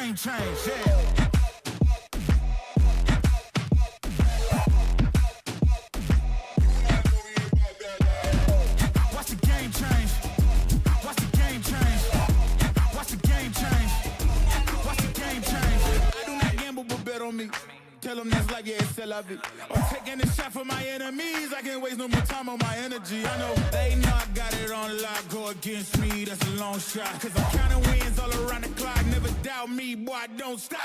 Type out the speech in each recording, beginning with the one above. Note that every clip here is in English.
game change, yeah. Watch the game change. Watch the game change. Watch the game change. Watch the game change. I do not gamble, but bet on me. Tell them this like, yeah, c'est la vie. I'm taking a shot for my enemies. I can't waste no more time on my energy. I know they know I got it on lock. Go against me, that's a long shot. Cause I'm counting wins all around the clock. Never doubt me, boy, I don't stop.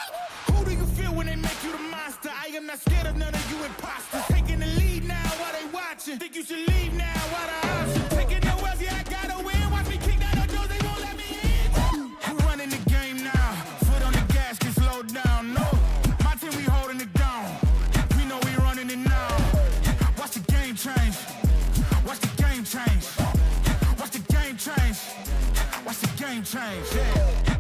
Who do you feel when they make you the monster? I am not scared of none of you imposters. Taking the lead now while they watching. Think you should leave now while the option. Taking no else, yeah, I gotta win. Watch me kick down the doors, they won't let me in. We're running the game now. Foot on the gas, can slow down, no. My team, we holding it down. We know we running it now. Watch the game change. Watch the game change. Watch the game change. Watch the game change, yeah.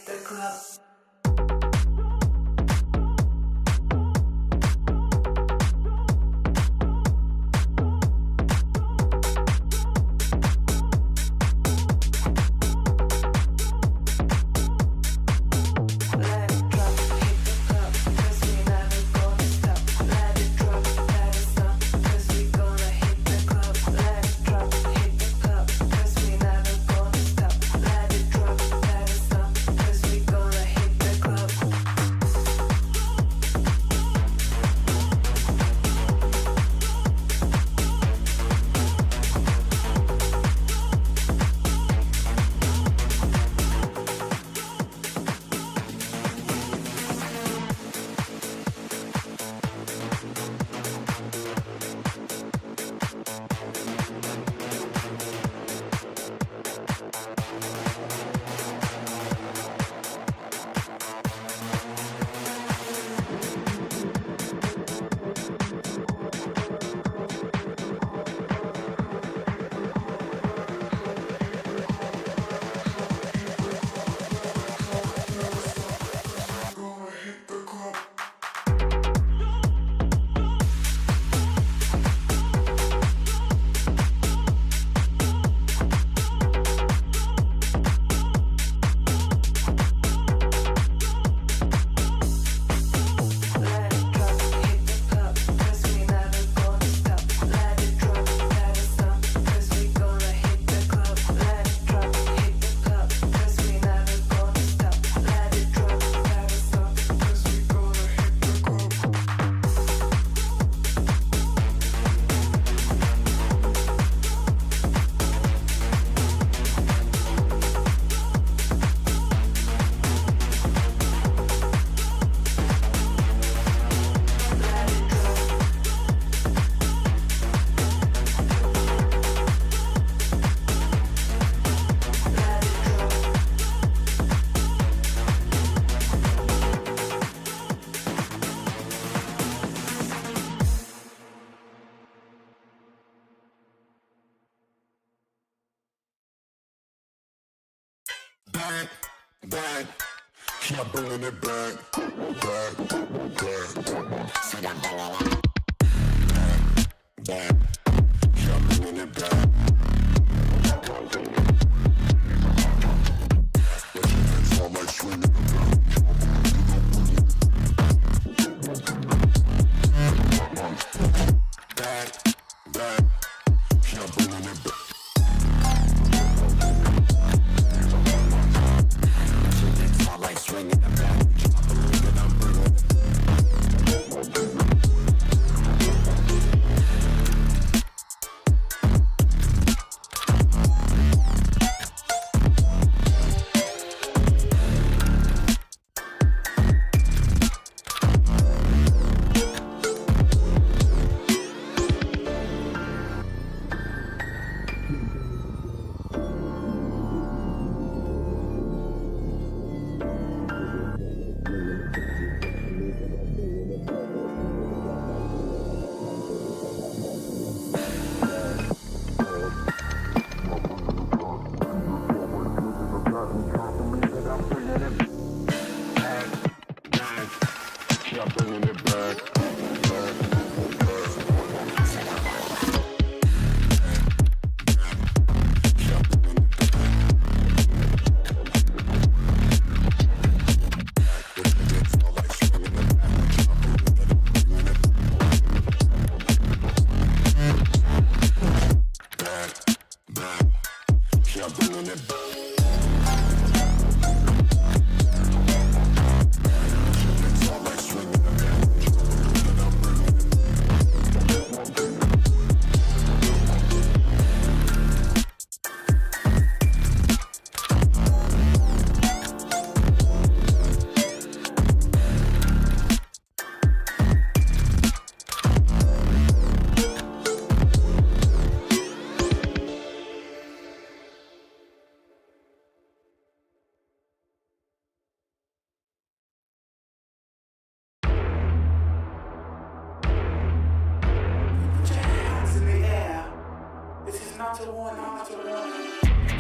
hit the club. Back, back, keep bringing it back, back, back. Said I'm bringing it back, back, keep bringing it back. It's all like swinging back, back, keep bringing it back. Swinging the back, believe it, I'm bringing it.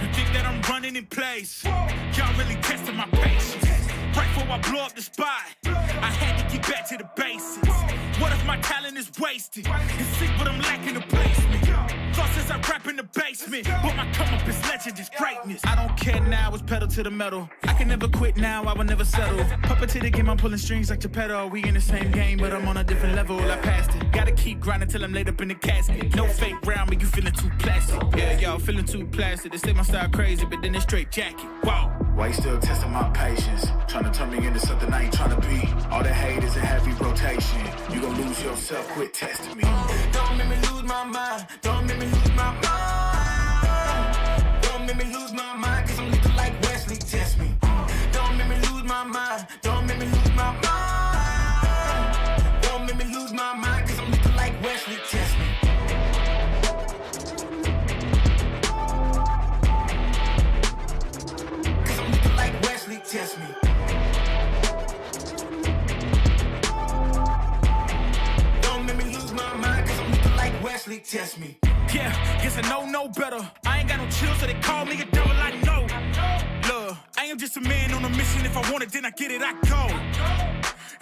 You think that I'm running in place? Y'all really testing my patience. Right before I blow up the spot, I had to get back to the basics. What if my talent is wasted? And see what I'm lacking to placement. Thought since I rap in the basement, but my come up is legend, is greatness. I don't care now, it's pedal to the metal. I can never quit now, I will never settle. Puppet to the game, I'm pulling strings like Geppetto. We in the same game, but I'm on a different level. I passed it. Gotta keep grinding till I'm laid up in the casket. No fake round me, you feeling too plastic. Yeah, y'all feeling too plastic. They say my style crazy, but then it's straight jacket. Wow. Why you still testing my patience? Trying to turn me into something I ain't trying to be. All the hate is in heavy rotation. You gon' lose yourself, quit testing me. Don't make me lose my mind. Don't make me lose my mind. Don't make me lose my mind, cause I'm looking like Wesley, test me. Don't make me lose my mind. Don't make me lose my mind. Don't make me lose my mind, cause I'm looking like Wesley, test me. Cause I'm looking like Wesley, test me. Don't make me lose my mind, cause I'm looking like Wesley, test me. Yeah, guess I know no better. I ain't got no chill, so they call me a devil, I know. Look, I am just a man on a mission. If I want it, then I get it, I go.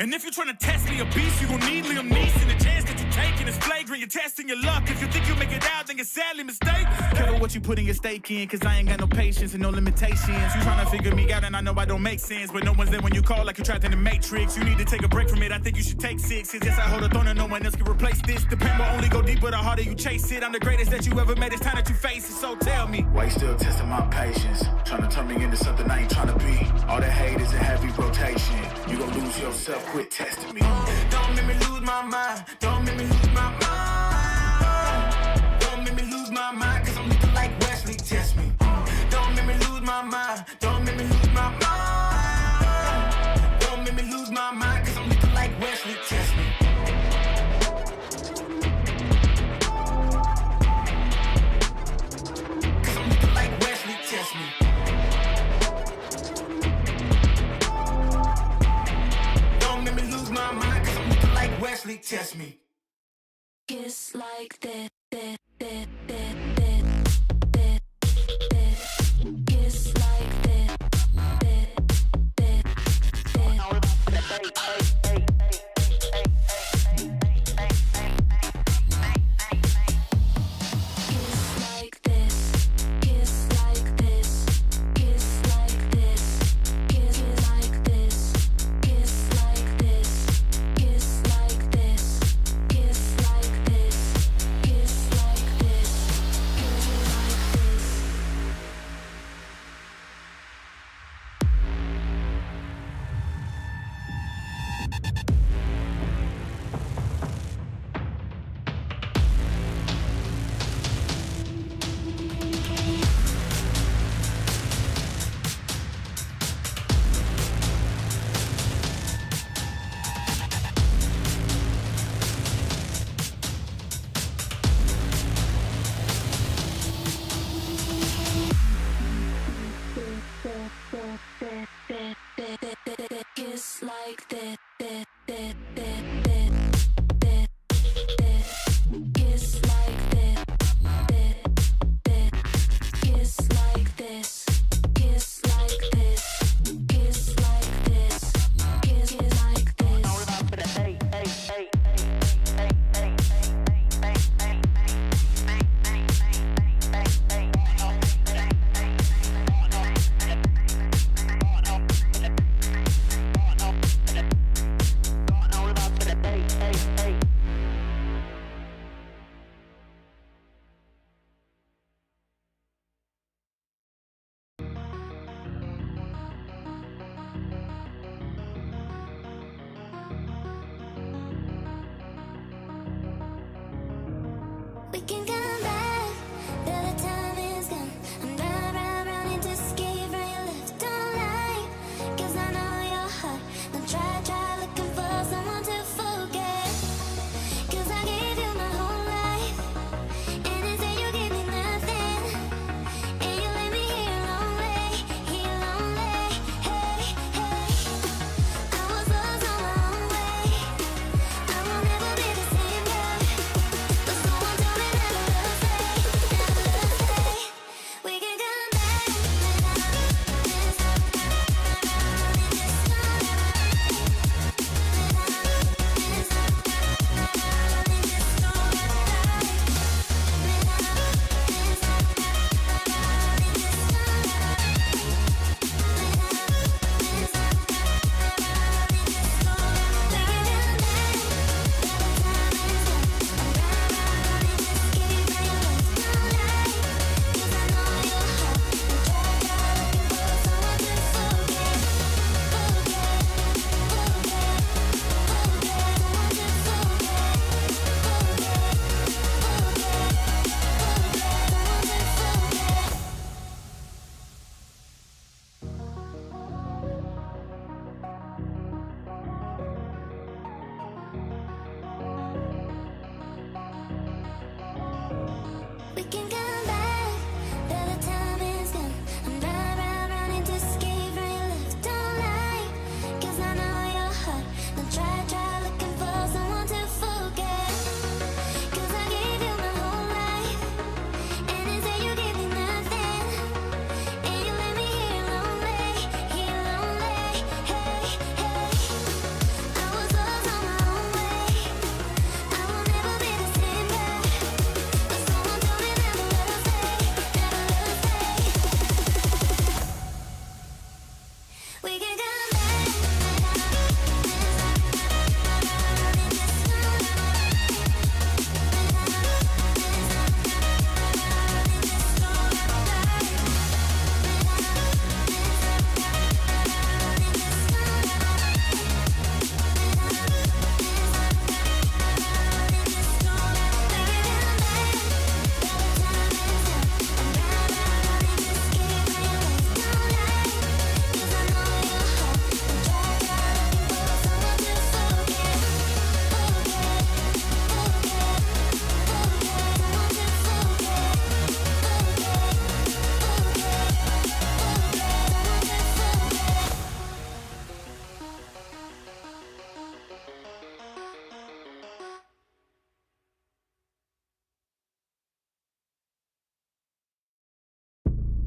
And if you're trying to test me a beast, you gon' need Liam Neeson. The chance that you taking is flagrant. You're testing your luck. If you think you'll make it out, then you're sadly mistaken. Careful what you putting your stake in, cause I ain't got no patience and no limitations. You trying to figure me out and I know I don't make sense, but no one's there when you call like you trapped in the Matrix. You need to take a break from it, I think you should take 6. Cause yes, I hold a throne and no one else can replace this. The pain will only go deeper the harder you chase it. I'm the greatest that you ever made, it's time that you face it, so tell me. Why you still testing my patience? Trying to turn me into something I ain't trying to be. All the hate is in heavy rotation. You gon' lose yourself, quit testing me. Don't make me lose my mind. Don't make me lose my mind. Don't make me lose my mind, cause I'm looking like Wesley, test me. Don't make me lose my mind. Don't make me lose my mind. Don't make me lose my mind, cause I'm looking like Wesley, test me. Cause I'm looking like Wesley, test me. Don't make me lose my mind, cause I'm looking like Wesley, test me. Kiss like that. Kiss like that. Kiss like that. Kiss like that. Kiss like this. Kiss like this. Kiss like this. Kiss like this. We can come back, till the time is gone. I'm not running to escape from your left. Don't lie, cause I know your heart. Don't try looking for someone to forget. Cause I gave you my whole life, and instead you gave me nothing. And you left me here lonely, hey, hey. I was lost on my own way. I will never be the same girl. But someone told me that I love can come back. The time is gone. I'm running to escape from your love. Don't lie, 'cause I know your heart. Don't try looking for someone to forget. 'Cause I gave you my whole life, and instead you gave me nothing. And you let me here lonely. Hey, hey. I was lost on my own way. I will never be the same back. But someone told me never let us stay, never let us stay. We can come back.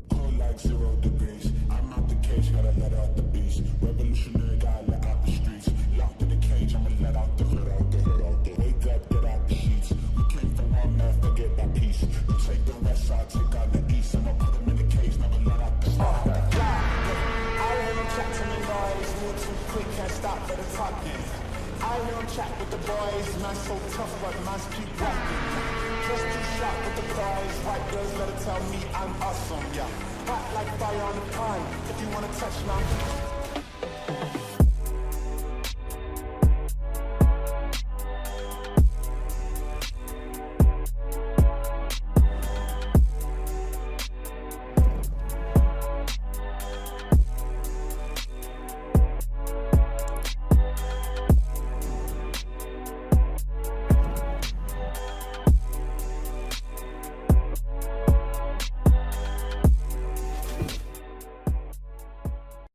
Cold like 0 degrees. I'm out the cage, gotta let out the beast. Revolutionary, gotta let out the streets. Locked in the cage, I'ma let out the hood, out the hood, out the wake up, get out the sheets. We came from on earth to get that peace. You take the west side, take out the east. I'ma put them in the cage, never let out the side. I hear him chat to me boys, move too quick, can't stop for the talking. I hear him chat with the boys, man so tough, but man's keep walking. Just too sharp with the boys, white girls better tell me I'm awesome, yeah. Hot like fire on the pine, if you wanna touch me.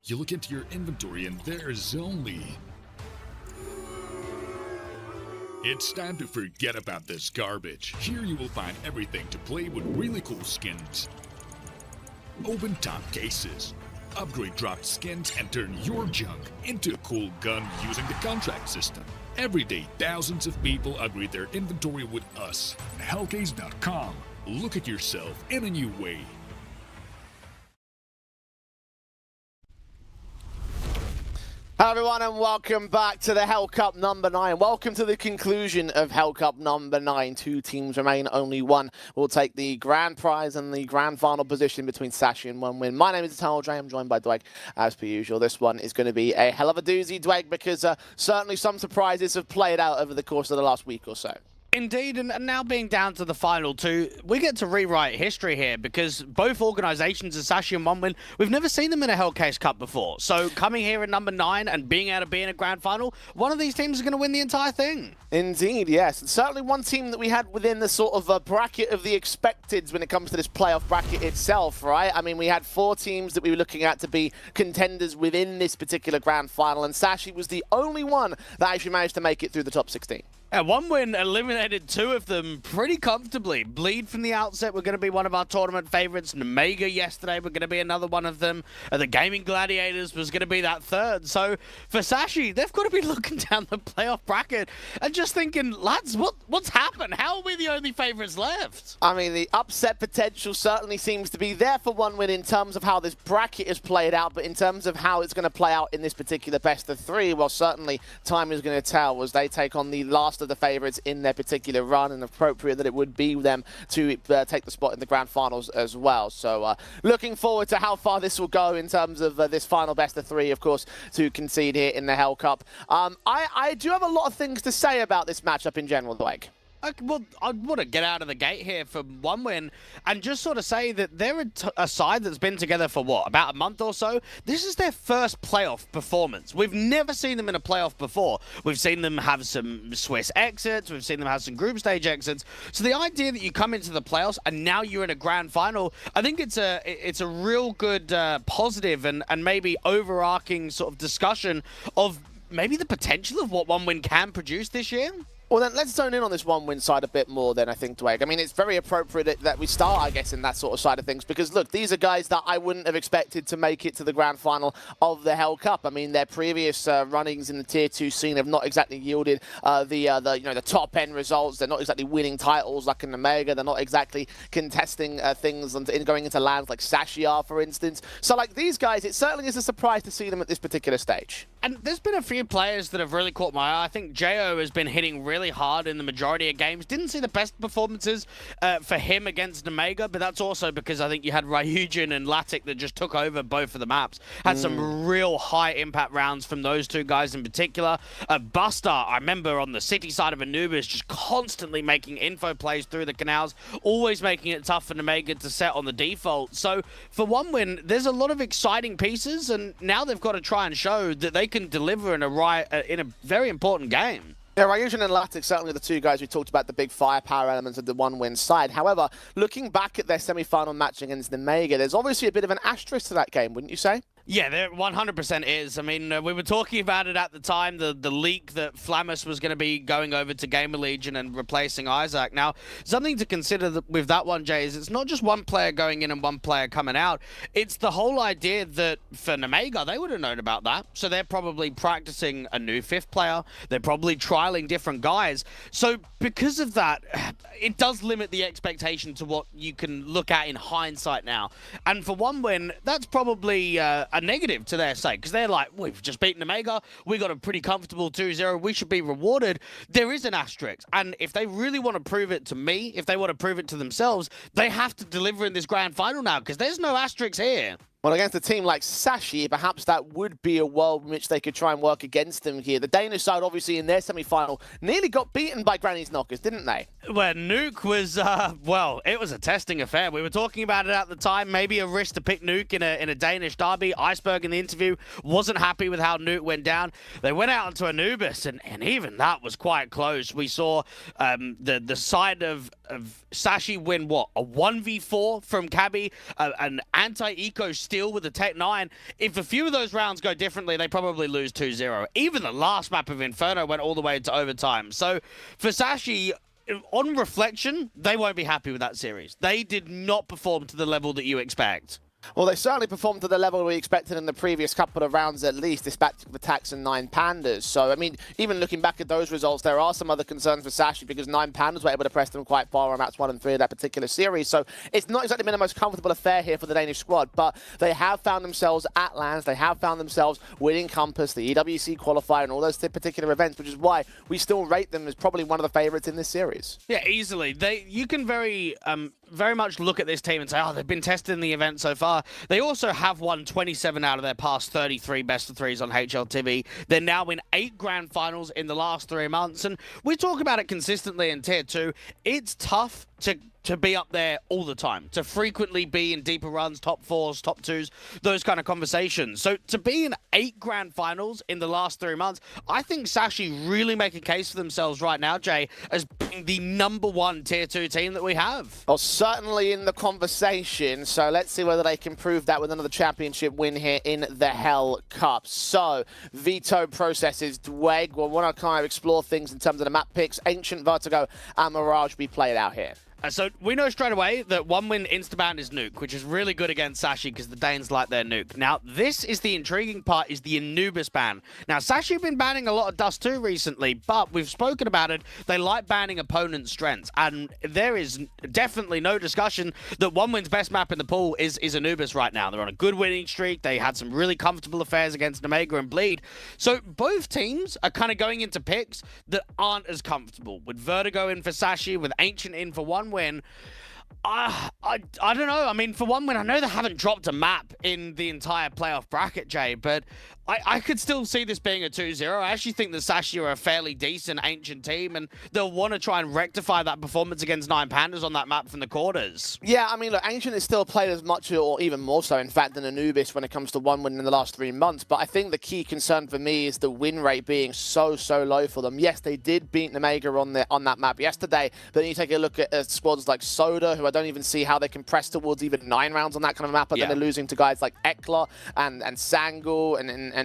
You look into your inventory and there's only... It's time to forget about this garbage. Here you will find everything to play with really cool skins. Open top cases. Upgrade dropped skins and turn your junk into a cool gun using the contract system. Every day, thousands of people upgrade their inventory with us. Hellcase.com. Look at yourself in a new way. Hello everyone and welcome back to the Hellcup number 9. Welcome to the conclusion of Hellcup number 9. 2 teams remain, only one will take the grand prize and the grand final position between Sashi and One Win. My name is Eternal Dre, I'm joined by Dweg as per usual. This one is going to be a hell of a doozy, Dweg, because certainly some surprises have played out over the course of the last week or so. Indeed, and now being down to the final 2, we get to rewrite history here because both organizations, Sashi and One Win, we've never seen them in a Hellcase Cup before. So coming here in number 9 and being able to be in a grand final, one of these teams is going to win the entire thing. Indeed, yes. And certainly one team that we had within the sort of bracket of the expecteds when it comes to this playoff bracket itself, right? I mean, we had 4 teams that we were looking at to be contenders within this particular grand final, and Sashi was the only one that actually managed to make it through the top 16. And One Win eliminated 2 of them pretty comfortably. Bleed from the outset, we're going to be one of our tournament favorites. Nemega yesterday, we're going to be another one of them. The Gaming Gladiators was going to be that 3rd. So for Sashi, they've got to be looking down the playoff bracket and just thinking, lads, what's happened? How are we the only favorites left? I mean, the upset potential certainly seems to be there for One Win in terms of how this bracket has played out, but in terms of how it's going to play out in this particular best of 3, well, certainly time is going to tell as they take on the last of the favourites in their particular run, and appropriate that it would be them to take the spot in the grand finals as well. So looking forward to how far this will go in terms of this final best of 3, of course, to concede here in the Hellcup. I do have a lot of things to say about this matchup in general, Blake. Well, I want to get out of the gate here for one win and just sort of say that they're a side that's been together for, what, about a month or so? This is their first playoff performance. We've never seen them in a playoff before. We've seen them have some Swiss exits. We've seen them have some group stage exits. So the idea that you come into the playoffs and now you're in a grand final, I think it's a real good positive and maybe overarching sort of discussion of maybe the potential of what one win can produce this year. Well, then let's zone in on this one-win side a bit more then, I think, Dwayne. I mean, it's very appropriate that we start, I guess, in that sort of side of things because, look, these are guys that I wouldn't have expected to make it to the grand final of the Hellcup. I mean, their previous runnings in the Tier 2 scene have not exactly yielded the top-end results. They're not exactly winning titles like in Omega. They're not exactly contesting things and going into lands like Sashi are, for instance. So, like, these guys, it certainly is a surprise to see them at this particular stage. And there's been a few players that have really caught my eye. I think Jo has been hitting really hard in the majority of games. Didn't see the best performances for him against Omega, but that's also because I think you had Ryujin and Latic that just took over both of the maps. Had some real high impact rounds from those two guys in particular. Buster, I remember on the city side of Anubis, just constantly making info plays through the canals, always making it tough for Omega to set on the default. So for one win, there's a lot of exciting pieces, and now they've got to try and show that they can deliver in a very important game. Yeah, Ryujin and Latic certainly the two guys we talked about, the big firepower elements of the one-win side. However, looking back at their semi-final match against Omega, there's obviously a bit of an asterisk to that game, wouldn't you say? Yeah, there 100% is. I mean, we were talking about it at the time, the leak that Flamus was going to be going over to Gamer Legion and replacing Isaac. Now, something to consider with that one, Jay, is it's not just one player going in and one player coming out. It's the whole idea that for Omega, they would have known about that. So they're probably practicing a new fifth player. They're probably trialing different guys. So because of that, it does limit the expectation to what you can look at in hindsight now. And for one win, that's probably a negative to their sake, because they're like, we've just beaten Omega, we got a pretty comfortable 2-0, we should be rewarded. There is an asterisk, and if they really want to prove it to me, if they want to prove it to themselves, they have to deliver in this grand final now, because there's no asterisks here. Well, against a team like Sashi, perhaps that would be a world in which they could try and work against them here. The Danish side, obviously, in their semi-final, nearly got beaten by Granny's Knockers, didn't they? Well, Nuke was, well, it was a testing affair. We were talking about it at the time. Maybe a risk to pick Nuke in a Danish derby. Iceberg in the interview wasn't happy with how Nuke went down. They went out into Anubis, and even that was quite close. We saw the side of Sashi win, what, a 1v4 from Cabby, an anti-eco steal with the Tech 9. If a few of those rounds go differently, they probably lose 2-0. Even the last map of Inferno went all the way to overtime. So for Sashi, on reflection, they won't be happy with that series. They did not perform to the level that you expect. Well, they certainly performed to the level we expected in the previous couple of rounds at least, dispatching the Tax and 9 Pandas. So, I mean, even looking back at those results, there are some other concerns for Sashi because 9 Pandas were able to press them quite far on maps 1 and 3 of that particular series. So, it's not exactly been the most comfortable affair here for the Danish squad, but they have found themselves at lands. They have found themselves winning Compass, the EWC qualifier, and all those particular events, which is why we still rate them as probably one of the favorites in this series. Yeah, easily. You can very much look at this team and say, oh, they've been tested in the event so far. They also have won 27 out of their past 33 best of threes on HLTV. They're now in 8 grand finals in the last 3 months. And we talk about it consistently in Tier 2. It's tough to be up there all the time, to frequently be in deeper runs, top 4s, top 2s, those kind of conversations. So to be in 8 grand finals in the last 3 months, I think Sashi really make a case for themselves right now, Jay, as being the #1 Tier 2 team that we have. Well, certainly in the conversation, so let's see whether they can prove that with another championship win here in the Hellcup. So, veto processes, Dweg, we'll want to kind of explore things in terms of the map picks. Ancient, Vertigo, and Mirage be played out here. So we know straight away that one win instaban is Nuke, which is really good against Sashi because the Danes like their Nuke. Now, this is the intriguing part, is the Anubis ban. Now, Sashi have been banning a lot of Dust 2 recently, but we've spoken about it. They like banning opponents' strengths, and there is definitely no discussion that one win's best map in the pool is Anubis right now. They're on a good winning streak. They had some really comfortable affairs against Omega and Bleed. So both teams are kind of going into picks that aren't as comfortable, with Vertigo in for Sashi, with Ancient in for one win. I don't know. I mean, for one win, I know they haven't dropped a map in the entire playoff bracket, Jay, but I could still see this being a 2-0. I actually think that Sashi are a fairly decent Ancient team, and they'll want to try and rectify that performance against 9 Pandas on that map from the quarters. Yeah, I mean, look, Ancient is still played as much or even more so, in fact, than Anubis when it comes to one win in the last 3 months. But I think the key concern for me is the win rate being so low for them. Yes, they did beat Omega on that map yesterday, but then you take a look at squads like Soda, who I don't even see how they can press towards even 9 rounds on that kind of map, but then they're losing to guys like Ekla and Sangul and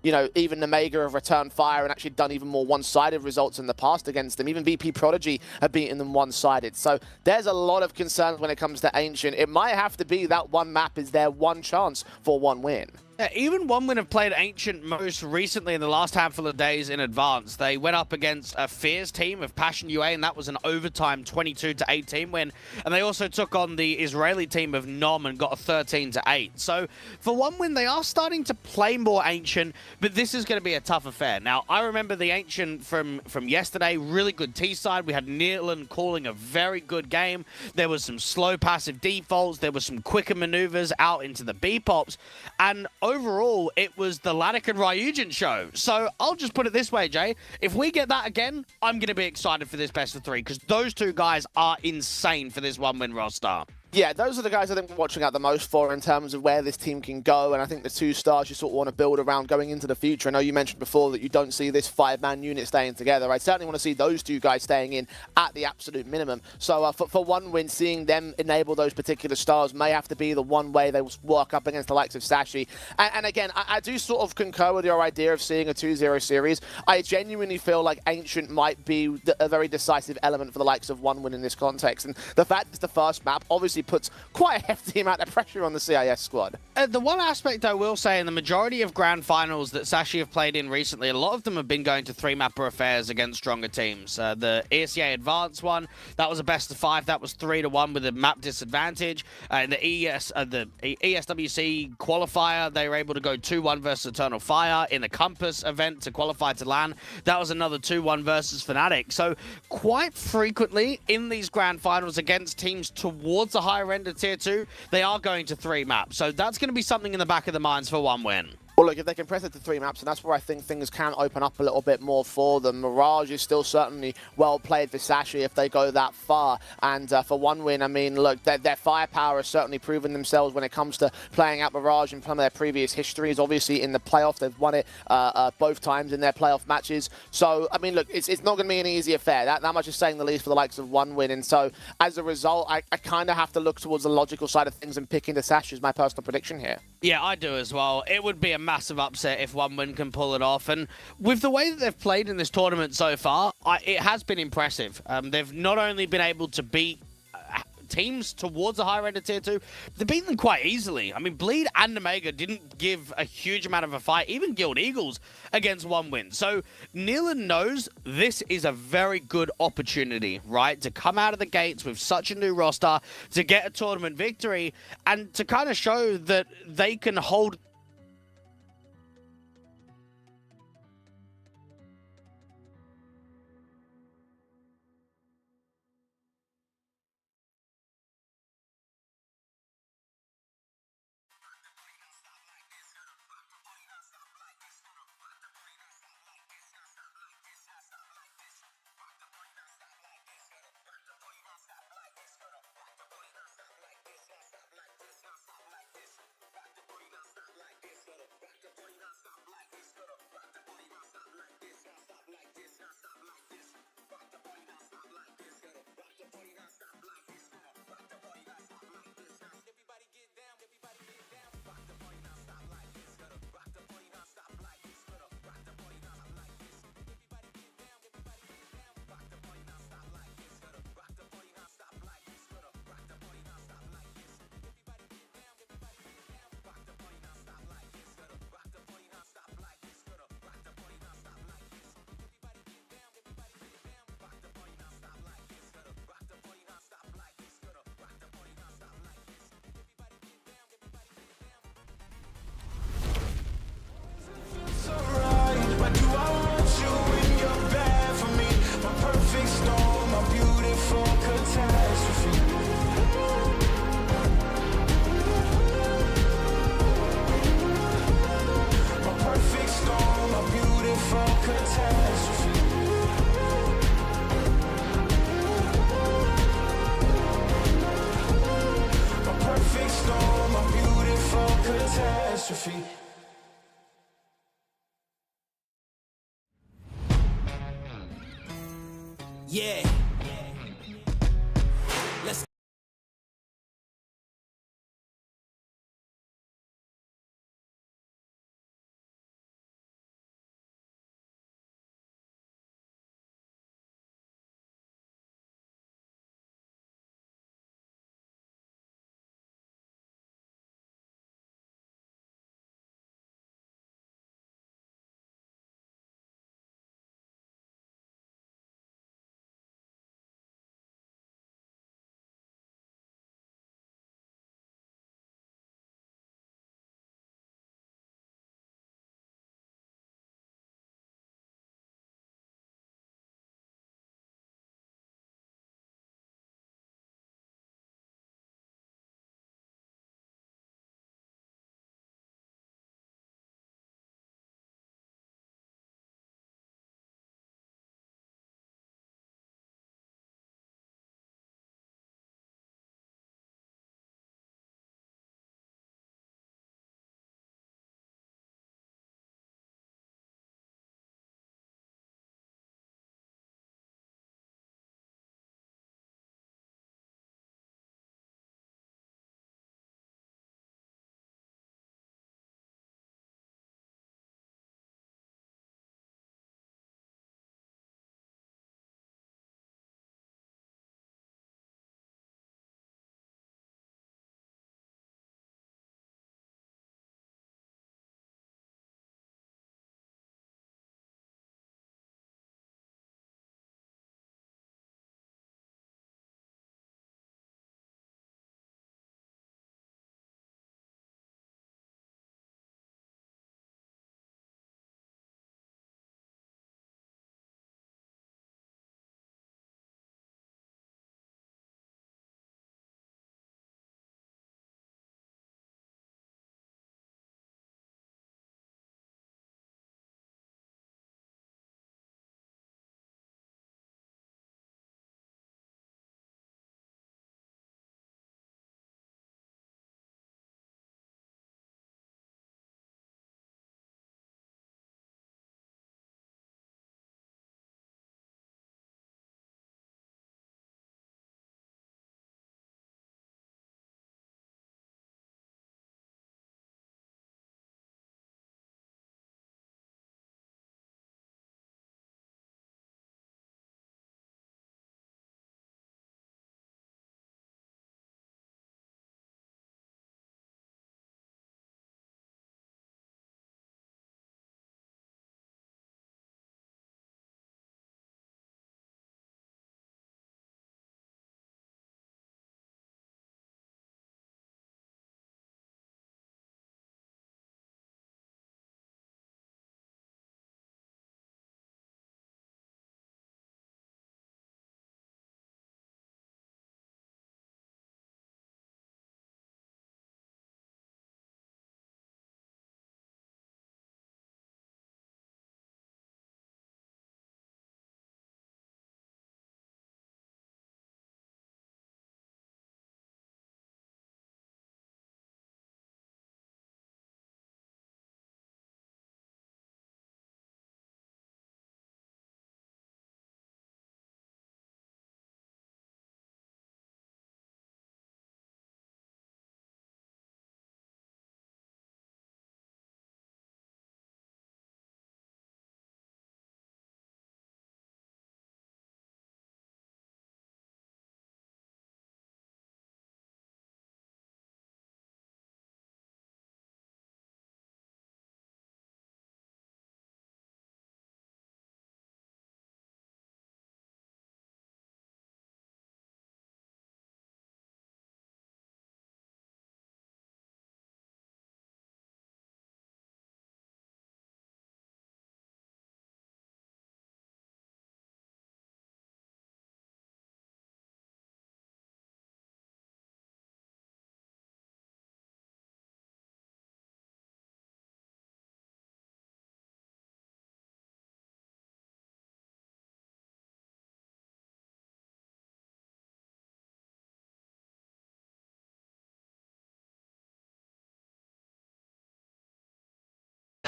you know, even Omega have returned fire and actually done even more one-sided results in the past against them. Even VP Prodigy have beaten them one-sided. So there's a lot of concerns when it comes to Ancient. It might have to be that one map is their one chance for one win. Yeah, even one win have played Ancient most recently in the last handful of days in advance. They went up against a Fears team of Passion UA, and that was an overtime 22-18 win. And they also took on the Israeli team of Nom and got a 13-8. So for one win, they are starting to play more Ancient, but this is going to be a tough affair. Now, I remember the Ancient from yesterday, really good T-side. We had Neerland calling a very good game. There was some slow passive defaults. There was some quicker maneuvers out into the B-pops. And overall, it was the Lanik and Ryujin show. So I'll just put it this way, Jay. If we get that again, I'm going to be excited for this best of 3 because those 2 guys are insane for this one-win roster. Yeah, those are the guys I think we're watching out the most for in terms of where this team can go, and I think the 2 stars you sort of want to build around going into the future. I know you mentioned before that you don't see this 5-man unit staying together. I certainly want to see those 2 guys staying in at the absolute minimum. So for one win, seeing them enable those particular stars may have to be the one way they will work up against the likes of Sashi. And again, I do sort of concur with your idea of seeing a 2-0 series. I genuinely feel like Ancient might be a very decisive element for the likes of one win in this context. And the fact it's the first map obviously puts quite a hefty amount of pressure on the CIS squad. The one aspect I will say, in the majority of grand finals that Sashi have played in recently, a lot of them have been going to 3-mapper affairs against stronger teams. The ESEA Advanced one, that was a best of 5. That was 3-1 with a map disadvantage. In the ESWC qualifier, they were able to go 2-1 versus Eternal Fire. In the Compass event to qualify to LAN, that was another 2-1 versus Fnatic. So quite frequently in these grand finals against teams towards the higher end of Tier 2, they are going to 3 maps. So that's going to be something in the back of the minds for one win. Well, look, if they can press it to 3 maps, and that's where I think things can open up a little bit more for them. Mirage is still certainly well played for Sashi if they go that far. And for one win, I mean, look, their firepower has certainly proven themselves when it comes to playing out Mirage in some of their previous histories. Obviously, in the playoff, they've won it both times in their playoff matches. So, I mean, look, it's not going to be an easy affair. That much is saying the least for the likes of one win. And so, as a result, I kind of have to look towards the logical side of things and pick into Sashi as my personal prediction here. Yeah, I do as well. It would be a massive upset if one win can pull it off. And with the way that they've played in this tournament so far, it has been impressive. They've not only been able to beat teams towards the higher end of Tier 2, they beat them quite easily. I mean, Bleed and Omega didn't give a huge amount of a fight, even Guild Eagles against one win. So Neelan knows this is a very good opportunity, right? To come out of the gates with such a new roster, to get a tournament victory, and to kind of show that they can hold beautiful catastrophe. A perfect storm, a beautiful catastrophe. Yeah.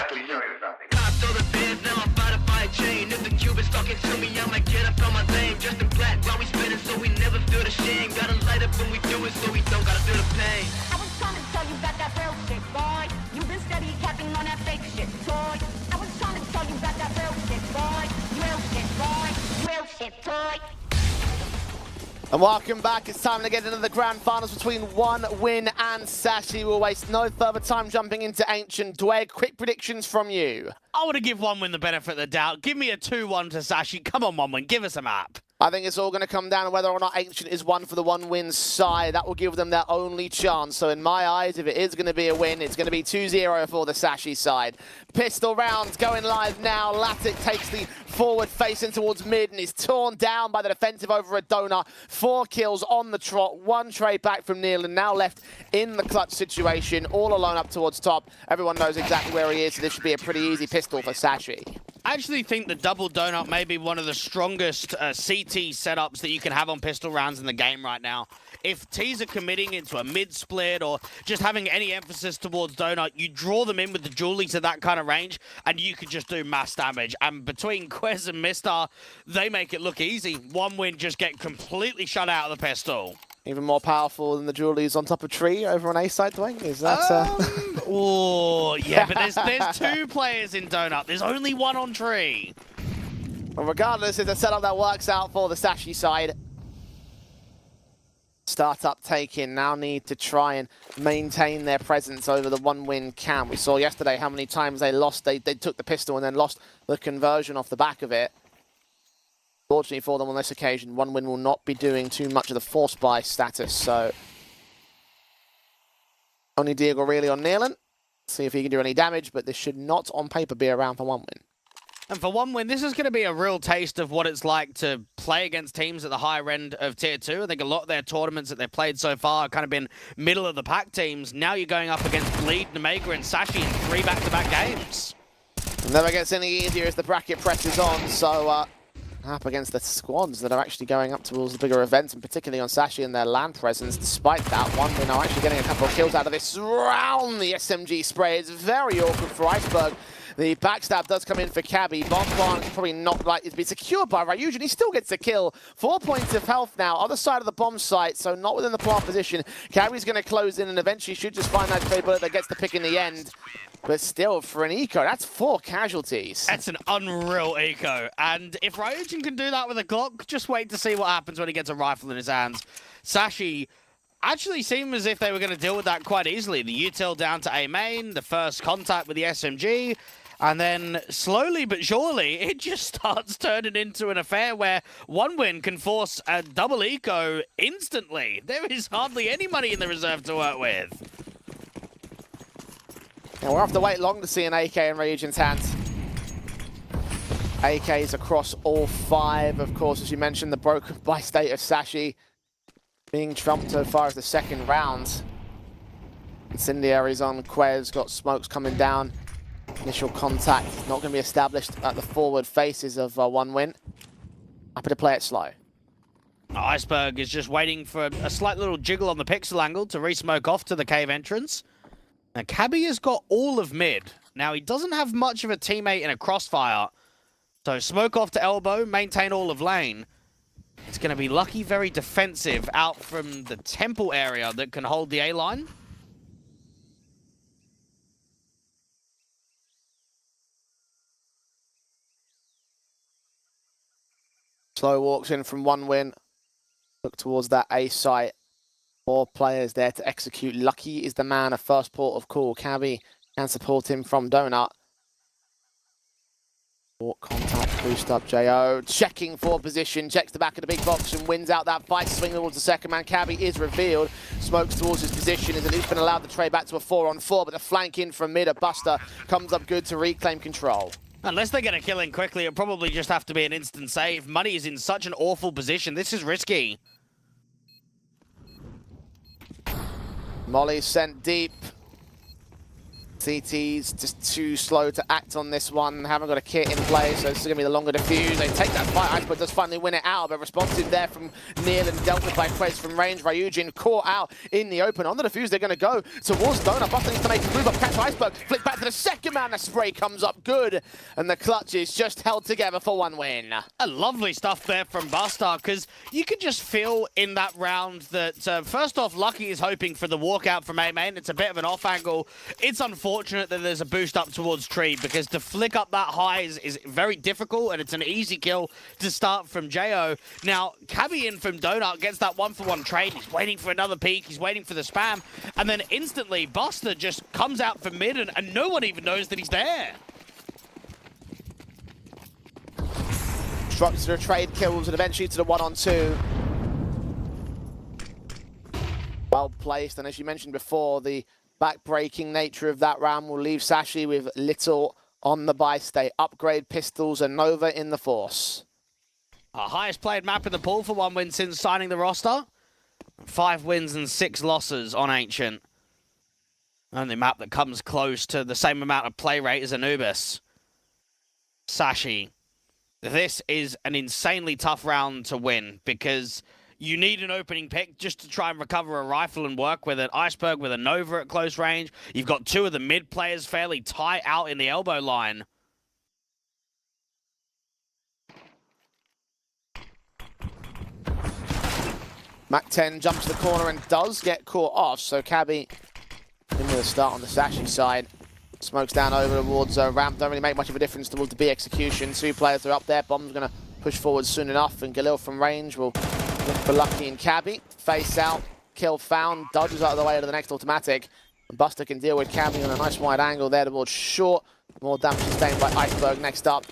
I was trying to tell you about that real shit, boy. You've been steady capping on that fake shit, toy. I was trying to tell you about that real shit, boy. Real shit, boy. Real shit, toy. And welcome back. It's time to get into the grand finals between One Win and Sashi. We'll waste no further time jumping into Ancient. Dweg, quick predictions from you. I want to give One Win the benefit of the doubt. Give me a 2-1 to Sashi. Come on, One Win, give us a map. I think it's all going to come down to whether or not Ancient is one for the One Win side. That will give them their only chance. So in my eyes, if it is going to be a win, it's going to be 2-0 for the Sashi side. Pistol rounds going live now. Latic takes the forward facing towards mid and is torn down by the defensive over a donut. 4 kills on the trot. 1 trade back from Neil and now left in the clutch situation. All alone up towards top. Everyone knows exactly where he is, so this should be a pretty easy pistol for Sashi. I actually think the double donut may be one of the strongest CT setups that you can have on pistol rounds in the game right now. If T's are committing into a mid split or just having any emphasis towards donut, you draw them in with the Julie to that kind of range and you could just do mass damage. And between Quez and Mistar, they make it look easy. One Win just get completely shut out of the pistol. Even more powerful than the Julies on top of tree over on A side, Dwayne? Is that... Oh, yeah, but there's 2 players in donut. There's only 1 on tree. Well, regardless, it's a setup that works out for the Sashi side. Startup taking now need to try and maintain their presence over the One Win camp. We saw yesterday how many times they lost. They took the pistol and then lost the conversion off the back of it. Fortunately for them on this occasion, One Win will not be doing too much of the force buy status, so only Diego really on Nealon. See if he can do any damage, but this should not on paper be around for One Win. And for One Win, this is going to be a real taste of what it's like to play against teams at the higher end of Tier 2. I think a lot of their tournaments that they've played so far have kind of been middle of the pack teams. Now you're going up against Bleed, Omega, and Sashi in 3 back-to-back games. Never gets any easier as the bracket presses on, so up against the squads that are actually going up towards the bigger events, and particularly on Sashi and their land presence. Despite that, One Win are actually getting a couple of kills out of this round. The SMG spray is very awkward for Iceberg. The backstab does come in for Cabby. Bomb plant is probably not likely to be secured by Ryujin. He still gets a kill. 4 points of health now. Other side of the bomb site, so not within the plant position. Cabby's going to close in and eventually should just find that trade bullet that gets the pick in the end. But still, for an eco, that's 4 casualties. That's an unreal eco. And if Ryujin can do that with a Glock, just wait to see what happens when he gets a rifle in his hands. Sashi actually seemed as if they were going to deal with that quite easily. The util down to A main, the first contact with the SMG, and then slowly but surely, it just starts turning into an affair where One Win can force a double eco instantly. There is hardly any money in the reserve to work with. And we'll have to wait long to see an AK in Ryujin's hands. AKs across all 5, of course, as you mentioned, the broken by state of Sashi being trumped so far as the second round. Incendiaries on Quez, got smokes coming down. Initial contact not going to be established at the forward faces of One Win. Happy to play it slow. Iceberg is just waiting for a slight little jiggle on the pixel angle to re-smoke off to the cave entrance. Now, Cabby has got all of mid. Now, he doesn't have much of a teammate in a crossfire. So, smoke off to elbow, maintain all of lane. It's going to be Lucky very defensive out from the temple area that can hold the A-line. Slow walks in from One Win. Look towards that A site. 4 players there to execute. Lucky is the man of first port of call. Cabby can support him from Donut. Walk contact, boost up JO. Checking for position. Checks the back of the big box and wins out that fight. Swing towards the second man. Cabby is revealed. Smokes towards his position. Is at least been allowed to trade back to a 4-on-4. But the flank in from mid. A Buster comes up good to reclaim control. Unless they get a kill in quickly, it'll probably just have to be an instant save. Money is in such an awful position. This is risky. Molly sent deep. CT's just too slow to act on this one. Haven't got a kit in play, so this is going to be the longer defuse. They take that fight. Iceberg does finally win it out, but responsive there from Neil and dealt with by Quez from range. Ryujin caught out in the open. On the defuse, they're going to go towards Donut. Buster needs to make a move up, catch Iceberg. Flick back to the second man. The spray comes up good, and the clutch is just held together for one win. A lovely stuff there from Buster, because you could just feel in that round that, first off, Lucky is hoping for the walkout from A-Main. It's a bit of an off angle. It's unfortunate that there's a boost up towards Tree, because to flick up that high is very difficult, and it's an easy kill to start from Jo. Now, Cabby in from Donut gets that 1-for-1 trade. He's waiting for another peek. He's waiting for the spam. And then instantly, Buster just comes out from mid, and no one even knows that he's there. Structure trade kills and eventually to the 1-on-2. Well placed, and as you mentioned before, the back-breaking nature of that round will leave Sashi with little on the buy stay. Upgrade pistols and Nova in the force. Our highest played map in the pool for one win since signing the roster. 5 wins and 6 losses on Ancient. Only map that comes close to the same amount of play rate as Anubis. Sashi. This is an insanely tough round to win because you need an opening pick just to try and recover a rifle and work with it. Iceberg with a Nova at close range. You've got 2 of the mid players fairly tight out in the elbow line. Mac 10 jumps the corner and does get caught off, so Cabby in with a start on the Sashi side. Smokes down over towards ramp, don't really make much of a difference towards the B execution. 2 players are up there, Bomb's going to push forward soon enough, and Galil from range will look for Lucky and Cabby. Face out, kill found, dodges out of the way to the next automatic. And Buster can deal with Cabby on a nice wide angle there towards short. More damage sustained by Iceberg next up.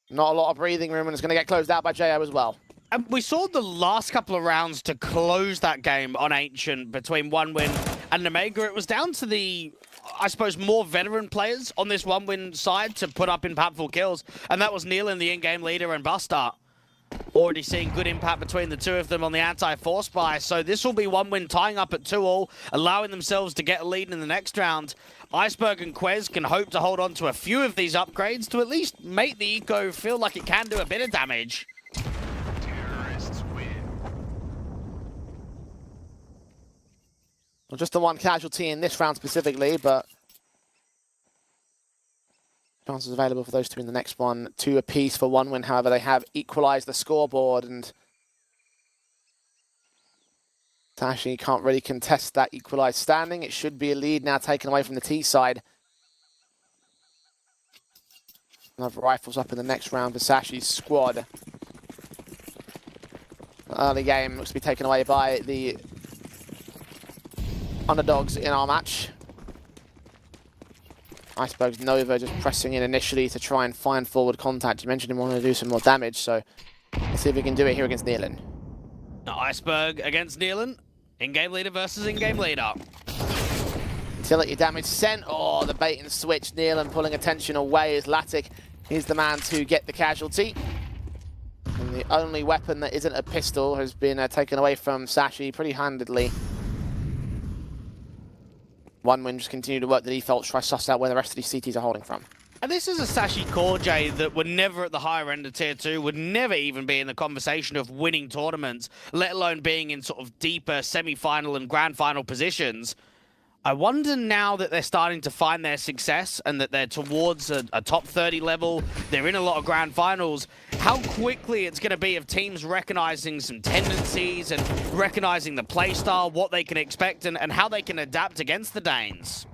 Not a lot of breathing room, and it's going to get closed out by Jo as well. And we saw the last couple of rounds to close that game on Ancient between One Win and Omega. It was down to the, I suppose, more veteran players on this One Win side to put up impactful kills. And that was Nealon, the in-game leader, and Buster. Already seeing good impact between the 2 of them on the anti-force buy. So this will be One Win tying up at 2-all, allowing themselves to get a lead in the next round. Iceberg and Quez can hope to hold on to a few of these upgrades to at least make the Eco feel like it can do a bit of damage. Well, just the 1 casualty in this round specifically, but chances available for those 2 in the next one. 2 apiece for One Win, however, they have equalized the scoreboard, and Sashi can't really contest that equalized standing. It should be a lead now taken away from the T side. Another rifles up in the next round for Sashi's squad. Early game looks to be taken away by the underdogs in our match. Iceberg's Nova just pressing in initially to try and find forward contact. You mentioned him wanting to do some more damage, so let's see if we can do it here against Nealon. Iceberg against Nealon. In-game leader versus in-game leader. Utility damage sent. Oh, the bait and switch. Nealon pulling attention away as Latic is the man to get the casualty. And the only weapon that isn't a pistol has been taken away from Sashi pretty handedly. One Win just continue to work the defaults, try to suss out where the rest of these CTs are holding from. And this is a Sashi core, Jay, that would never at the higher end of Tier 2, would never even be in the conversation of winning tournaments, let alone being in sort of deeper semi-final and grand final positions. I wonder now that they're starting to find their success and that they're towards a top 30 level, they're in a lot of grand finals, how quickly it's going to be of teams recognizing some tendencies and recognizing the playstyle, what they can expect, and how they can adapt against the Danes.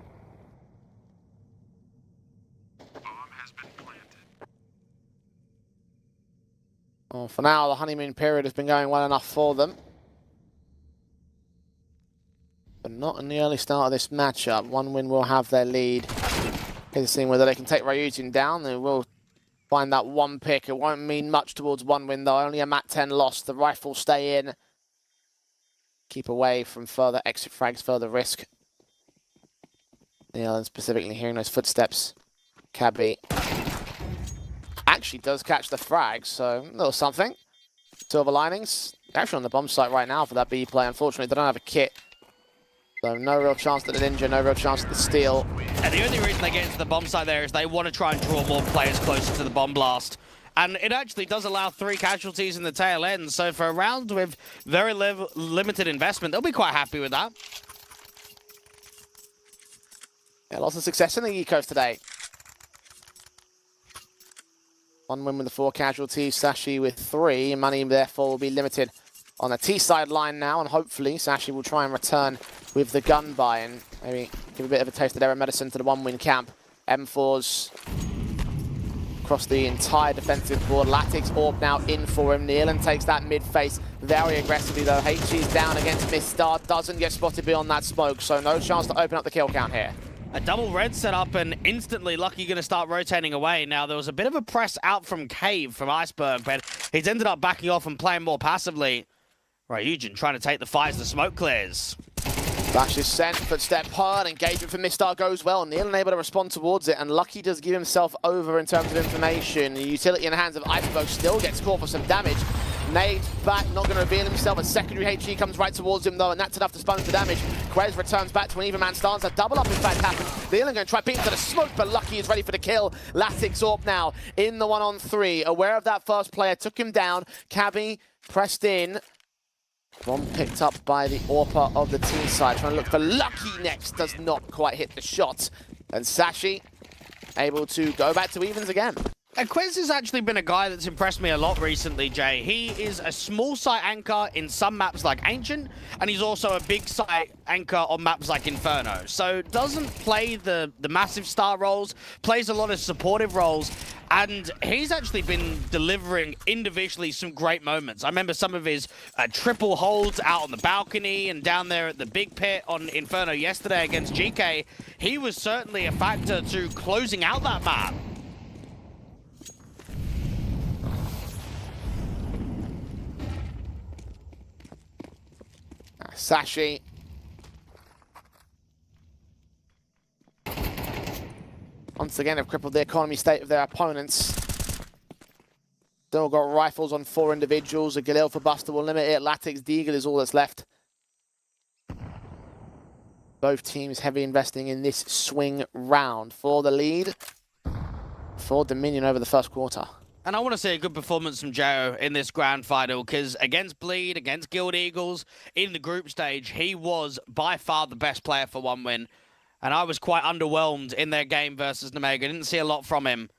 Well, for now, the honeymoon period has been going well enough for them. But not in the early start of this matchup. One Win will have their lead. Here's seeing whether they can take Ryujin down. They will find that 1 pick. It won't mean much towards One Win, though. Only a Mat 10 loss. The rifle stay in. Keep away from further exit frags, further risk. Nealon specifically hearing those footsteps. Cabby actually does catch the frag, so a little something. Silver linings. Actually on the bomb site right now for that B play. Unfortunately, they don't have a kit. So no real chance at the Ninja, no real chance at the steal. And the only reason they get into the bomb site there is they want to try and draw more players closer to the bomb blast. And it actually does allow 3 casualties in the tail end. So for a round with very limited investment, they'll be quite happy with that. Yeah, lots of success in the Ecos today. 1 win with the 4 casualties, Sashi with 3. Money therefore will be limited on the T-side line now, and hopefully Sashi will try and return with the gun buy and maybe give a bit of a taste of their medicine to the 1-win camp. M4's across the entire defensive board. Latix Orb now in for him. Nealon takes that mid-face very aggressively though. HG's down against Mistar, doesn't get spotted beyond that smoke, so no chance to open up the kill count here. A double red set up and instantly Lucky going to start rotating away. Now there was a bit of a press out from Cave from Iceberg, but he's ended up backing off and playing more passively. Right, Eugen trying to take the fires, the smoke clears. Flash is sent, footstep hard, engagement for Mistar goes well. Nealon able to respond towards it, and Lucky does give himself over in terms of information. The utility in the hands of Iceberg still gets caught for some damage. Nade back, not going to reveal himself. A secondary HG comes right towards him though, and that's enough to spawn for damage. Quez returns back to an even man stance. A double up in fact happens. Nealon going to try beating to the smoke, but Lucky is ready for the kill. Latix Orb now in the 1-on-3. Aware of that first player, took him down. Cabby pressed in. Bomb picked up by the AWPer of the T side, trying to look for Lucky next, does not quite hit the shot. And Sashi able to go back to evens again. And Quez has actually been a guy that's impressed me a lot recently, Jay. He is a small site anchor in some maps like Ancient, and he's also a big site anchor on maps like Inferno. So doesn't play the massive star roles, plays a lot of supportive roles, and he's actually been delivering individually some great moments. I remember some of his triple holds out on the balcony and down there at the big pit on Inferno yesterday against GK. He was certainly a factor to closing out that map. Sashi. Once again have crippled the economy state of their opponents. Still got rifles on 4 individuals. A Galil for Buster will limit it. Latix Deagle is all that's left. Both teams heavily investing in this swing round for the lead for Dominion over the first quarter. And I want to see a good performance from Joe in this grand final, because against Bleed, against Guild Eagles, in the group stage, he was by far the best player for 1-win. And I was quite underwhelmed in their game versus Nemega. Didn't see a lot from him.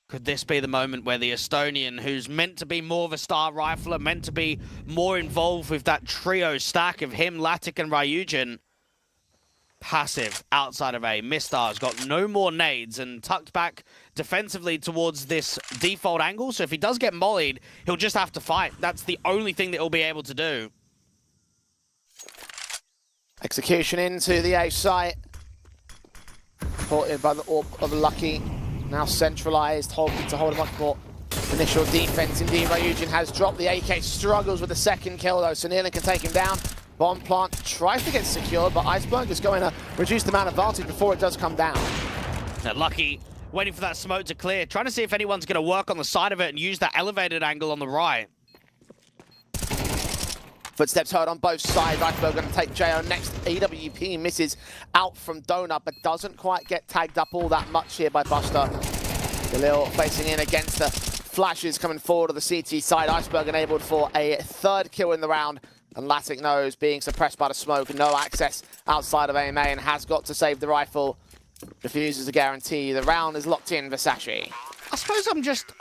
Could this be the moment where the Estonian, who's meant to be more of a star rifler, meant to be more involved with that trio stack of him, Latic, and Ryujin, passive outside of A. Mistar's got no more nades and tucked back defensively towards this default angle. So if he does get mollied, he'll just have to fight. That's the only thing that he'll be able to do. Execution into the A site. Supported by the AWP of Lucky. Now centralized, hoping to hold a much more initial defense. Indeed, Ryujin has dropped. The AK struggles with the second kill though, so Nealon can take him down. Bomb plant tries to get secured, but Iceberg is going to reduce the amount of advantage before it does come down. Now, Lucky waiting for that smoke to clear, trying to see if anyone's going to work on the side of it and use that elevated angle on the right. Footsteps heard on both sides. Iceberg going to take JO next. AWP misses out from Donut, but doesn't quite get tagged up all that much here by Buster. Galil facing in against the flashes coming forward of the CT side. Iceberg enabled for a 3rd kill in the round. And Latic knows being suppressed by the smoke, no access outside of AMA, and has got to save the rifle. Refuses a guarantee. The round is locked in for Sashi. I suppose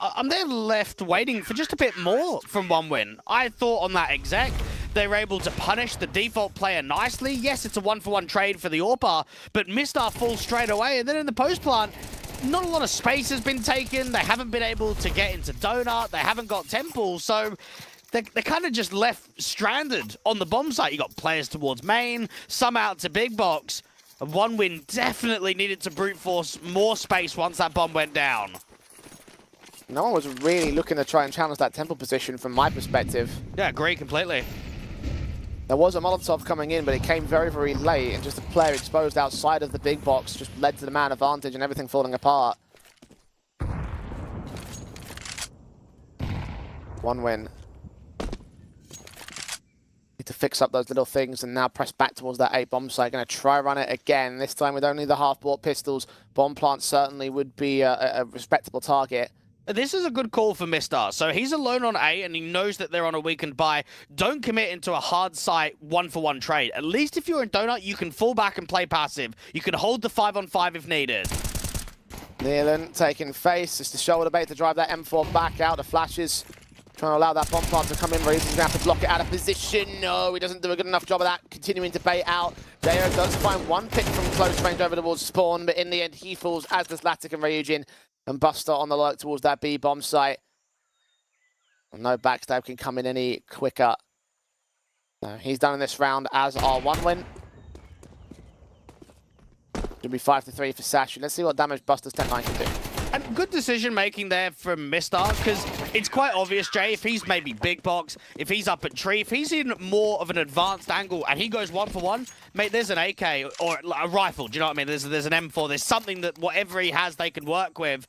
I'm there left waiting for just a bit more from 1-win. I thought on that exec, they were able to punish the default player nicely. Yes, it's a 1-for-1 trade for the AWPer, but Mistar falls straight away. And then in the post plant, not a lot of space has been taken. They haven't been able to get into Donut. They haven't got Temple, so they're kind of just left stranded on the bomb site. You got players towards main, some out to big box. And 1-win definitely needed to brute force more space once that bomb went down. No one was really looking to try and challenge that Temple position from my perspective. Yeah, agree completely. There was a Molotov coming in, but it came very, very late, and just a player exposed outside of the big box just led to the man advantage and everything falling apart. 1-win. to fix up those little things and now press back towards that A bomb site. Going to try run it again, this time with only the half-bought pistols. Bomb plant certainly would be a respectable target. This is a good call for Mistar. So he's alone on A, and he knows that they're on a weakened buy. Don't commit into a hard site one-for-one trade. At least if you're in Donut, you can fall back and play passive. You can hold the 5-on-5 if needed. Nealon taking face. It's the shoulder bait to drive that M4 back out. The flashes trying to allow that bomb plant to come in. He's going to have to block it out of position. No, he doesn't do a good enough job of that. Continuing to bait out. Deo does find one pick from close range over towards spawn, but in the end he falls, as does Latic and Ryujin. And Buster on the lurk towards that B bomb site. No backstab can come in any quicker. No, he's done in this round as our 1 win. It'll be 5-3 for Sashi. Let's see what damage Buster's Tech 9 can do. And good decision making there from Mistar, because it's quite obvious, Jay, if he's maybe big box, if he's up at tree, if he's in more of an advanced angle and he goes 1-for-1, mate, there's an AK or a rifle, do you know what I mean? There's an M4, there's something that whatever he has, they can work with.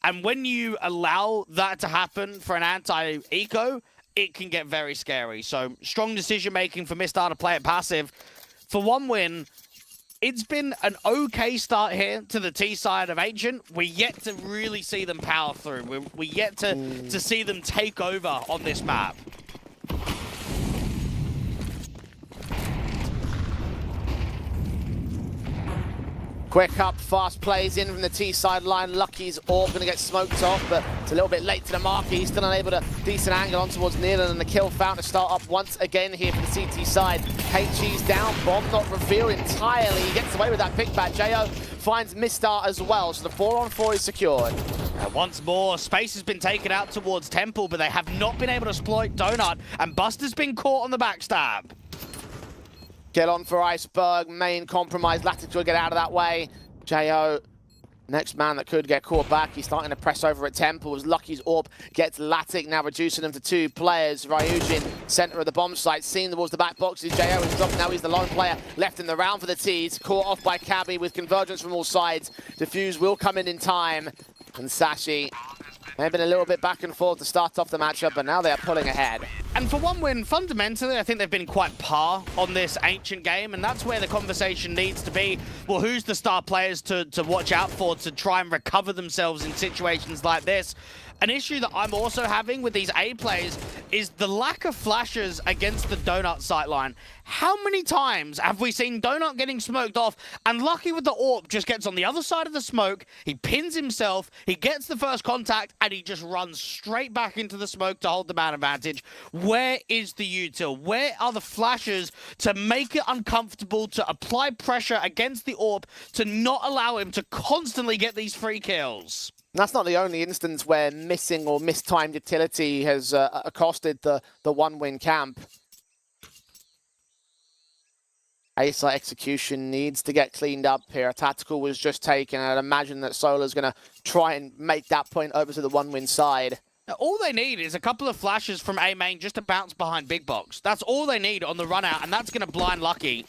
And when you allow that to happen for an anti-eco, it can get very scary. So strong decision making for Mistar to play it passive. For 1 win, it's been an okay start here to the T side of Ancient. We're yet to really see them power through. We're yet to see them take over on this map. Quick up, fast plays in from the T sideline. Lucky's orb going to get smoked off, but it's a little bit late to the mark. He's still unable to decent angle on towards Nealon, and the kill found to start up once again here for the CT side. HG's down, bomb not revealed entirely. He gets away with that pick back. Jo finds Mistar as well, so the 4-on-4 is secured. And once more, space has been taken out towards Temple, but they have not been able to exploit Donut, and Buster's been caught on the backstab. Kill on for Iceberg, main compromise. Latic will get out of that way. Jo, next man that could get caught back. He's starting to press over at Temple as Lucky's orb gets Latic, now reducing them to 2 players. Ryujin, center of the bomb site, seen towards the back boxes. Jo is dropped, now he's the lone player left in the round for the T's. Caught off by Cabby with convergence from all sides. Diffuse will come in time. And Sashi may have been a little bit back and forth to start off the matchup, but now they're pulling ahead. And for 1 win, fundamentally, I think they've been quite par on this Ancient game, and that's where the conversation needs to be. Well, who's the star players to watch out for to try and recover themselves in situations like this? An issue that I'm also having with these A plays is the lack of flashes against the Donut sightline. How many times have we seen Donut getting smoked off, and Lucky with the AWP just gets on the other side of the smoke, he pins himself, he gets the first contact, and he just runs straight back into the smoke to hold the man advantage. Where is the util? Where are the flashes to make it uncomfortable, to apply pressure against the AWP, to not allow him to constantly get these free kills? That's not the only instance where missing or mistimed utility has accosted the 1 win camp. A-site execution needs to get cleaned up here. A tactical was just taken. I'd imagine that Solar's going to try and make that point over to the 1 win side. Now, all they need is a couple of flashes from A main just to bounce behind Big Box. That's all they need on the run out, and that's going to blind Lucky.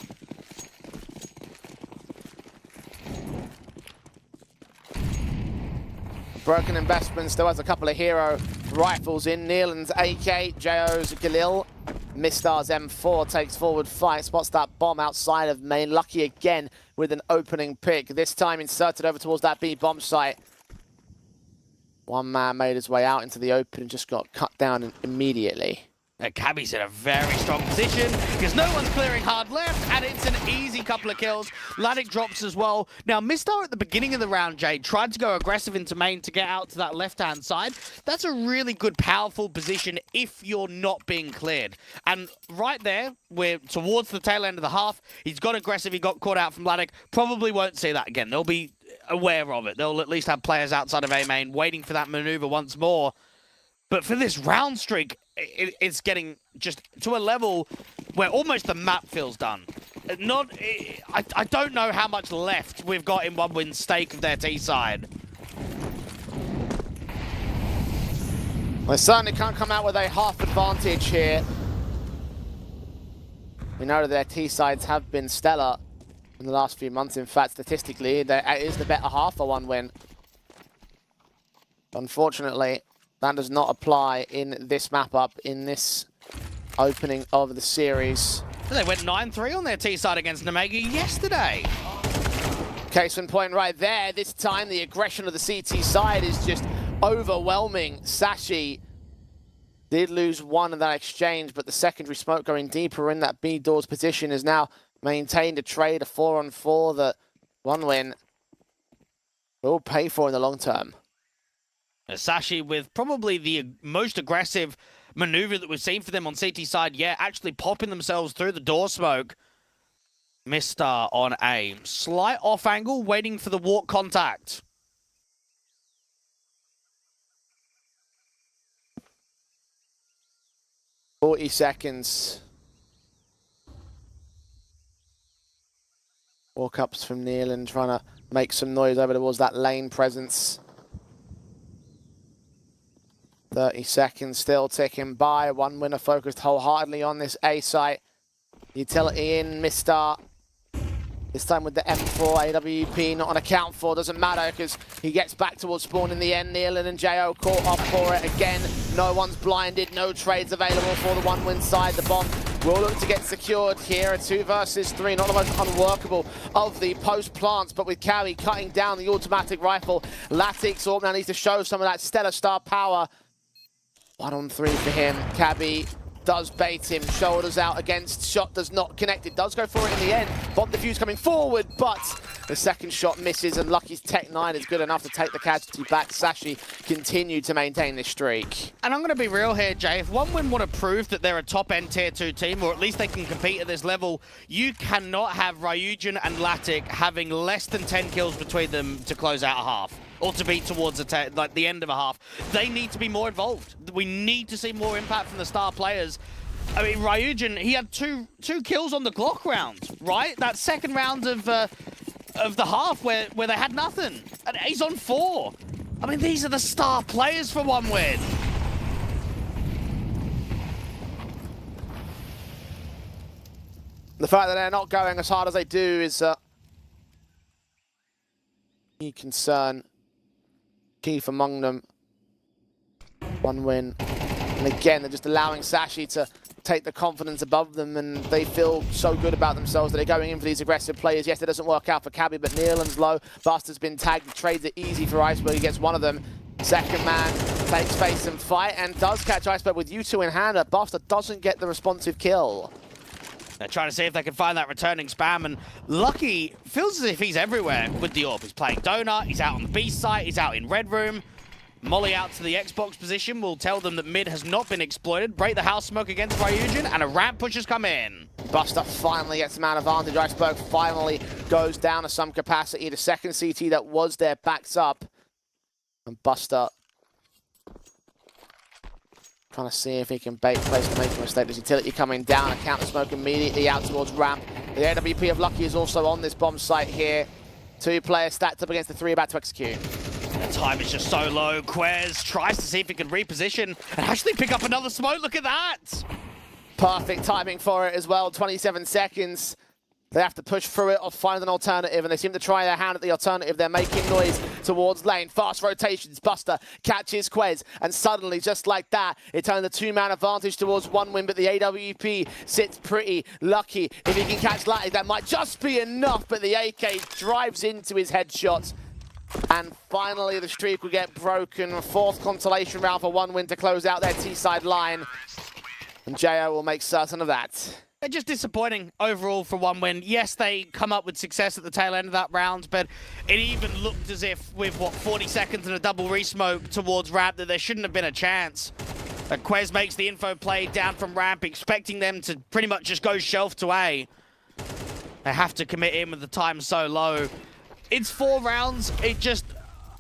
Broken Investment still has a couple of hero rifles in. Nealon's AK, Jo's Galil. Mistar's M4 takes forward fight, spots that bomb outside of main. Lucky again with an opening pick. This time inserted over towards that B bomb site. One man made his way out into the open and just got cut down immediately. Cabby's in a very strong position because no one's clearing hard left, and it's an easy couple of kills. Latic drops as well. Now, Mistar at the beginning of the round, Jade, tried to go aggressive into main to get out to that left-hand side. That's a really good, powerful position if you're not being cleared. And right there, we're towards the tail end of the half. He's got aggressive. He got caught out from Latic. Probably won't see that again. They'll be aware of it. They'll at least have players outside of A main waiting for that maneuver once more. But for this round streak, it's getting just to a level where almost the map feels done. I don't know how much left we've got in 1 win stake of their T side. They certainly can't come out with a half advantage here. We know that their T sides have been stellar in the last few months. In fact, statistically, that is the better half for 1 win. Unfortunately, that does not apply in this map up, in this opening of the series. They went 9-3 on their T side against Nemega yesterday. Case in point right there. This time the aggression of the CT side is just overwhelming. Sashi did lose one in that exchange, but the secondary smoke going deeper in that B doors position is now maintained a trade, a 4-on-4 that OneWin will pay for in the long term. Sashi with probably the most aggressive maneuver that we've seen for them on CT side yet, actually popping themselves through the door smoke. Mr. on A. Slight off angle, waiting for the walk contact. $40 seconds. Walk-ups from Nealon trying to make some noise over towards that lane presence. 30 seconds still ticking by. OneWin focused wholeheartedly on this A site. Utility in, Mr. This time with the M4, AWP not on account for, doesn't matter because he gets back towards spawn in the end. Nealon and Jo caught up for it again. No one's blinded, no trades available for the OneWin side. The bomb will look to get secured here. A 2 versus 3, not the most unworkable of the post plants, but with Carry cutting down the automatic rifle. Latix now needs to show some of that stellar star power. 1-on-3 for him. Cabby does bait him, shoulders out against, shot does not connect, it does go for it in the end. Bomb defuse coming forward, but the second shot misses and Lucky's Tech 9 is good enough to take the casualty back. Sashi continued to maintain this streak. And I'm going to be real here, Jay. If OneWin want to prove that they're a top-end Tier 2 team, or at least they can compete at this level, you cannot have Ryujin and Latic having less than 10 kills between them to close out a half. Or to be towards the end of a half. They need to be more involved. We need to see more impact from the star players. I mean, Ryujin, he had two kills on the Glock round, right? That second round of the half where they had nothing. And he's on 4. I mean, these are the star players for OneWin. The fact that they're not going as hard as they do is a key concern. Chief among them. OneWin. And again, they're just allowing Sashi to take the confidence above them, and they feel so good about themselves that they're going in for these aggressive players. Yes, it doesn't work out for Cabby, but Nealon's low. Buster's been tagged. He trades it easy for Iceberg. He gets one of them. Second man takes space and fight and does catch Iceberg with U2 in hand. Buster doesn't get the responsive kill. They're trying to see if they can find that returning spam, and Lucky feels as if he's everywhere with the AWP. He's playing Donut, he's out on the B site, he's out in Red Room. Molly out to the Xbox position will tell them that mid has not been exploited. Break the house smoke against Ryujin, and a ramp push has come in. Buster finally gets some advantage. Iceberg finally goes down to some capacity. The second CT that was there backs up. And Buster trying to see if he can bait place to make a mistake. There's utility coming down, a counter smoke immediately out towards ramp. The AWP of Lucky is also on this bomb site here. 2 players stacked up against the 3 about to execute. The time is just so low. Quez tries to see if he can reposition and actually pick up another smoke. Look at that. Perfect timing for it as well. 27 seconds. They have to push through it or find an alternative, and they seem to try their hand at the alternative. They're making noise towards lane. Fast rotations. Buster catches Quez, and suddenly, just like that, it turned the 2-man advantage towards OneWin, but the AWP sits pretty. Lucky. If he can catch Latty, that might just be enough, but the AK drives into his headshots. And finally, the streak will get broken. 4th consolation round for OneWin to close out their T-side line. And Jo will make certain of that. They're just disappointing overall for OneWin. Yes, they come up with success at the tail end of that round, but it even looked as if with, 40 seconds and a double re-smoke towards ramp that there shouldn't have been a chance. But Quez makes the info play down from ramp, expecting them to pretty much just go shelf to A. They have to commit in with the time so low. It's 4 rounds. It just,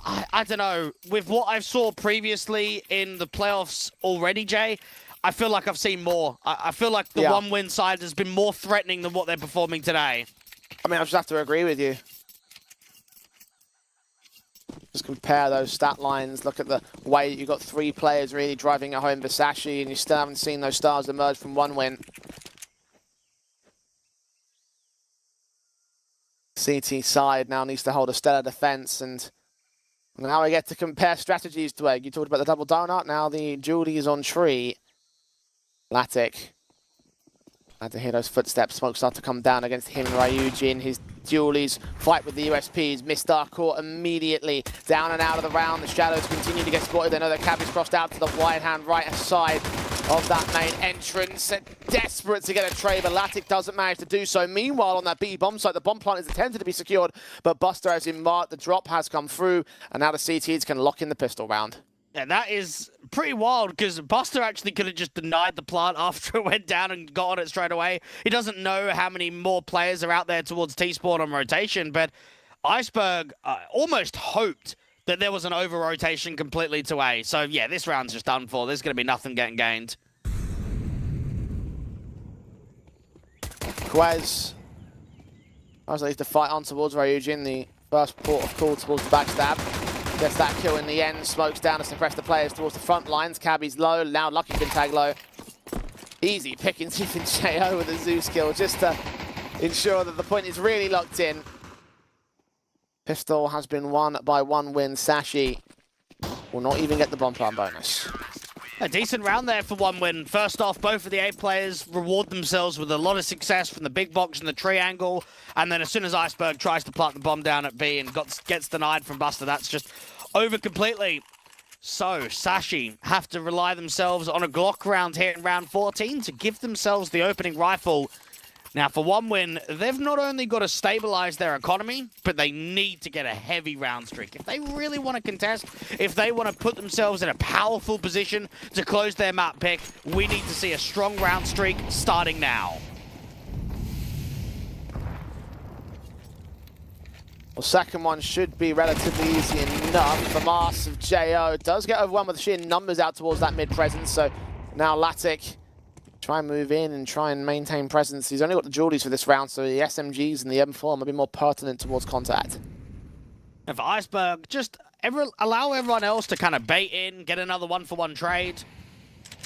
I don't know. With what I've saw previously in the playoffs already, Jay, I feel like I've seen more. I feel like the OneWin side has been more threatening than what they're performing today. I mean, I just have to agree with you. Just compare those stat lines. Look at the way you've got 3 players really driving it home for Sashi, and you still haven't seen those stars emerge from OneWin. CT side now needs to hold a stellar defense, and now we get to compare strategies to Egg. You talked about the double donut, now the Judy is on tree. Latic Glad to hear those footsteps. Smoke start to come down against him and Ryujin. His dualies fight with the USPs. Missed our court immediately. Down and out of the round. The shadows continue to get spotted. They know that Cabby's crossed out to the wide hand right side of that main entrance. Desperate to get a trade, but Latic doesn't manage to do so. Meanwhile, on that B bomb site, the bomb plant is attempted to be secured, but Buster has been marked. The drop has come through, and now the CTs can lock in the pistol round. Yeah, that is pretty wild, because Buster actually could have just denied the plant after it went down and got on it straight away. He doesn't know how many more players are out there towards T-Spawn on rotation, but Iceberg almost hoped that there was an over-rotation completely to A. So, yeah, this round's just done for. There's going to be nothing getting gained. Quez leads the fight on towards Ryujin. The first port of call towards the backstab. Gets that kill in the end. Smokes down to suppress the players towards the front lines. Cabby's low. Now Lucky's been tagged low. Easy pickings even JO with a Zeus kill just to ensure that the point is really locked in. Pistol has been won by 1 win. Sashi will not even get the bomb plant bonus. A decent round there for 1 win. First off, both of the A players reward themselves with a lot of success from the big box and the triangle. And then as soon as Iceberg tries to plant the bomb down at B and gets denied from Buster, that's just over completely. So, Sashi have to rely themselves on a Glock round here in round 14 to give themselves the opening rifle. Now, for 1 win, they've not only got to stabilize their economy, but they need to get a heavy round streak. If they really want to contest, if they want to put themselves in a powerful position to close their map pick, we need to see a strong round streak starting now. Well, second one should be relatively easy enough. The mass of JO does get overwhelmed with the sheer numbers out towards that mid presence, so now Latic try and move in and try and maintain presence. He's only got the jewelries for this round, so the SMGs and the M4 might be more pertinent towards contact. And for Iceberg, just allow everyone else to kind of bait in, get another 1-for-1 trade.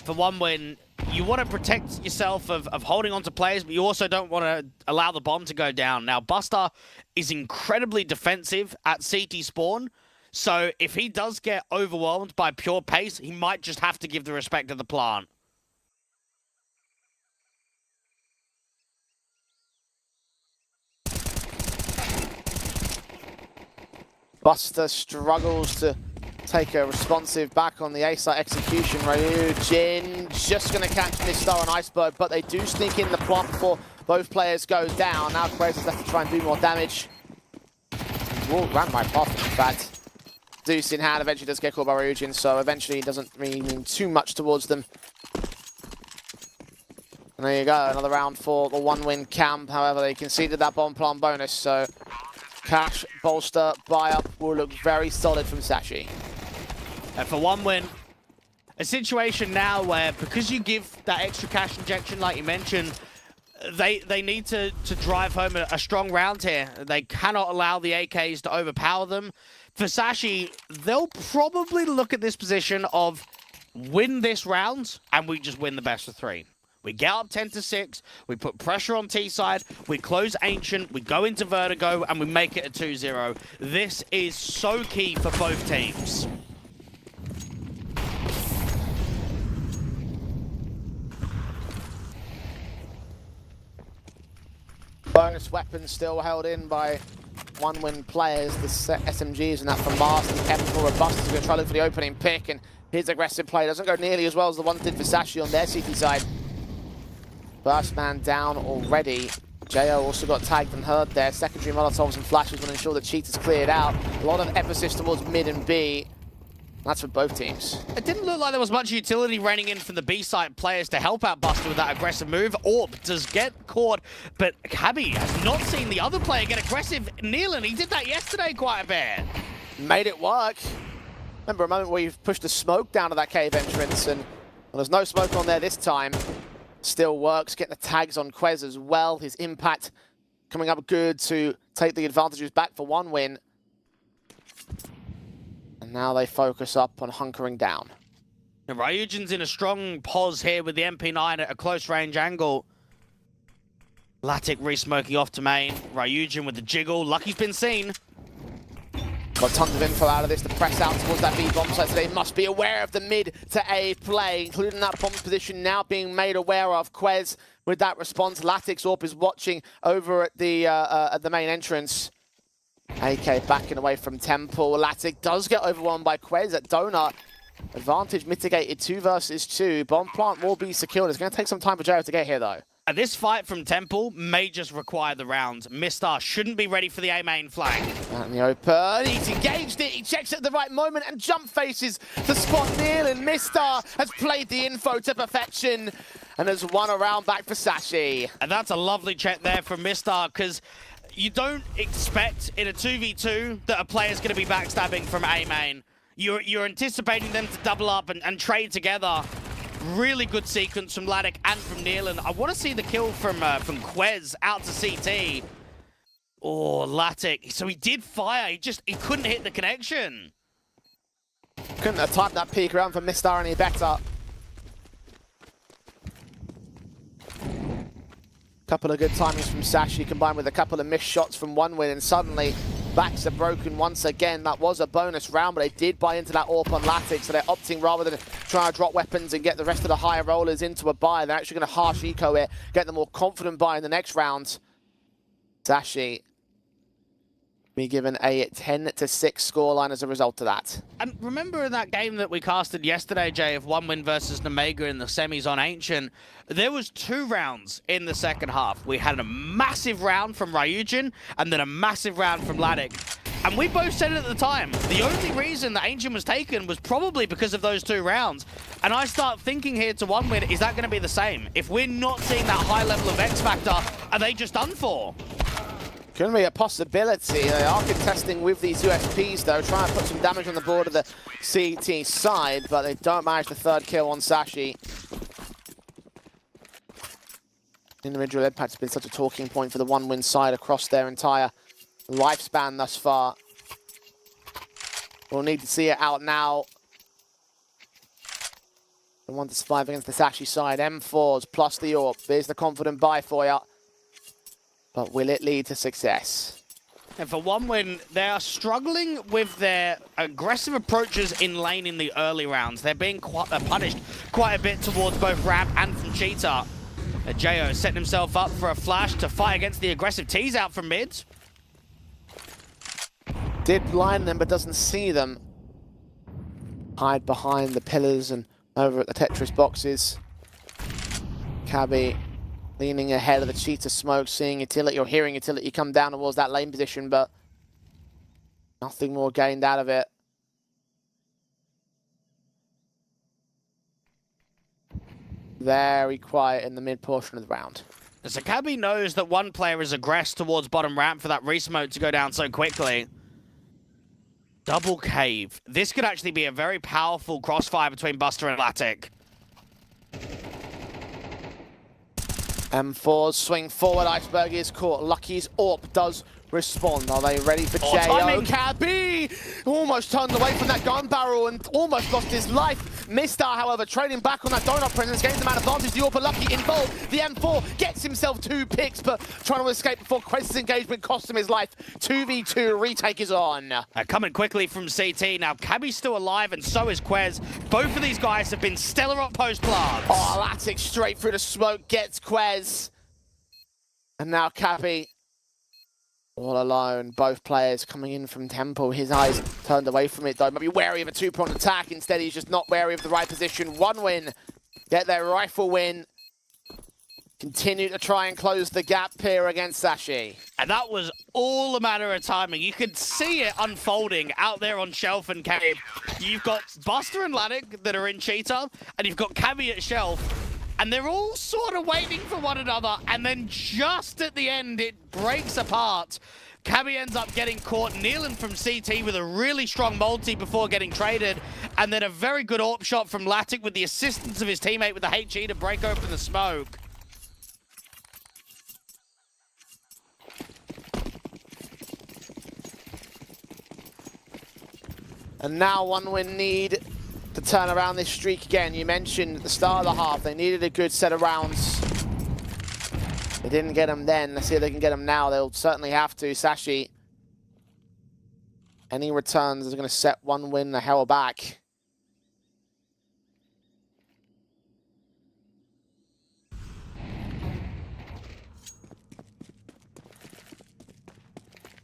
For 1 win, you want to protect yourself of holding on to players, but you also don't want to allow the bomb to go down. Now, Buster is incredibly defensive at CT spawn, so if he does get overwhelmed by pure pace, he might just have to give the respect to the plant. Buster struggles to take a responsive back on the A-site execution. Ryujin just going to catch Nistar and Iceberg, but they do sneak in the plant before both players go down. Now Quez is left to try and do more damage. Whoa, ran right past him, in fact. Deuce in hand eventually does get caught by Ryujin, so eventually it doesn't really mean too much towards them. And there you go, another round for the 1 win camp. However, they conceded that bomb plant bonus, so cash, bolster, buy-up will look very solid from Sashi. And for 1 win, a situation now where, because you give that extra cash injection like you mentioned, they need to drive home a strong round here. They cannot allow the AKs to overpower them. For Sashi, they'll probably look at this position of win this round, and we just win the best of 3. We get up 10-6, we put pressure on T-side, we close Ancient, we go into Vertigo, and we make it a 2-0. This is so key for both teams. Bonus weapons still held in by 1 win players. The SMGs and that from Mars. The M4 Robust is going to try to look for the opening pick, and his aggressive play doesn't go nearly as well as the ones did for Sashi on their CT side. First man down already. JO also got tagged and hurt there. Secondary Molotovs and flashes will ensure the cheat is cleared out. A lot of emphasis towards mid and B. That's for both teams. It didn't look like there was much utility running in from the B-side players to help out Buster with that aggressive move. Orb does get caught, but Cabby has not seen the other player get aggressive. Nealon, he did that yesterday quite a bit. Made it work. Remember a moment where you've pushed the smoke down to that cave entrance, and well, there's no smoke on there this time. Still works, getting the tags on Quez as well. His impact coming up good to take the advantages back for 1 win. And now they focus up on hunkering down. And Ryujin's in a strong pause here with the MP9 at a close range angle. Latic re-smoking off to main. Ryujin with the jiggle. Lucky's been seen. Got tons of info out of this to press out towards that B bomb site, so they must be aware of the mid to A play, including that bomb position now being made aware of. Quez with that response. Latix Orp is watching over at the main entrance. AK backing away from Temple. Latic does get overwhelmed by Quez at Donut. Advantage mitigated 2 versus 2. Bomb plant will be secured. It's going to take some time for Jared to get here, though. And this fight from Temple may just require the round. Mistar shouldn't be ready for the A main flank. Out in the open, he's engaged it, he checks at the right moment and jump faces to spot Neil, and Mistar has played the info to perfection and has won a round back for Sashi. And that's a lovely check there from Mistar, because you don't expect in a 2v2 that a player's going to be backstabbing from A main. You're anticipating them to double up and trade together. Really good sequence from Laddick and from Nealon. I want to see the kill from Quez out to CT. Oh, Laddick. So he did fire. He couldn't hit the connection. Couldn't have timed that peek around for Mistar any better. Couple of good timings from Sashi combined with a couple of missed shots from OneWin, and suddenly backs are broken once again. That was a bonus round, but they did buy into that AWP on Latix, so they're opting rather than try to drop weapons and get the rest of the higher rollers into a buy. They're actually going to harsh eco it, get the more confident buy in the next round. Sashi be given a 10-6 scoreline as a result of that. And remember in that game that we casted yesterday, Jay, of OneWin versus Nemega in the semis on Ancient, there was 2 rounds in the second half. We had a massive round from Ryujin and then a massive round from Laddick. And we both said it at the time, the only reason that Ancient was taken was probably because of those 2 rounds. And I start thinking here to OneWin, is that going to be the same? If we're not seeing that high level of X Factor, are they just done for? Could be a possibility. They are contesting with these USPs, though, trying to put some damage on the board of the CT side, but they don't manage the 3rd kill on Sashi. Individual impact has been such a talking point for the OneWin side across their entire lifespan thus far. We'll need to see it out now. The one to survive against the Sashi side. M4s plus the AWP. There's the confident buy for you. But will it lead to success? And for OneWin, they are struggling with their aggressive approaches in lane in the early rounds. They're being punished quite a bit towards both Ramp and from Cheetah. Jo setting himself up for a flash to fight against the aggressive tease out from mid. Did blind them, but doesn't see them. Hide behind the pillars and over at the Tetris boxes. Cabby leaning ahead of the Cheetah smoke, seeing utility or hearing utility come down towards that lane position, but nothing more gained out of it. Very quiet in the mid portion of the round. So Cabby knows that one player is aggressed towards bottom ramp for that re-smoke to go down so quickly. Double cave. This could actually be a very powerful crossfire between Buster and Lattic. M4's swing forward, Iceberg is caught. Lucky's AWP does respond. Are they ready for Jo? Cabby almost turned away from that gun barrel and almost lost his life. Mistar, however, trading back on that donut presence, gains the man advantage. The AWP Lucky involved. The M4 gets himself 2 picks, but trying to escape before Quest's engagement cost him his life. 2v2 retake is on. Coming quickly from CT. Now, Cabby's still alive and so is Quez. Both of these guys have been stellar on post plants. Oh, Latic straight through the smoke, gets Quez. And now Cabby all alone. Both players coming in from Temple. His eyes turned away from it, though. Might be wary of a 2-pronged attack. Instead, he's just not wary of the right position. OneWin get their rifle win. Continue to try and close the gap here against Sashi. And that was all a matter of timing. You could see it unfolding out there on Shelf and Cave. You've got Buster and Laddick that are in Cheetah, and you've got Cabby at Shelf. And they're all sort of waiting for one another, and then just at the end, it breaks apart. Cabby ends up getting caught. Nealon from CT with a really strong multi before getting traded, and then a very good AWP shot from Lattic with the assistance of his teammate with the HE to break open the smoke. And now OneWin need to turn around this streak again. You mentioned at the start of the half, they needed a good set of rounds. They didn't get them then. Let's see if they can get them now. They'll certainly have to. Sashi Any returns are going to set one win the hell back.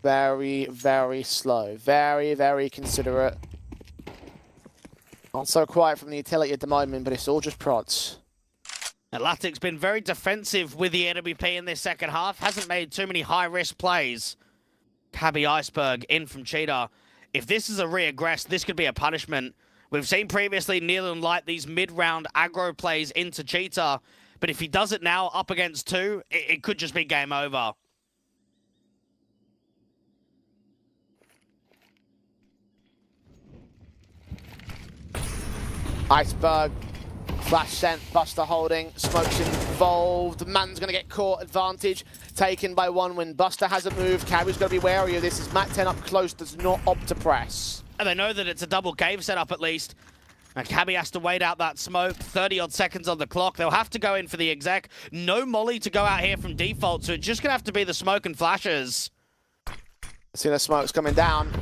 Very, very slow. Very, very considerate. Not so quiet from the utility at the moment, but it's all just prods. Latic's been very defensive with the NWP in this second half. Hasn't made too many high-risk plays. Cabby Iceberg in from Cheetah. If this is a re-aggress, this could be a punishment. We've seen previously Nealon light these mid-round aggro plays into Cheetah, but if he does it now up against 2, it could just be game over. Iceberg, flash sent, Buster holding, Smoke's involved, Man's gonna get caught, advantage taken by one win. Buster hasn't moved, Cabby's gotta be wary of this as Matt 10 up close does not opt to press. And they know that it's a double cave setup at least. And Cabby has to wait out that smoke, 30-odd seconds on the clock. They'll have to go in for the exec. No molly to go out here from default, so it's just gonna have to be the smoke and flashes. See the smoke's coming down.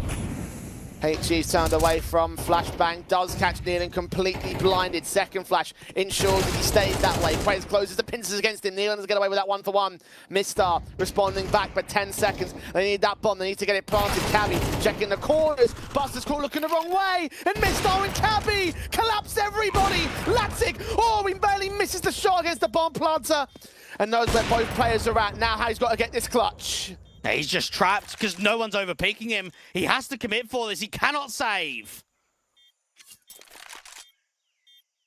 HG's turned away from flashbang, does catch Nealon completely blinded. Second flash ensures that he stays that way. Quays closes the pincers against him. Nealon has get away with that 1-for-1. Mistar responding back, but 10 seconds. They need that bomb. They need to get it planted. Cabby checking the corners. Buster's caught looking the wrong way. And Mistar and Cabby collapse everybody. Latic, oh, he barely misses the shot against the bomb planter. And knows where both players are at. Now how he's got to get this clutch. He's just trapped because no one's overpeaking him. He has to commit for this. He cannot save.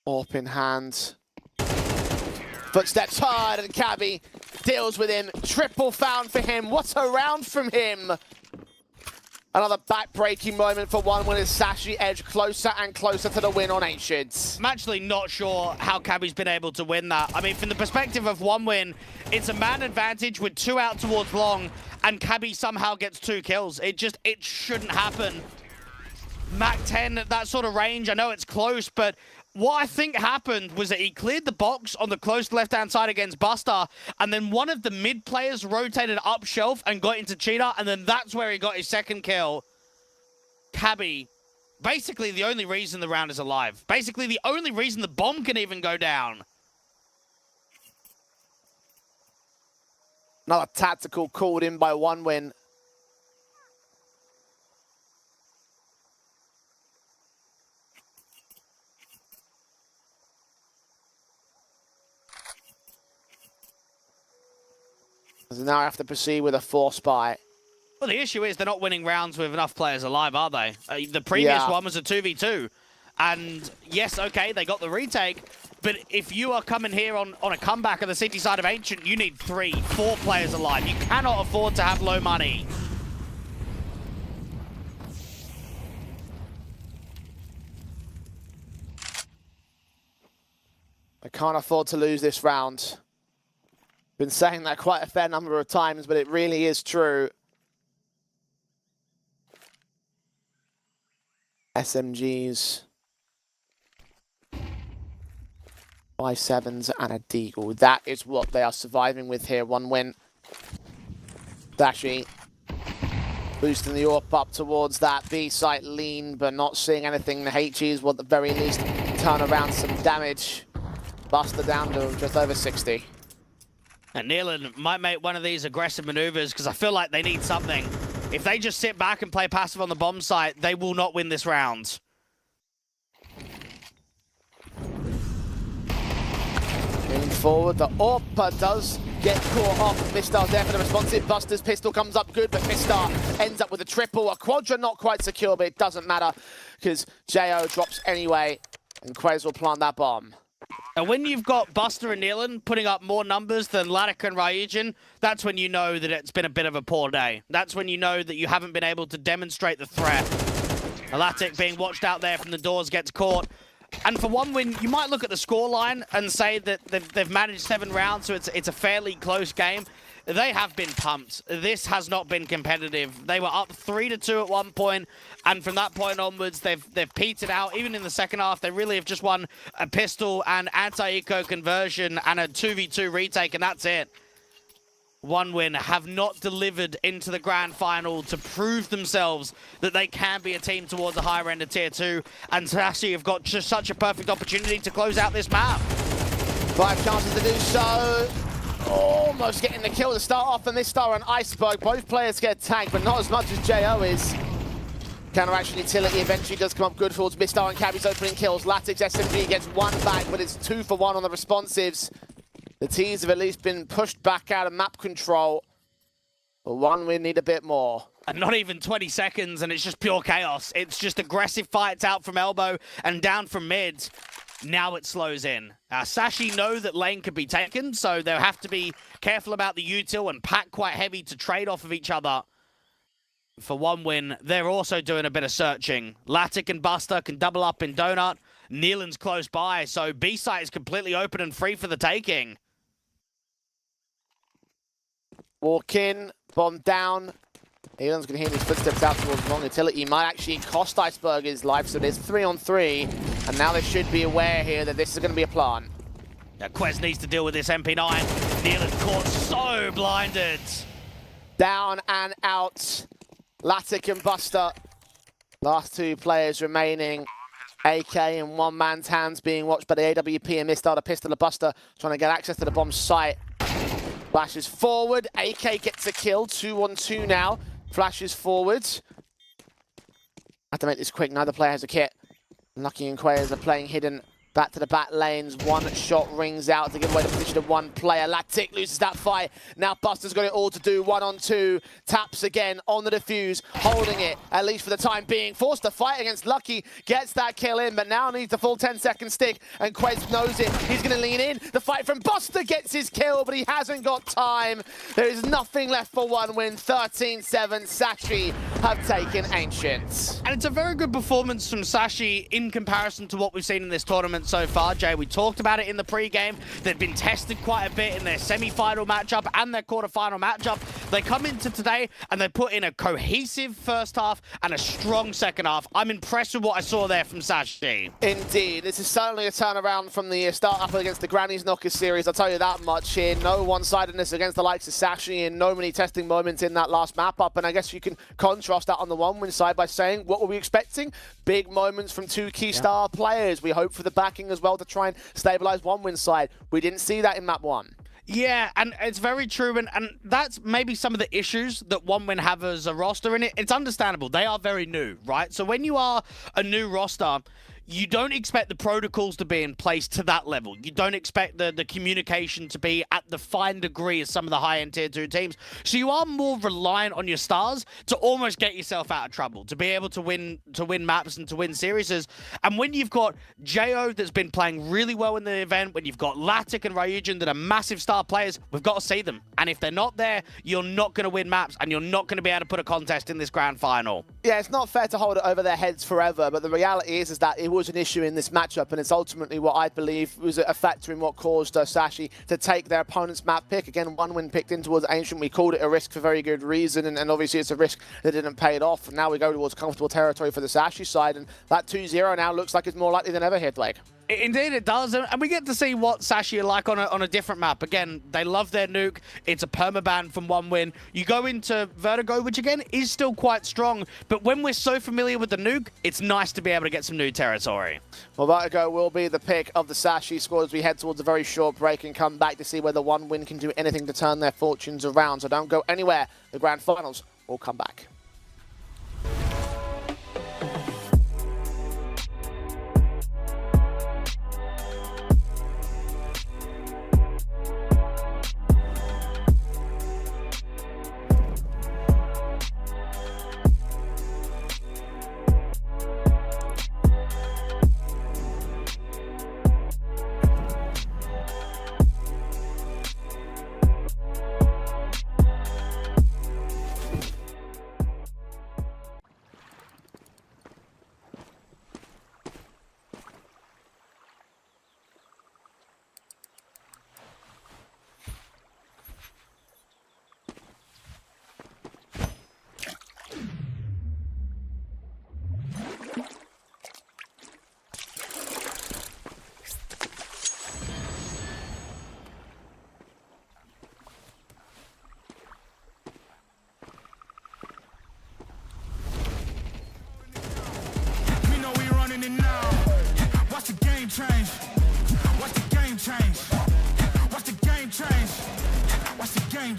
AWP in hand. Footsteps hard and Cabby deals with him. Triple found for him. What a round from him. Another back-breaking moment for one win as Sashi edge closer and closer to the win on 8 shids. I'm actually not sure how Cabby's been able to win that. I mean, from the perspective of one win, it's a man advantage with 2 out towards long, and Cabby somehow gets 2 kills. It shouldn't happen. Mac 10 at that sort of range, I know it's close, but what I think happened was that he cleared the box on the close left-hand side against Buster, and then one of the mid players rotated up shelf and got into Cheetah, and then that's where he got his second kill. Cabby, basically the only reason the round is alive. Basically the only reason the bomb can even go down. Another tactical called in by one win. So now I have to proceed with a force buy. Well, the issue is they're not winning rounds with enough players alive, are they? The previous one was a 2v2. And yes, okay, they got the retake. But if you are coming here on a comeback on the city side of Ancient, you need 3, 4 players alive. You cannot afford to have low money. I can't afford to lose this round. Been saying that quite a fair number of times, but it really is true. SMGs. 5-7s and a Deagle. That is what they are surviving with here. One win. Dashy boosting the AWP up towards that B site lean, but not seeing anything. The HGs will at the very least turn around some damage. Buster down to just over 60. And Nealon might make one of these aggressive maneuvers because I feel like they need something. If they just sit back and play passive on the bomb site, they will not win this round. Moving forward, the AWP does get caught off. Mistar's there for the responsive. Buster's pistol comes up good, but Mistar ends up with a triple. A quadra not quite secure, but it doesn't matter because JO drops anyway, and Quez will plant that bomb. And when you've got Buster and Nealon putting up more numbers than Latic and Ryujin, that's when you know that it's been a bit of a poor day. That's when you know that you haven't been able to demonstrate the threat. Latic being watched out there from the doors gets caught. And for one win, you might look at the scoreline and say that they've managed 7 rounds, so it's a fairly close game. They have been pumped. This has not been competitive. They were up 3-2 at one point, and from that point onwards, they've petered out. Even in the second half, they really have just won a pistol and anti-eco conversion and a 2v2 retake, and that's it. OneWin have not delivered into the grand final to prove themselves that they can be a team towards the higher end of Tier 2, and Sashi have got just such a perfect opportunity to close out this map. 5 chances to do so. Almost getting the kill to start off, and this Star and Iceberg, both players get tagged, but not as much as JO is. Counteraction utility eventually does come up good towards Mistar and Cabby's opening kills. Latix SMG gets 1 back, but it's 2 for 1 on the responsives. The T's have at least been pushed back out of map control. But OneWin need a bit more. And not even 20 seconds, and it's just pure chaos. It's just aggressive fights out from elbow and down from mid. Now it slows in. Sashi know that lane could be taken, so they'll have to be careful about the util and pack quite heavy to trade off of each other. For OneWin, they're also doing a bit of searching. Latic and Buster can double up in Donut. Neelan's close by, so B-site is completely open and free for the taking. Walk in, bomb down. Neelan's going to hear these footsteps out towards long utility. Might actually cost Iceberg his life, so there's 3 on 3. And now they should be aware here that this is going to be a plant. Yeah, Quez needs to deal with this MP9. Neelan's caught so blinded. Down and out. Latic and Buster. Last 2 players remaining. AK in one man's hands being watched by the AWP and Mistar, the pistol of Buster, trying to get access to the bomb site. Flashes forward. AK gets a kill. 2 on 2 now. Flashes forward. I have to make this quick. Neither player has a kit. Lucky and Quayers are playing hidden. Back to the back lanes. 1 shot rings out to give away the position of 1 player. Latic loses that fight. Now Buster's got it all to do. 1 on 2. Taps again on the defuse. Holding it, at least for the time being. Forced to fight against Lucky. Gets that kill in, but now needs the full 10-second stick. And Quez knows it. He's going to lean in. The fight from Buster gets his kill, but he hasn't got time. There is nothing left for OneWin. 13-7. Sashi have taken Ancient. And it's a very good performance from Sashi in comparison to what we've seen in this tournament so far, Jay. We talked about it in the pre-game. They've been tested quite a bit in their semi-final matchup and their quarter-final matchup. They come into today and they put in a cohesive first half and a strong second half. I'm impressed with what I saw there from Sashi. Indeed. This is certainly a turnaround from the start up against the Granny's Knockers series. I'll tell you that much here. No one-sidedness against the likes of Sashi and no many testing moments in that last map-up. And I guess you can contrast that on the OneWin side by saying, what were we expecting? Big moments from 2 key star players. We hope for the backing as well to try and stabilize OneWin side. We didn't see that in map 1. Yeah, and it's very true, and that's maybe some of the issues that OneWin have as a roster, and it's understandable. They are very new, right? So when you are a new roster, you don't expect the protocols to be in place to that level. You don't expect the communication to be at the fine degree as some of the high-end Tier 2 teams. So you are more reliant on your stars to almost get yourself out of trouble, to be able to win maps and to win series. And when you've got JO that's been playing really well in the event, when you've got Latic and Ryujin that are massive star players, we've got to see them. And if they're not there, you're not going to win maps and you're not going to be able to put a contest in this grand final. Yeah, it's not fair to hold it over their heads forever, but the reality is that it was an issue in this matchup, and it's ultimately what I believe was a factor in what caused Sashi to take their opponent's map pick. Again, OneWin picked in towards Ancient. We called it a risk for very good reason, and obviously it's a risk that didn't pay it off. And now we go towards comfortable territory for the Sashi side, and that 2-0 now looks like it's more likely than ever here, Blake. Indeed it does, and we get to see what Sashi are like on a different map. Again, they love their nuke. It's a permaban from OneWin. You go into Vertigo, which again is still quite strong, but when we're so familiar with the nuke, it's nice to be able to get some new territory. Well, Vertigo will be the pick of the Sashi squad as we head towards a very short break and come back to see whether OneWin can do anything to turn their fortunes around. So don't go anywhere. The grand finals will come back.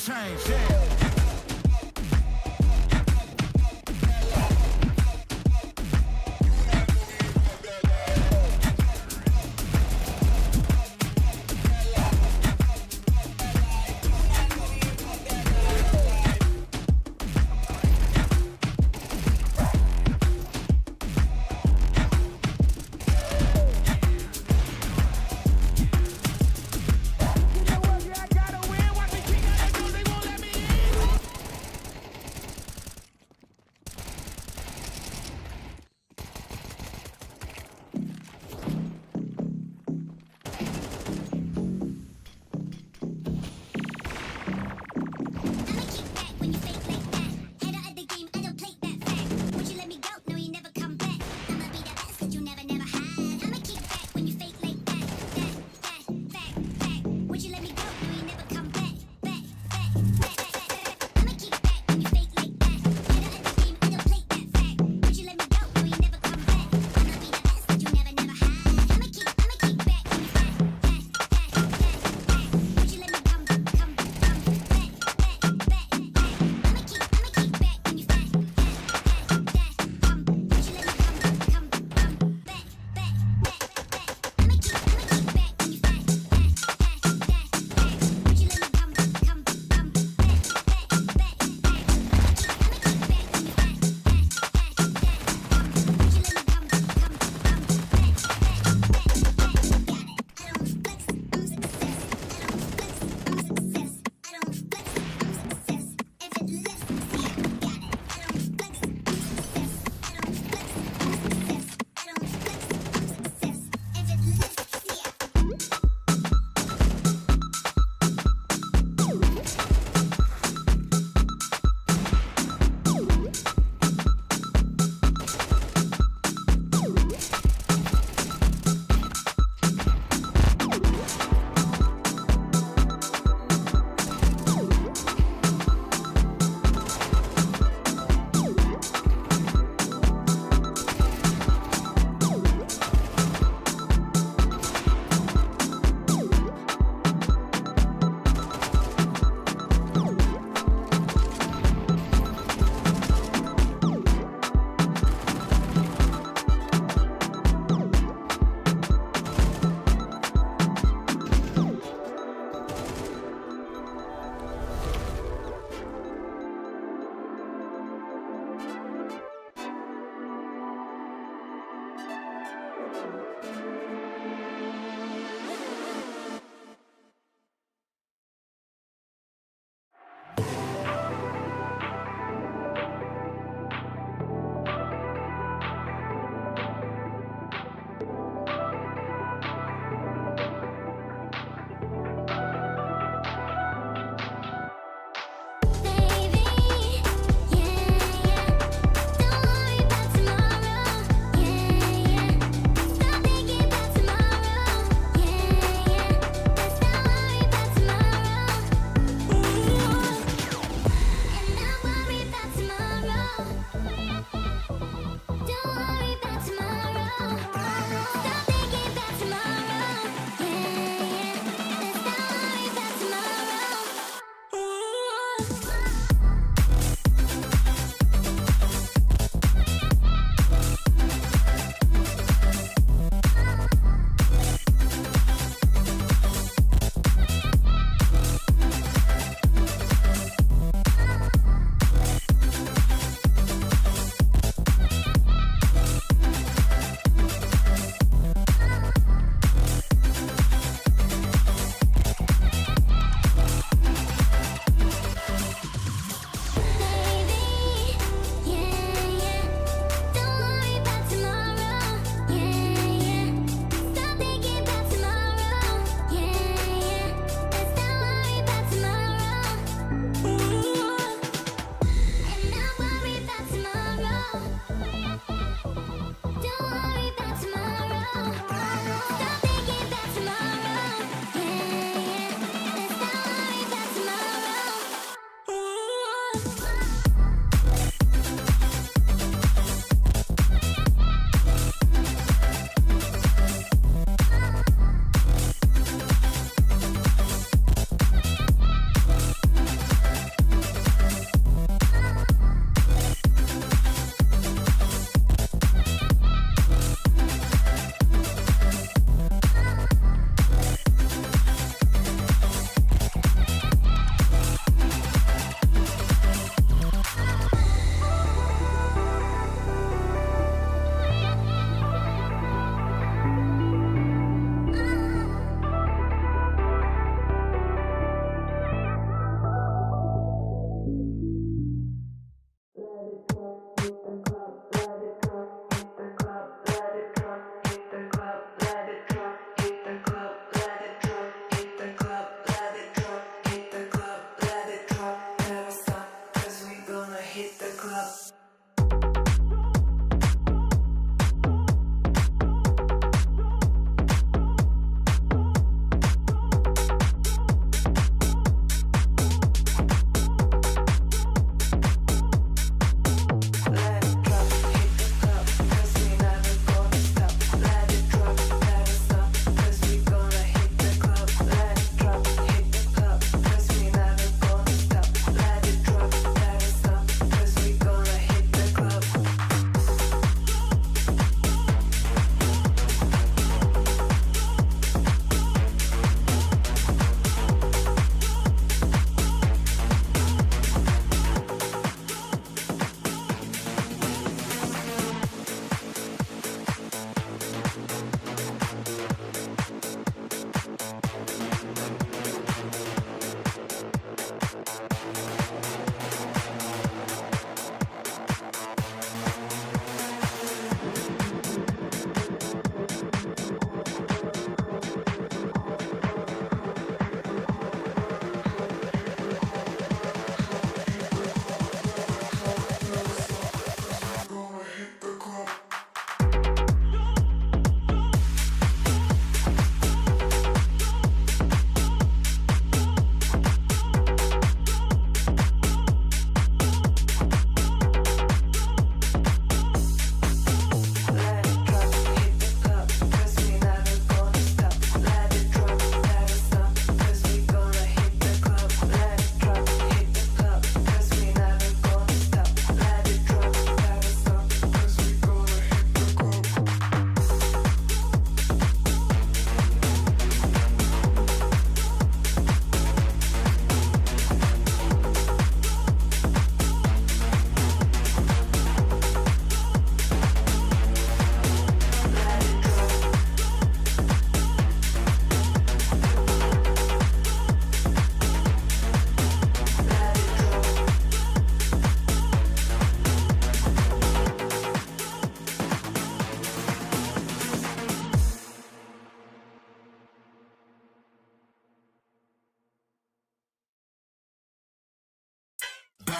change. Yeah.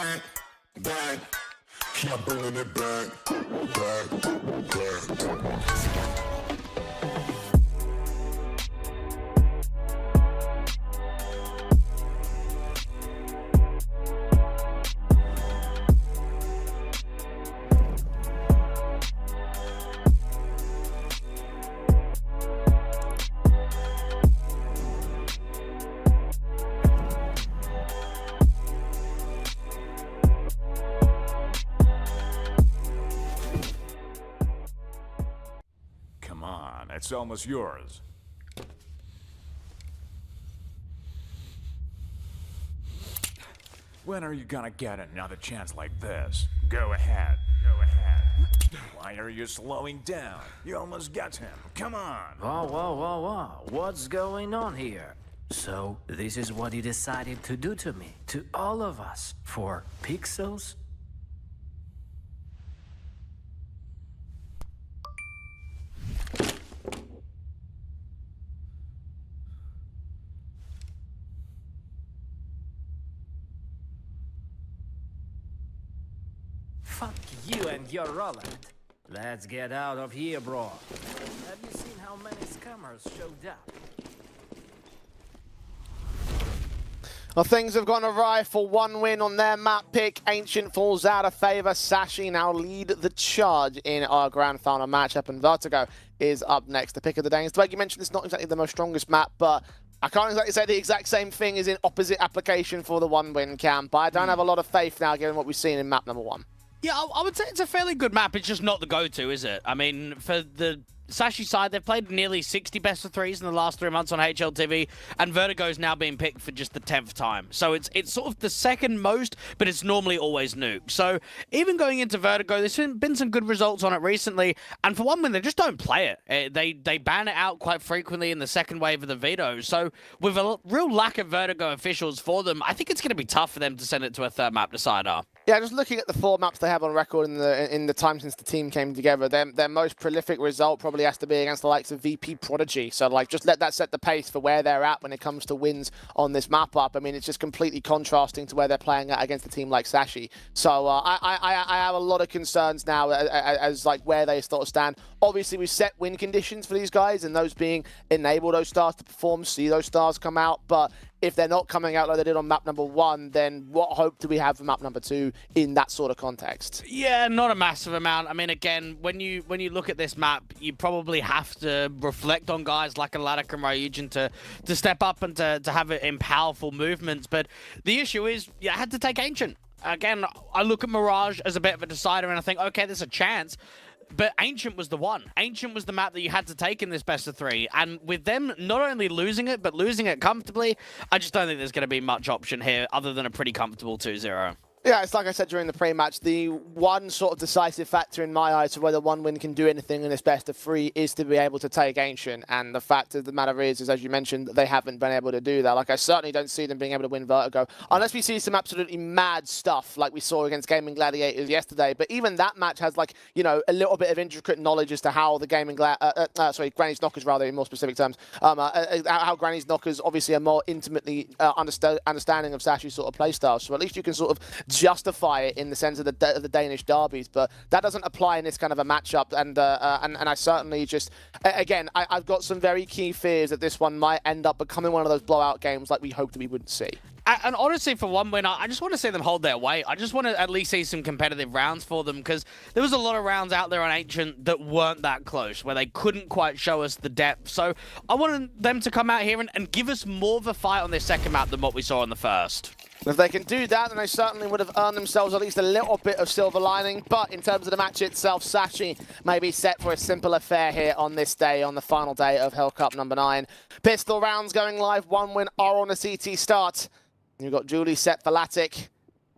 back, back. Keep bringing it back, back, back. Come on, it's almost yours. When are you gonna get another chance like this? Go ahead, go ahead. Why are you slowing down? You almost got him. Come on. Whoa, whoa, whoa, whoa. What's going on here? So, this is what you decided to do to me, to all of us, for pixels? Fuck you and your Roland. Let's get out of here, bro. Have you seen how many scammers showed up? Well, things have gone awry for one win on their map pick. Ancient falls out of favor. Sashi now lead the charge in our grand final matchup, and Vertigo is up next. The pick of the Danes. Like you mentioned, it's not exactly the most strongest map, but I can't exactly say the exact same thing is in opposite application for the one-win camp. But I don't have a lot of faith now, given what we've seen in map number 1. Yeah, I would say it's a fairly good map. It's just not the go-to, is it? I mean, for the Sashi side, they've played nearly 60 best of 3s in the last 3 months on HLTV, and Vertigo's now being picked for just the 10th time. So it's sort of the second most, but it's normally always Nuke. So even going into Vertigo, there's been some good results on it recently, and for one win, they just don't play it. They ban it out quite frequently in the second wave of the veto. So with a real lack of Vertigo officials for them, I think it's going to be tough for them to send it to a third map decider. Yeah, just looking at the 4 maps they have on record in the time since the team came together, their most prolific result probably has to be against the likes of VP Prodigy. So, like, just let that set the pace for where they're at when it comes to wins on this map up. I mean, it's just completely contrasting to where they're playing at against a team like Sashi. So, I have a lot of concerns now as like where they sort of stand. Obviously, we've set win conditions for these guys, and those being enable those stars to perform, see those stars come out, but if they're not coming out like they did on map number 1, then what hope do we have for map number 2 in that sort of context? Yeah, not a massive amount. I mean, again, when you look at this map, you probably have to reflect on guys like Alatic and Ryujin to step up and to have it in powerful movements. But the issue is, you had to take Ancient. Again, I look at Mirage as a bit of a decider, and I think, okay, there's a chance. But Ancient was the one. Ancient was the map that you had to take in this best of 3. And with them not only losing it, but losing it comfortably, I just don't think there's going to be much option here other than a pretty comfortable 2-0. Yeah, it's like I said during the pre-match, the one sort of decisive factor in my eyes of whether one win can do anything in this best of 3 is to be able to take Ancient. And the fact of the matter is, as you mentioned, they haven't been able to do that. Like, I certainly don't see them being able to win Vertigo, unless we see some absolutely mad stuff like we saw against Gaming Gladiators yesterday. But even that match has, like, you know, a little bit of intricate knowledge as to how the Granny's Knockers, rather, in more specific terms, how Granny's Knockers obviously are more intimately understanding of Sashi's sort of playstyle. So at least you can sort of justify it in the sense of the Danish derbies, but that doesn't apply in this kind of a matchup. And I certainly just, again, I've got some very key fears that this one might end up becoming one of those blowout games like we hoped we wouldn't see. And honestly, for one win, I just want to see them hold their weight. I just want to at least see some competitive rounds for them, because there was a lot of rounds out there on Ancient that weren't that close, where they couldn't quite show us the depth. So I wanted them to come out here and give us more of a fight on this second map than what we saw on the first. If they can do that, then they certainly would have earned themselves at least a little bit of silver lining. But in terms of the match itself, Sashi may be set for a simple affair here on this day, on the final day of Hellcup number 9. Pistol rounds going live, one win are on a CT start. You've got Julie set for Latic.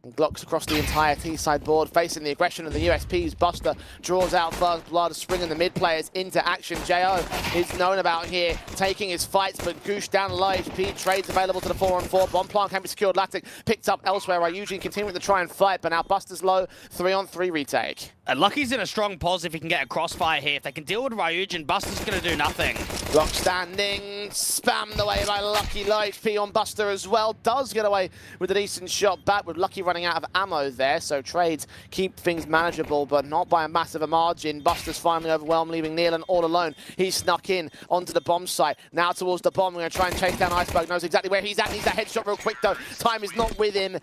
And Glocks across the entire T-side board, facing the aggression of the USPs. Buster draws out First Blood, swinging the mid players into action. Jo is known about here, taking his fights, but Goosh down low HP. Trades available to the 4-on-4. Bomb plant can be secured. Latic picked up elsewhere. Ryujin continuing to try and fight, but now Buster's low. 3-on-3 retake. And Lucky's in a strong pos if he can get a crossfire here. If they can deal with Ryujin, Buster's going to do nothing. Block standing, spammed away by Lucky. Low HP on Buster as well. Does get away with a decent shot back with Lucky running out of ammo there. So trades keep things manageable, but not by a massive margin. Buster's finally overwhelmed, leaving Nealon all alone. He's snuck in onto the bomb site. Now towards the bomb, we're going to try and chase down Iceberg. Knows exactly where he's at. Needs that headshot real quick though. Time is not with him,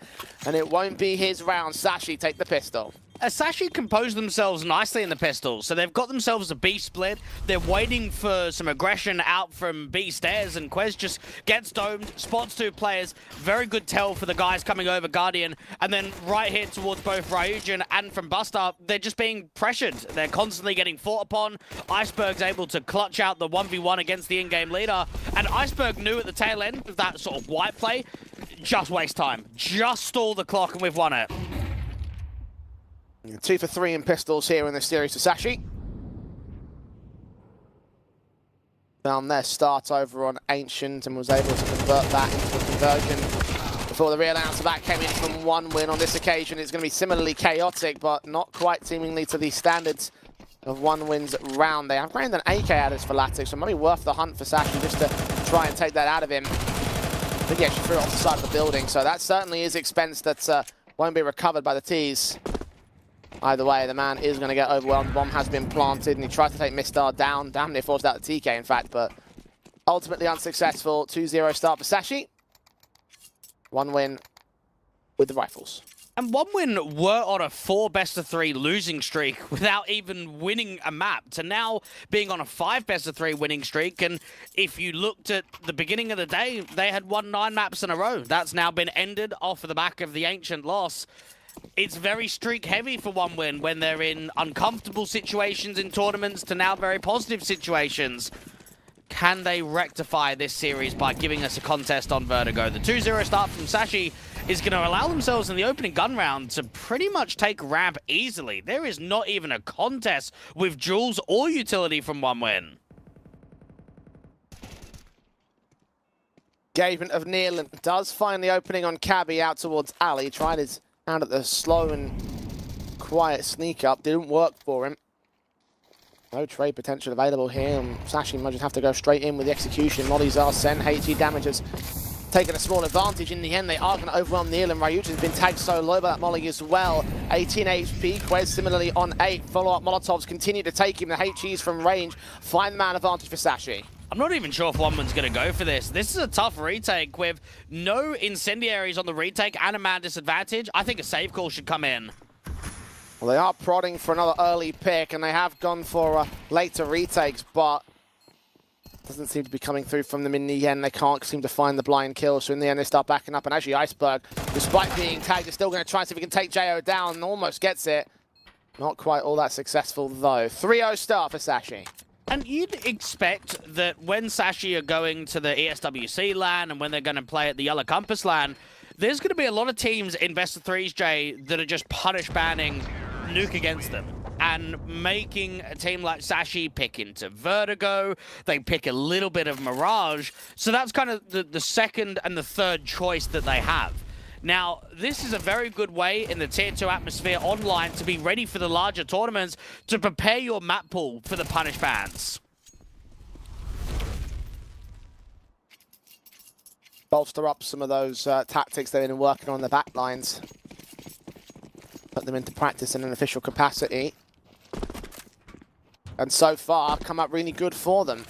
and it won't be his round. Sashi take the pistol. Sashi composed themselves nicely in the pistol, so they've got themselves a B split. They're waiting for some aggression out from B stairs, and Quez just gets domed, spots 2 players. Very good tell for the guys coming over Guardian, and then right here towards both Ryujin and from Buster, they're just being pressured. They're constantly getting fought upon. Iceberg's able to clutch out the 1v1 against the in-game leader, and Iceberg knew at the tail end of that sort of white play, just waste time. Just stall the clock, and we've won it. 2 for 3 in pistols here in this series to Sashi. Found their start over on Ancient and was able to convert that into a conversion before the real answer back came in from 1 win. On this occasion, it's going to be similarly chaotic, but not quite seemingly to the standards of 1 wins round. They have granted an AK out of Falatic, so it might be worth the hunt for Sashi just to try and take that out of him. But yeah, she threw it off the side of the building, so that certainly is expense that won't be recovered by the T's. Either way, the man is going to get overwhelmed. The bomb has been planted, and he tried to take Mistar down. Damn near forced out the TK, in fact, but ultimately unsuccessful. 2-0 start for Sashi. 1 win with the rifles. And 1 win were on a 4 best-of-3 losing streak without even winning a map, to now being on a 5 best-of-3 winning streak. And if you looked at the beginning of the day, they had won 9 maps in a row. That's now been ended off of the back of the Ancient loss. It's very streak heavy for 1 win when they're in uncomfortable situations in tournaments to now very positive situations. Can they rectify this series by giving us a contest on Vertigo? The 2-0 start from Sashi is going to allow themselves in the opening gun round to pretty much take ramp easily. There is not even a contest with Jules or utility from 1 win. Engagement of Nealon does find the opening on Cabby out towards Ali. Tried his hand at the slow and quiet sneak up. Didn't work for him. No trade potential available here. And Sashi might just have to go straight in with the execution. Mollies are sent. HG damage has taken a small advantage. In the end, they are going to overwhelm Nealon. Ryujin's been tagged so low by that Molly as well. 18 HP. Quez similarly on 8. Follow-up Molotovs continue to take him. The HGs from range find the man advantage for Sashi. I'm not even sure if 1 win's going to go for this. This is a tough retake with no incendiaries on the retake and a man disadvantage. I think a save call should come in. Well, they are prodding for another early pick, and they have gone for later retakes, but doesn't seem to be coming through from them in the end. They can't seem to find the blind kill, so in the end they start backing up, and actually Iceberg, despite being tagged, is still going to try and see if he can take JO down, and almost gets it. Not quite all that successful, though. 3-0 start for Sashi. And you'd expect that when Sashi are going to the ESWC LAN and when they're going to play at the Yellow Compass LAN, there's going to be a lot of teams in Best of Threes, Jay, that are just punish banning Nuke against them and making a team like Sashi pick into Vertigo. They pick a little bit of Mirage. So that's kind of the second and the third choice that they have. Now, this is a very good way in the Tier 2 atmosphere online to be ready for the larger tournaments, to prepare your map pool for the punish bans. Bolster up some of those tactics they've been working on the back lines. Put them into practice in an official capacity. And so far, come up really good for them.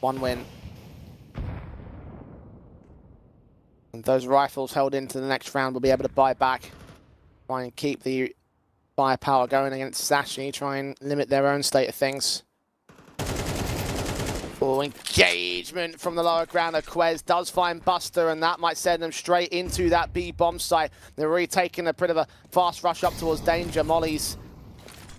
1 win. And those rifles held into the next round will be able to buy back. Try and keep the firepower going against Sashi. Try and limit their own state of things. Oh, engagement from the lower ground. Quez does find Buster, and that might send them straight into that B bomb site. They're really taking a bit of a fast rush up towards danger. Molly's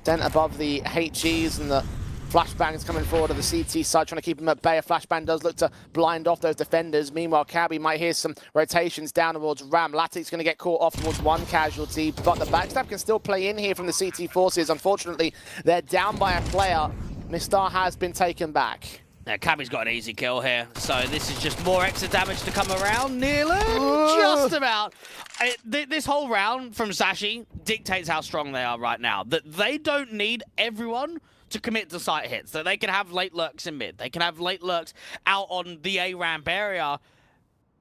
dent above the HGs, and the flashbang is coming forward to the CT side, trying to keep him at bay. A flashbang does look to blind off those defenders. Meanwhile, Cabby might hear some rotations down towards Ram. Latic's going to get caught off towards 1 casualty, but the backstab can still play in here from the CT forces. Unfortunately, they're down by a player. Mistar has been taken back. Yeah, Cabby's got an easy kill here, so this is just more extra damage to come around. Nealon, just about. This whole round from Sashi dictates how strong they are right now. That they don't need everyone to commit to site hits. That they can have late lurks in mid. They can have late lurks out on the A ramp area.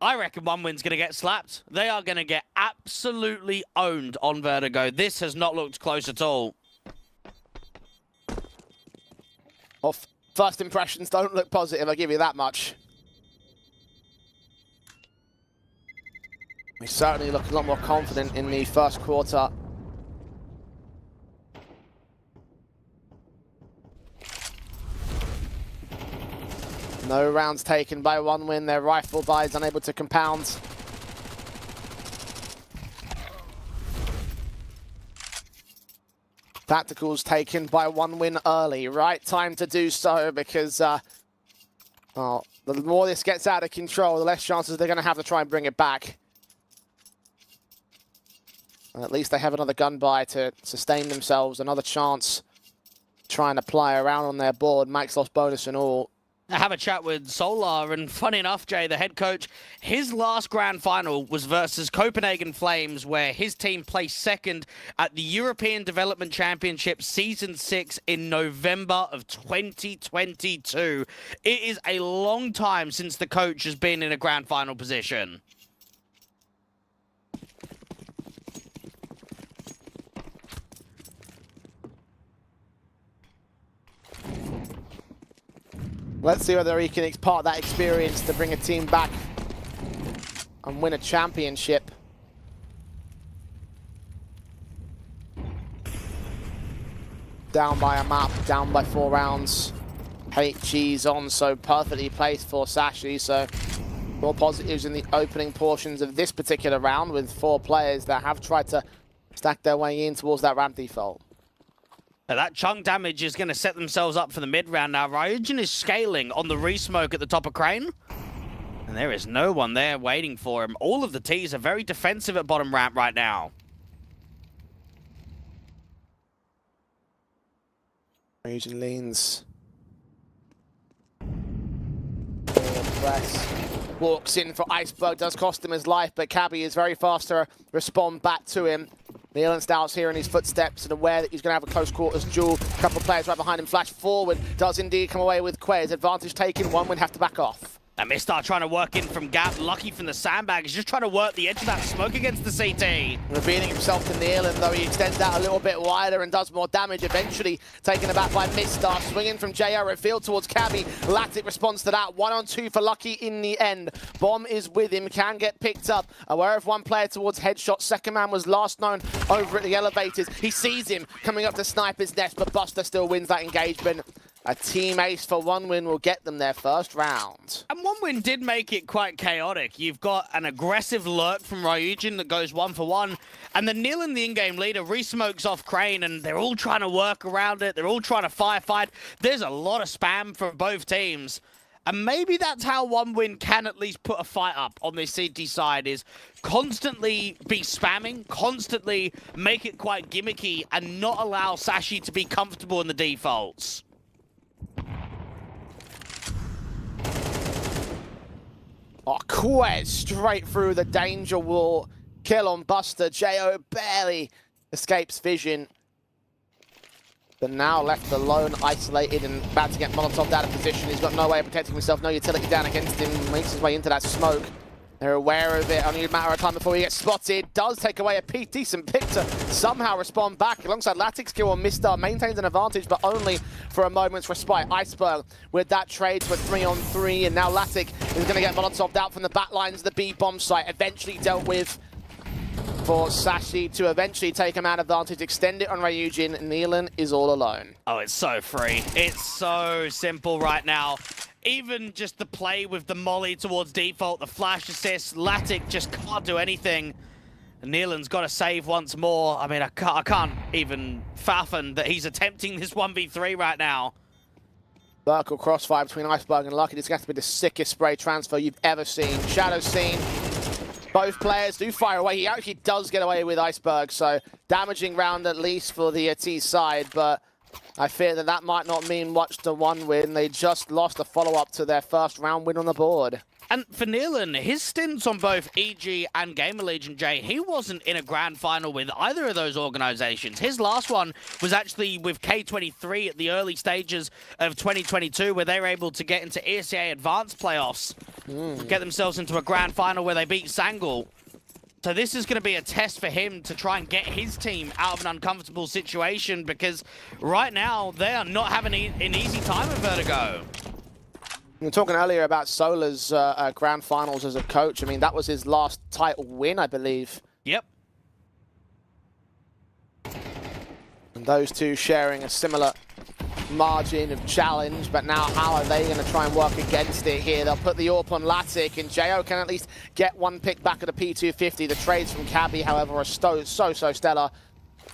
I reckon OneWin's going to get slapped. They are going to get absolutely owned on Vertigo. This has not looked close at all. Off. First impressions don't look positive, I'll give you that much. We certainly look a lot more confident in the first quarter. No rounds taken by OneWin. Their rifle buys unable to compound. Tacticals taken by OneWin early. Right time to do so because well, the more this gets out of control, the less chances they're going to have to try and bring it back. And at least they have another gun buy to sustain themselves, another chance trying to apply around on their board, max loss bonus and all. I have a chat with Solar, and funny enough, Jay, the head coach, his last grand final was versus Copenhagen Flames, where his team placed second at the European Development Championship Season 6 in November of 2022. It is a long time since the coach has been in a grand final position. Let's see whether he can impart that experience to bring a team back and win a championship. Down by a map, down by 4 rounds. HG's on, so perfectly placed for Sashi. So more positives in the opening portions of this particular round with 4 players that have tried to stack their way in towards that ramp default. Now that chunk damage is going to set themselves up for the mid-round now. Ryujin is scaling on the resmoke at the top of Crane. And there is no one there waiting for him. All of the T's are very defensive at bottom ramp right now. Ryujin leans. Press. Walks in for Iceberg, does cost him his life, but Cabby is very fast to respond back to him. Nealon Stout's hearing his footsteps and aware that he's going to have a close quarters duel. A couple of players right behind him flash forward. Does indeed come away with Quez. Advantage taken. OneWin have to back off. And Mistar trying to work in from Gap. Lucky from the sandbag. He's just trying to work the edge of that smoke against the CT. Revealing himself to Nealon, though he extends out a little bit wider and does more damage. Eventually taken aback by Mistar. Swinging from JR at field towards Cabby. Latic responds to that. 1-on-2 for Lucky in the end. Bomb is with him. Can get picked up. Aware of one player towards headshot. Second man was last known over at the elevators. He sees him coming up to Sniper's Nest, but Buster still wins that engagement. A team ace for OneWin will get them their first round. And OneWin did make it quite chaotic. You've got an aggressive lurk from Ryujin that goes 1-for-1, and then Nealon, the in-game leader, resmokes off Crane, and they're all trying to work around it. They're all trying to firefight. There's a lot of spam from both teams. And maybe that's how OneWin can at least put a fight up on this CT side, is constantly be spamming, constantly make it quite gimmicky, and not allow Sashi to be comfortable in the defaults. Oh, Quez straight through the danger wall. Kill on Buster. Jo barely escapes vision. But now left alone, isolated, and about to get Molotov out of position. He's got no way of protecting himself, no utility down against him. Makes his way into that smoke. They're aware of it. Only a matter of time before he gets spotted. Does take away a decent pick to somehow respond back. Alongside Latic's kill on Mistar. Maintains an advantage, but only for a moment's respite. Iceberg with that trade for 3-on-3. And now Latic is going to get Molotoved out from the back lines of the B bomb site. Eventually dealt with for Sashi to eventually take him out advantage. Extend it on Ryujin. Nealon is all alone. Oh, it's so free. It's so simple right now. Even just the play with the molly towards default, the flash assist, Latic just can't do anything. Nealon's got to save once more. I mean, I can't even fathom that he's attempting this 1v3 right now. Vertical crossfire between Iceberg and Lucky. This has to be the sickest spray transfer you've ever seen. Shadow seen. Both players do fire away. He actually does get away with Iceberg, so damaging round at least for the T side, but I fear that that might not mean much to one win. They just lost a follow-up to their first round win on the board. And for Nealon, his stints on both EG and Gamer Legion, Jay, he wasn't in a grand final with either of those organizations. His last one was actually with K23 at the early stages of 2022, where they were able to get into ESEA Advanced playoffs, get themselves into a grand final where they beat Sangul. So this is going to be a test for him to try and get his team out of an uncomfortable situation, because right now they are not having an easy time at Vertigo. We were talking earlier about Solar's grand finals as a coach. I mean, that was his last title win, I believe. Yep. And those two sharing a similar margin of challenge, but now how are they going to try and work against it here? They'll put the AWP on Latic, and Jo can at least get one pick back at a P250. The trades from Cabby, however, are so stellar.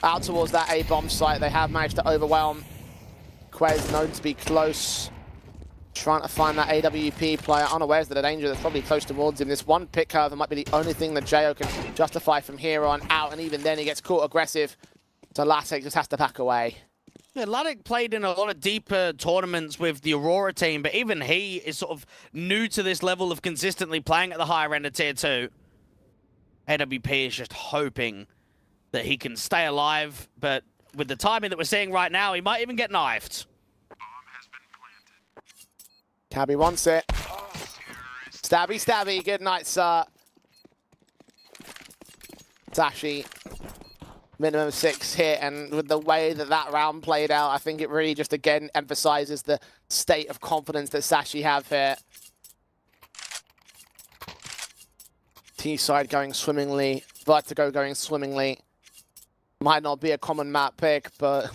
Out towards that A-bomb site, they have managed to overwhelm. Quez known to be close, trying to find that AWP player, unawares that a danger that's probably close towards him. This one pick, however, might be the only thing that Jo can justify from here on out, and even then he gets caught aggressive. So Latic just has to back away. Yeah, Latic played in a lot of deeper tournaments with the Aurora team, but even he is sort of new to this level of consistently playing at the higher end of Tier 2. AWP is just hoping that he can stay alive, but with the timing that we're seeing right now, he might even get knifed. Cabby wants it. Stabby, stabby. Good night, sir. Sashi, minimum 6 hit, and with the way that that round played out, I think it really just again emphasizes the state of confidence that Sashi have here. T-side going swimmingly, Vertigo going swimmingly. Might not be a common map pick, but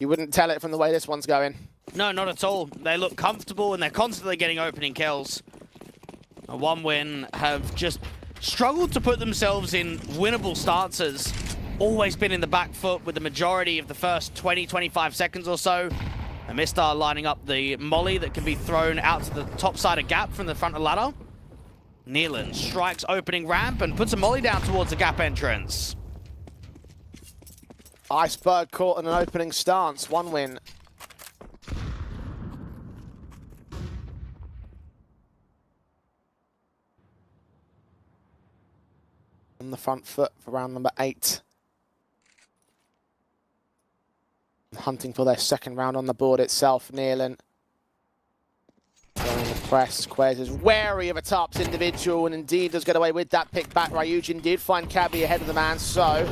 you wouldn't tell it from the way this one's going. No, not at all. They look comfortable and they're constantly getting opening kills. A one win have just struggled to put themselves in winnable stances. Always been in the back foot with the majority of the first 20-25 seconds or so. And Mistar lining up the molly that can be thrown out to the top side of gap from the front of ladder. Nealon strikes opening ramp and puts a molly down towards the gap entrance. Iceberg caught in an opening stance, one win. On the front foot for round number 8. Hunting for their second round on the board itself, Nealon. Going to press, Quez is wary of a Tarps individual, and indeed does get away with that pick back. Ryujin did find Cabby ahead of the man, so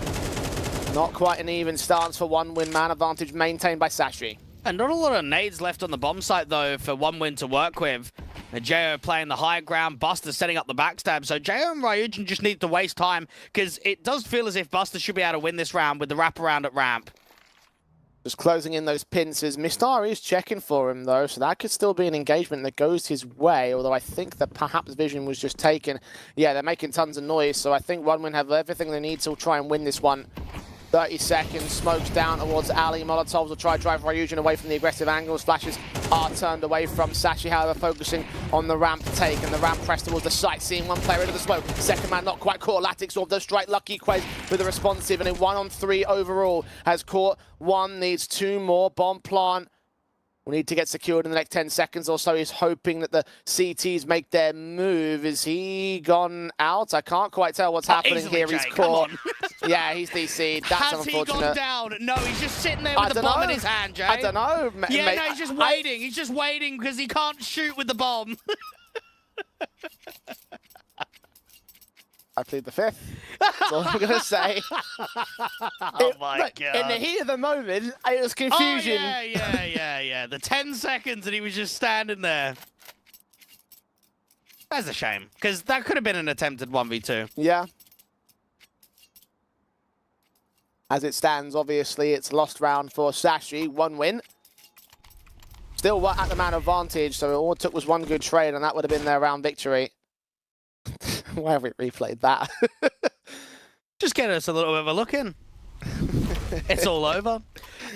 not quite an even stance for one win. Man advantage maintained by Sashi. And not a lot of nades left on the bomb site, though, for one win to work with. And Jo playing the high ground, Buster setting up the backstab. So Jo and Ryujin just need to waste time, because it does feel as if Buster should be able to win this round with the wraparound at ramp. Just closing in those pincers. Mistar is checking for him, though, so that could still be an engagement that goes his way, although I think that perhaps Vision was just taken. Yeah, they're making tons of noise, so I think one win have everything they need to try and win this one. 30 seconds, smokes down towards Ali. Molotovs will try to drive Ryujin away from the aggressive angles. Flashes are turned away from Sashi, however, focusing on the ramp take, and the ramp press towards the site, seeing one player into the smoke. Second man not quite caught. Latic sort of does strike lucky. Quez with a responsive, and a 1-on-3 overall has caught one, needs 2 more. Bomb plant will need to get secured in the next 10 seconds or so. He's hoping that the CTs make their move. Is he gone out? I can't quite tell what's happening easily, here. Jay, He's caught. Yeah, he's DC'd. That's Has unfortunate. he gone down? No, he's just sitting there with the bomb in his hand, Jay. I don't know. Yeah, no, he's just waiting. He's just waiting because he can't shoot with the bomb. I plead the fifth. That's all I'm going to say. Oh, my Look, God. in the heat of the moment, it was confusion. Oh, yeah. The 10 seconds and he was just standing there. That's a shame, because that could have been an attempted 1v2. Yeah. As it stands, obviously, it's lost round for Sashi. 1 win. Still at the man advantage, so all it took was 1 good trade, and that would have been their round victory. Why have we replayed that? Just get us a little bit of a look in. It's all over.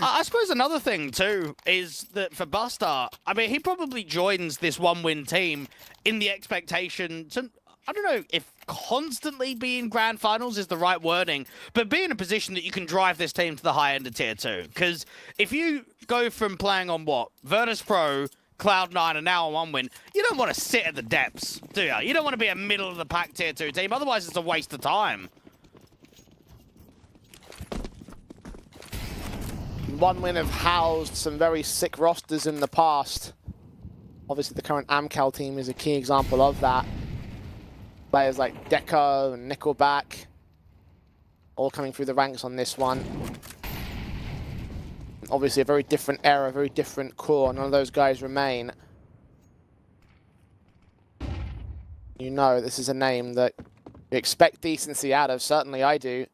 I suppose another thing, too, is that for Buster, I mean, he probably joins this 1-win team in the expectation to, I don't know if constantly being grand finals is the right wording, but be in a position that you can drive this team to the high end of tier 2. Because if you go from playing on what? Virtus Pro, Cloud9, and now on OneWin, you don't want to sit at the depths, do you? You don't want to be a middle of the pack tier 2 team, otherwise it's a waste of time. OneWin have housed some very sick rosters in the past. Obviously, the current Amcal team is a key example of that. Players like Deco and Nickelback, all coming through the ranks on this one. Obviously, a very different era, a very different core. None of those guys remain. You know, this is a name that you expect decency out of. Certainly, I do.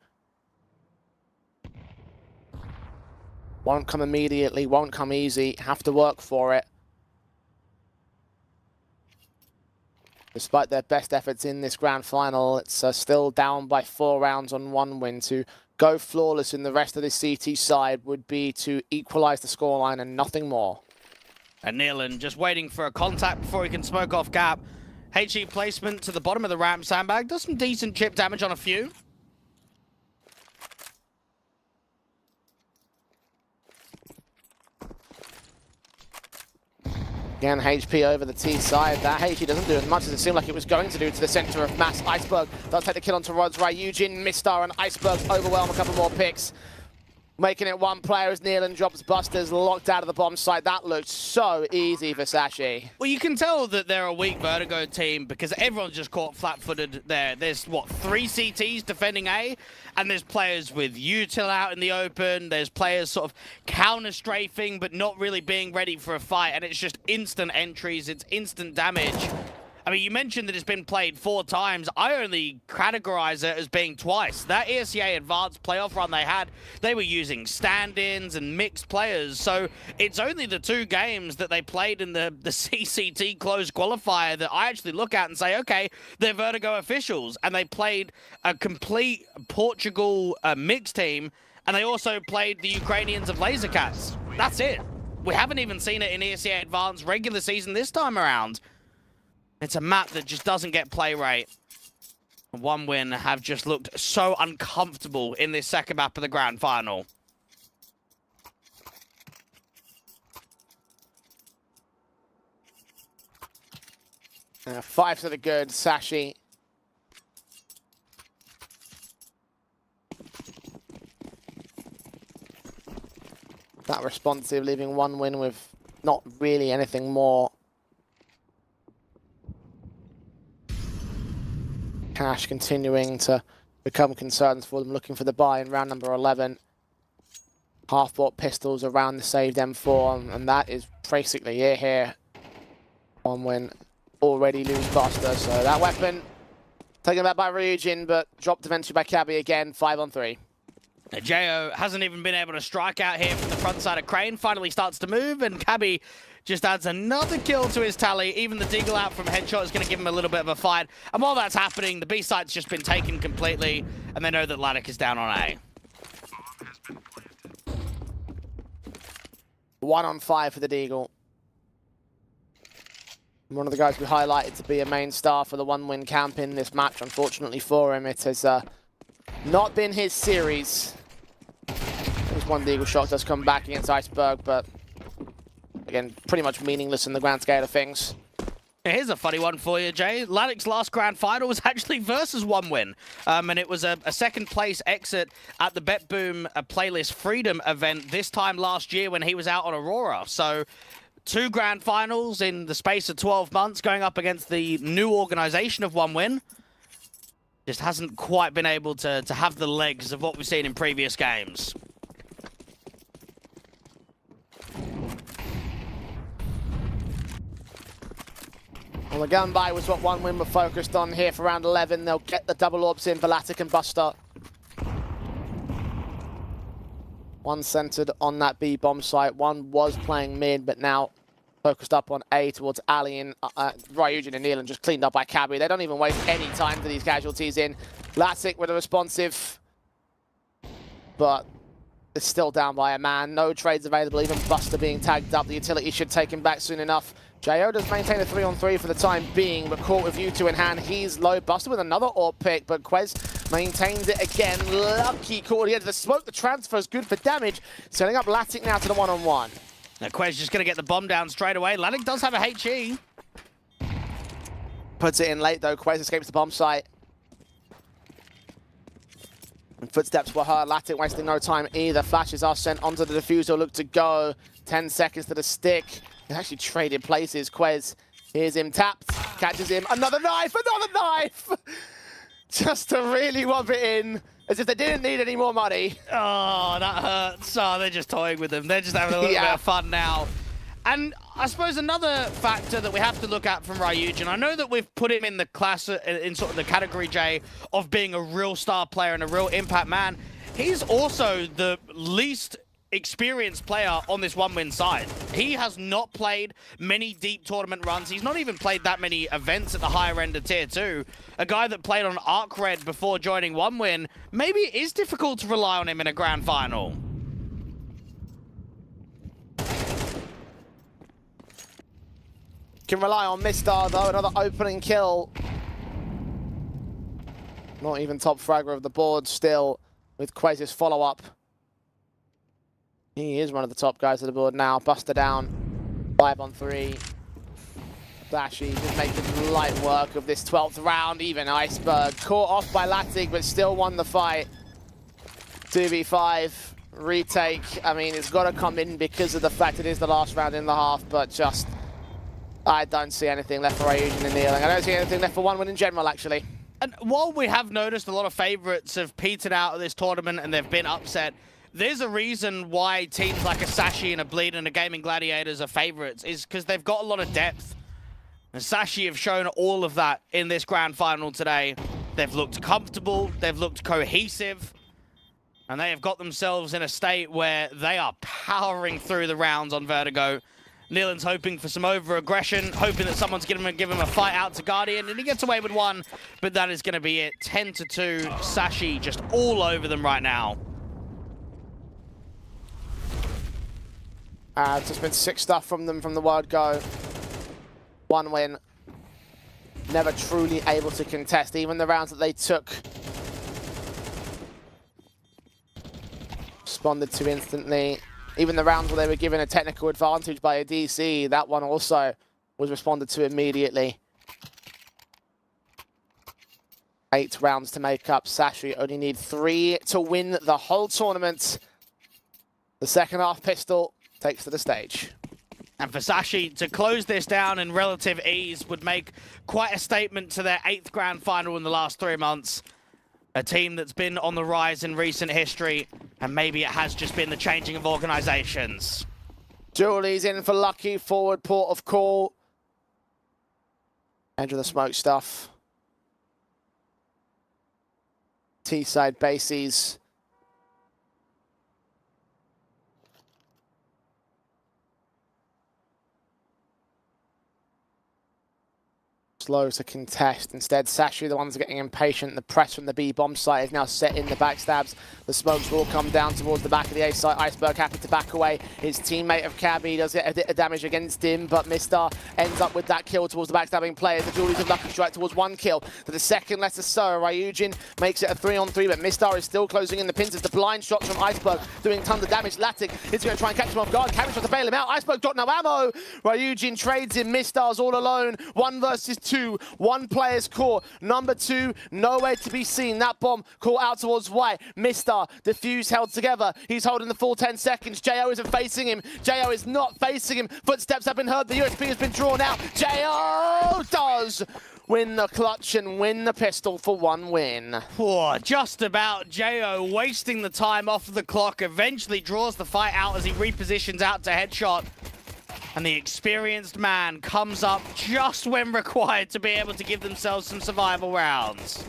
Won't come immediately, won't come easy. Have to work for it. Despite their best efforts in this grand final, it's still down by 4 rounds on OneWin. To go flawless in the rest of the CT side would be to equalize the scoreline and nothing more. And Nealon just waiting for a contact before he can smoke off Gap. HE placement to the bottom of the ramp sandbag. Does some decent chip damage on a few. Again, HP over the T side. That HP doesn't do as much as it seemed like it was going to do to the center of mass. Iceberg does take the kill onto Rod's right. Eugene, Mistar, and Iceberg's overwhelm a couple more picks. Making it one player as Nealon drops Busters, locked out of the bomb site. That looked so easy for Sashi. Well, you can tell that they're a weak Vertigo team because everyone's just caught flat-footed there. There's, what, 3 CTs defending A? And there's players with util out in the open. There's players sort of counter-strafing but not really being ready for a fight. And it's just instant entries. It's instant damage. I mean, you mentioned that it's been played 4 times. I only categorize it as being twice. That ESEA Advanced playoff run they had, they were using stand-ins and mixed players. So it's only the 2 games that they played in the CCT closed qualifier that I actually look at and say, okay, they're Vertigo officials. And they played a complete Portugal mixed team, and they also played the Ukrainians of Lasercats. That's it. We haven't even seen it in ESEA Advanced regular season this time around. It's a map that just doesn't get play rate. OneWin have just looked so uncomfortable in this second map of the grand final. And a 5 to the good, Sashi. That responsive, leaving OneWin with not really anything more. Cash continuing to become concerns for them, looking for the buy in round number 11. Half-bought pistols around the saved M4, and that is basically it here. OneWin already lose Buster, so that weapon taken back by Ryujin, but dropped eventually by Cabby again, 5 on 3. Jo hasn't even been able to strike out here from the front side of Crane, finally starts to move, and Cabby just adds another kill to his tally. Even the Deagle out from Headshot is going to give him a little bit of a fight. And while that's happening, the B site's just been taken completely, and they know that Laddick is down on A. 1 on 5 for the Deagle. One of the guys we highlighted to be a main star for the OneWin camp in this match. Unfortunately for him, it has not been his series. There's one Deagle shot does come back against Iceberg, but again, pretty much meaningless in the grand scale of things. Here's a funny one for you, Jay. Laddick's last grand final was actually versus OneWin. And it was a second place exit at the Bet Boom Playlist Freedom event this time last year when he was out on Aurora. So 2 grand finals in the space of 12 months going up against the new organization of OneWin. Just hasn't quite been able to have the legs of what we've seen in previous games. Well, the gun buy was what OneWin were focused on here for round 11. They'll get the double orbs in for Laddick and Buster. One centered on that B bomb site. One was playing mid, but now focused up on A towards Ali and Ryujin and Nealon, just cleaned up by Cabby. They don't even waste any time for these casualties in. Laddick with a responsive, but it's still down by a man. No trades available, even Buster being tagged up. The utility should take him back soon enough. Jo does maintain a 3-on-3 for the time being, but caught with U2 in hand. He's low, busted with another AWP pick, but Quez maintains it again. Lucky caught at the edge of the smoke. The transfer is good for damage. Setting up Latic now to the 1-on-1. Now Quez just going to get the bomb down straight away. Latic does have a HE. Puts it in late though. Quez escapes the bomb site. And footsteps were heard. Latic wasting no time either. Flashes are sent onto the diffuser. Look to go. 10 seconds to the stick. They actually traded places. Quez, here's him tapped. Catches him. Another knife! Another knife! Just to really rub it in. As if they didn't need any more money. Oh, that hurts. Oh, they're just toying with him. They're just having a little bit of fun now. And I suppose another factor that we have to look at from Ryujin, I know that we've put him in the class, in sort of the category, Jay, of being a real star player and a real impact man. He's also the least experienced player on this one-win side. He has not played many deep tournament runs. He's not even played that many events at the higher end of Tier 2. A guy that played on Arc Red before joining OneWin, maybe it is difficult to rely on him in a grand final. Can rely on Mistar though, another opening kill. Not even top fragger of the board still with Quez's follow-up. He is one of the top guys of the board now. Buster down, 5-on-3. Dashy just making light work of this 12th round. Even Iceberg caught off by Latic, but still won the fight. 2v5, retake. I mean, it's got to come in because of the fact it is the last round in the half, but just, I don't see anything left for Ryujin and kneeling. I don't see anything left for OneWin in general, actually. And while we have noticed a lot of favorites have petered out of this tournament and they've been upset, there's a reason why teams like a Sashi and a Bleed and a Gaming Gladiators are favorites, is because they've got a lot of depth. And Sashi have shown all of that in this grand final today. They've looked comfortable, they've looked cohesive, and they have got themselves in a state where they are powering through the rounds on Vertigo. Nealon's hoping for some over-aggression, hoping that someone's going to give him a fight out to Guardian, and he gets away with one, but that is going to be it. 10-2, Sashi just all over them right now. Just been sick stuff from them from the word go. OneWin. Never truly able to contest. Even the rounds that they took. Responded to instantly. Even the rounds where they were given a technical advantage by a DC, that one also was responded to immediately. 8 rounds to make up. Sashi only need 3 to win the whole tournament. The second half pistol takes to the stage. And for Sashi to close this down in relative ease would make quite a statement to their 8th grand final in the last 3 months. A team that's been on the rise in recent history, and maybe it has just been the changing of organizations. Julie's in for Lucky, forward port of call. Edge of the smoke stuff. T-side bases. Slow to contest. Instead, Sashi, the ones getting impatient. The press from the B bomb site is now set in the backstabs. The smokes will come down towards the back of the A site. Iceberg happy to back away. His teammate of Cabby does get a bit of damage against him, but Mistar ends up with that kill towards the backstabbing players. The Julies of Lucky strike towards 1 kill. To the second, lesser so. Ryujin makes it a 3-on-3, but Mistar is still closing in the pins as the blind shots from Iceberg doing tons of damage. Latic is going to try and catch him off guard. Cabby tries to bail him out. Iceberg got no ammo. Ryujin trades him. Mistar's all alone. 1 versus 2. 1 player's caught. Number 2, nowhere to be seen. That bomb caught out towards White. Mistar, diffuse held together. He's holding the full 10 seconds. Jo isn't facing him. Jo is not facing him. Footsteps have been heard. The USB has been drawn out. Jo does win the clutch and win the pistol for OneWin. Oh, just about. Jo wasting the time off of the clock. Eventually draws the fight out as he repositions out to headshot. And the experienced man comes up just when required to be able to give themselves some survival rounds.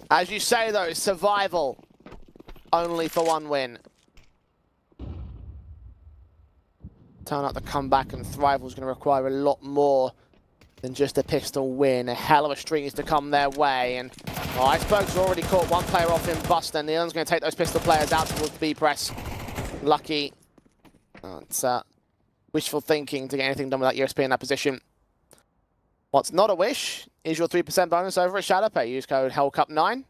As you say though, survival only for OneWin. Turn out the comeback and thrive was going to require a lot more than just a pistol win. A hell of a string is to come their way, and Oh, Iceberg's already caught one player off in Buster. Nealon's going to take those pistol players out towards B press. Lucky. Oh, it's wishful thinking to get anything done with that USP in that position. What's not a wish is your 3% bonus over at ShadowPay. Use code Hellcup9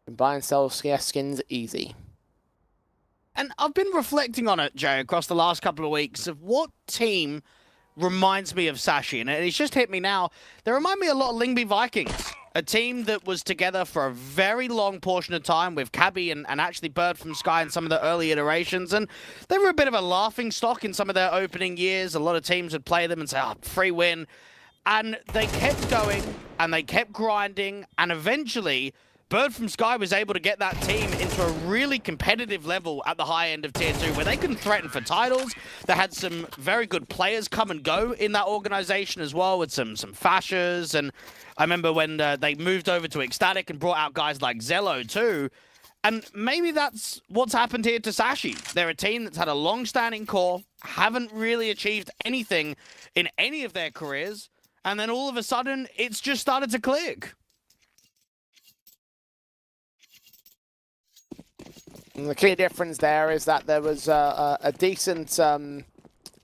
and buy and sell scarce skins easy. And I've been reflecting on it, Jay, across the last couple of weeks of what team reminds me of Sashi. And it's just hit me now. They remind me a lot of Lingby Vikings, a team that was together for a very long portion of time with Cabby and actually Bird from Sky in some of the early iterations. And they were a bit of a laughing stock in some of their opening years. A lot of teams would play them and say, oh, free win. And they kept going and they kept grinding. And eventually, Bird from Sky was able to get that team into a really competitive level at the high end of Tier 2 where they couldn't threaten for titles. They had some very good players come and go in that organization as well with some fashers. And I remember when they moved over to Ecstatic and brought out guys like Zello too. And maybe that's what's happened here to Sashi. They're a team that's had a long-standing core, haven't really achieved anything in any of their careers. And then all of a sudden, it's just started to click. And the key difference there is that there was a decent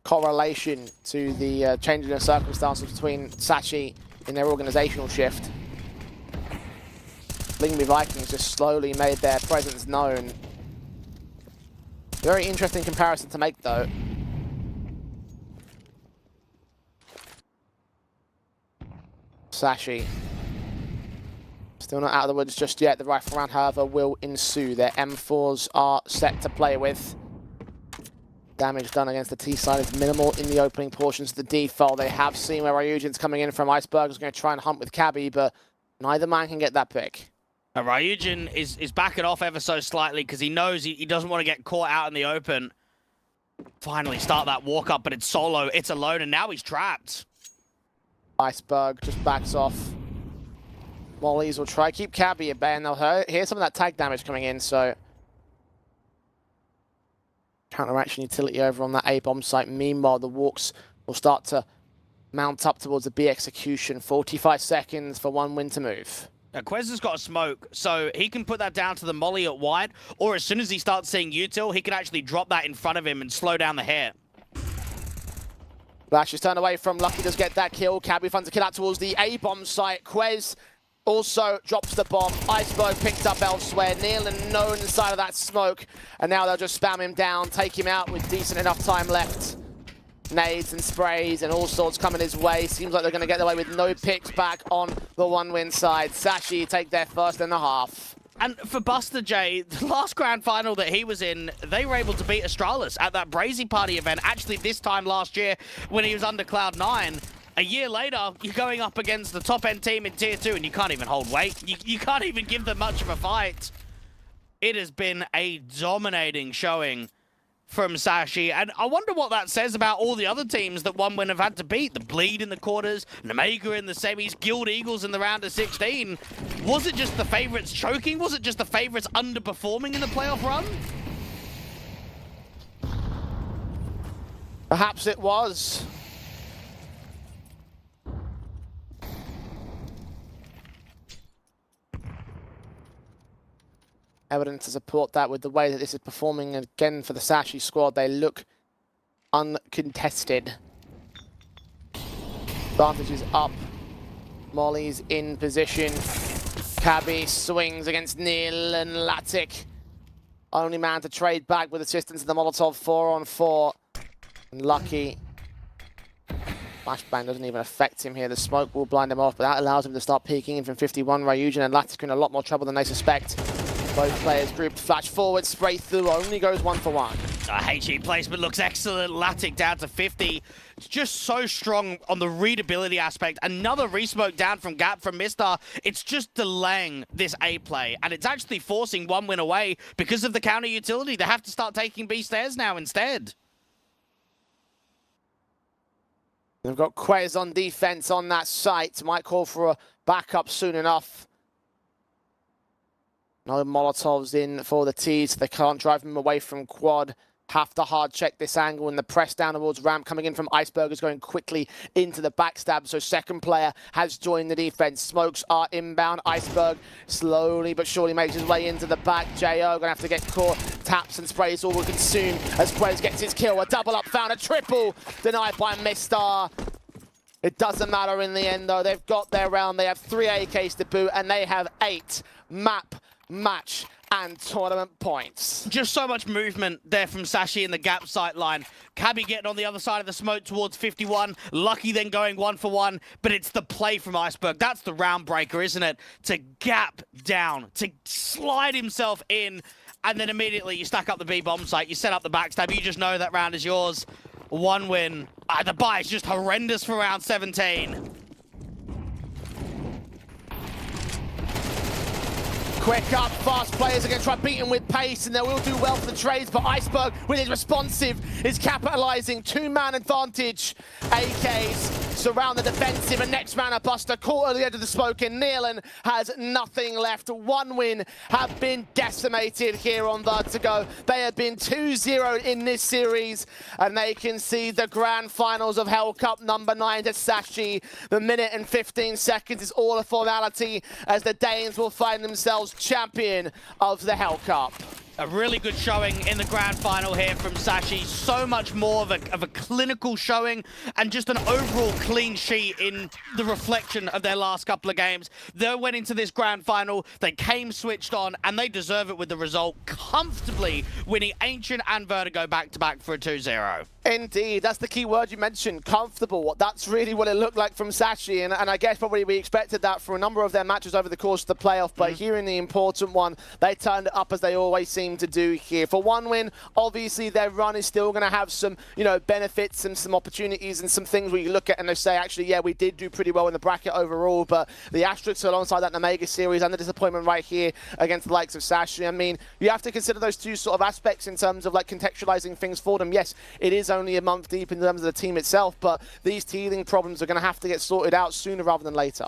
correlation to the changing of circumstances between Sashi in their organizational shift. Lingby Vikings just slowly made their presence known. Very interesting comparison to make, though. Sashi. Still not out of the woods just yet. The rifle round, however, will ensue. Their M4s are set to play with. Damage done against the T side is minimal in the opening portions of the D file. They have seen where Ryujin's coming in from. Iceberg is going to try and hunt with Cabby, but neither man can get that pick. Ryujin is backing off ever so slightly because he knows he doesn't want to get caught out in the open. Finally start that walk up, but it's solo, it's alone, and now he's trapped. Iceberg just backs off. Mollies will try keep Cabby at bay, and they'll hear some of that tag damage coming in, so counteraction utility over on that A-bomb site. Meanwhile, the walks will start to mount up towards the B execution. 45 seconds for one win to move. Now, Quez has got a smoke, so he can put that down to the molly at wide, or as soon as he starts seeing util, he can actually drop that in front of him and slow down the hair. Flash is turned away from. Lucky does get that kill. Cabby finds a kill out towards the A-bomb site. Quez also drops the bomb. Iceberg picked up elsewhere. Nealon known inside of that smoke. And now they'll just spam him down, take him out with decent enough time left. Nades and sprays and all sorts coming his way. Seems like they're going to get away with no picks back on the one-win side. Sashi take their first and a half. And for Buster J, the last grand final that he was in, they were able to beat Astralis at that Brazy Party event, actually this time last year when he was under Cloud9. A year later, you're going up against the top-end team in Tier 2 and you can't even hold weight. You can't even give them much of a fight. It has been a dominating showing from Sashi, and I wonder what that says about all the other teams that one win have had to beat. The Bleed in the quarters, Nemega in the semis, Guild Eagles in the round of 16. Was it just the favorites choking? Was it just the favorites underperforming in the playoff run? Perhaps it was. Evidence to support that with the way that this is performing again for the Sashi squad. They look uncontested. Advantage is up. Molly's in position. Cabby swings against Neil and Latic. Only man to trade back with assistance of the Molotov 4-on-4. And Lucky. Flashbang doesn't even affect him here. The smoke will blind him off, but that allows him to start peeking in from 51. Ryujin and Latic are in a lot more trouble than they suspect. Both players grouped, flash forward, spray through, only goes 1 for 1. HE placement looks excellent. Latic down to 50. It's just so strong on the readability aspect. Another resmoke down from Gap from Mistar. It's just delaying this A play, and it's actually forcing one win away because of the counter utility. They have to start taking B stairs now instead. They've got Quez on defense on that site. Might call for a backup soon enough. No Molotovs in for the T's. They can't drive him away from quad. have to hard check this angle, and the press down towards ramp coming in from Iceberg is going quickly into the backstab. So second player has joined the defense. Smokes are inbound. Iceberg slowly but surely makes his way into the back. JO gonna have to get caught. Taps and sprays all will consume as Sprays gets his kill. A double up found, a triple denied by Mistar. It doesn't matter in the end though. They've got their round. They have 3 AKs to boot, and they have 8 map, match, and tournament points. Just so much movement there from Sashi in the gap sight line. Cabby getting on the other side of the smoke towards 51. Lucky then going 1-for-1, but it's the play from Iceberg. That's the round breaker, isn't it? To gap down, to slide himself in, and then immediately you stack up the B bomb site, you set up the backstab, you just know that round is yours. 1 win. The buy is just horrendous for round 17. Quick up, fast players are going to try beating with pace, and they will do well for the trades, but Iceberg, with his responsive, is capitalizing. 2-man advantage. AKs surround the defensive, and next man a buster caught at the edge of the smoke, and Nealon has nothing left. 1 win have been decimated here on Vertigo. They have been 2-0 in this series, and they can see the grand finals of Hellcup number 9 to Sashi. The minute and 15 seconds is all a formality, as the Danes will find themselves champion of the Hellcup. A really good showing in the grand final here from Sashi. So much more of a clinical showing, and just an overall clean sheet in the reflection of their last couple of games. They went into this grand final, they came switched on, and they deserve it with the result, comfortably winning Ancient and Vertigo back-to-back for a 2-0. Indeed, that's the key word you mentioned, comfortable. That's really what it looked like from Sashi, and I guess probably we expected that for a number of their matches over the course of the playoff, but here in the important one, they turned it up as they always seem to do here. For 1 win, obviously their run is still going to have some, benefits and some opportunities and some things where you look at and they say, actually, yeah, we did do pretty well in the bracket overall, but the asterisks alongside that Omega series and the disappointment right here against the likes of Sashi. I mean, you have to consider those two sort of aspects in terms of like contextualizing things for them. Yes, it is only a month deep in terms of the team itself, but these teething problems are going to have to get sorted out sooner rather than later.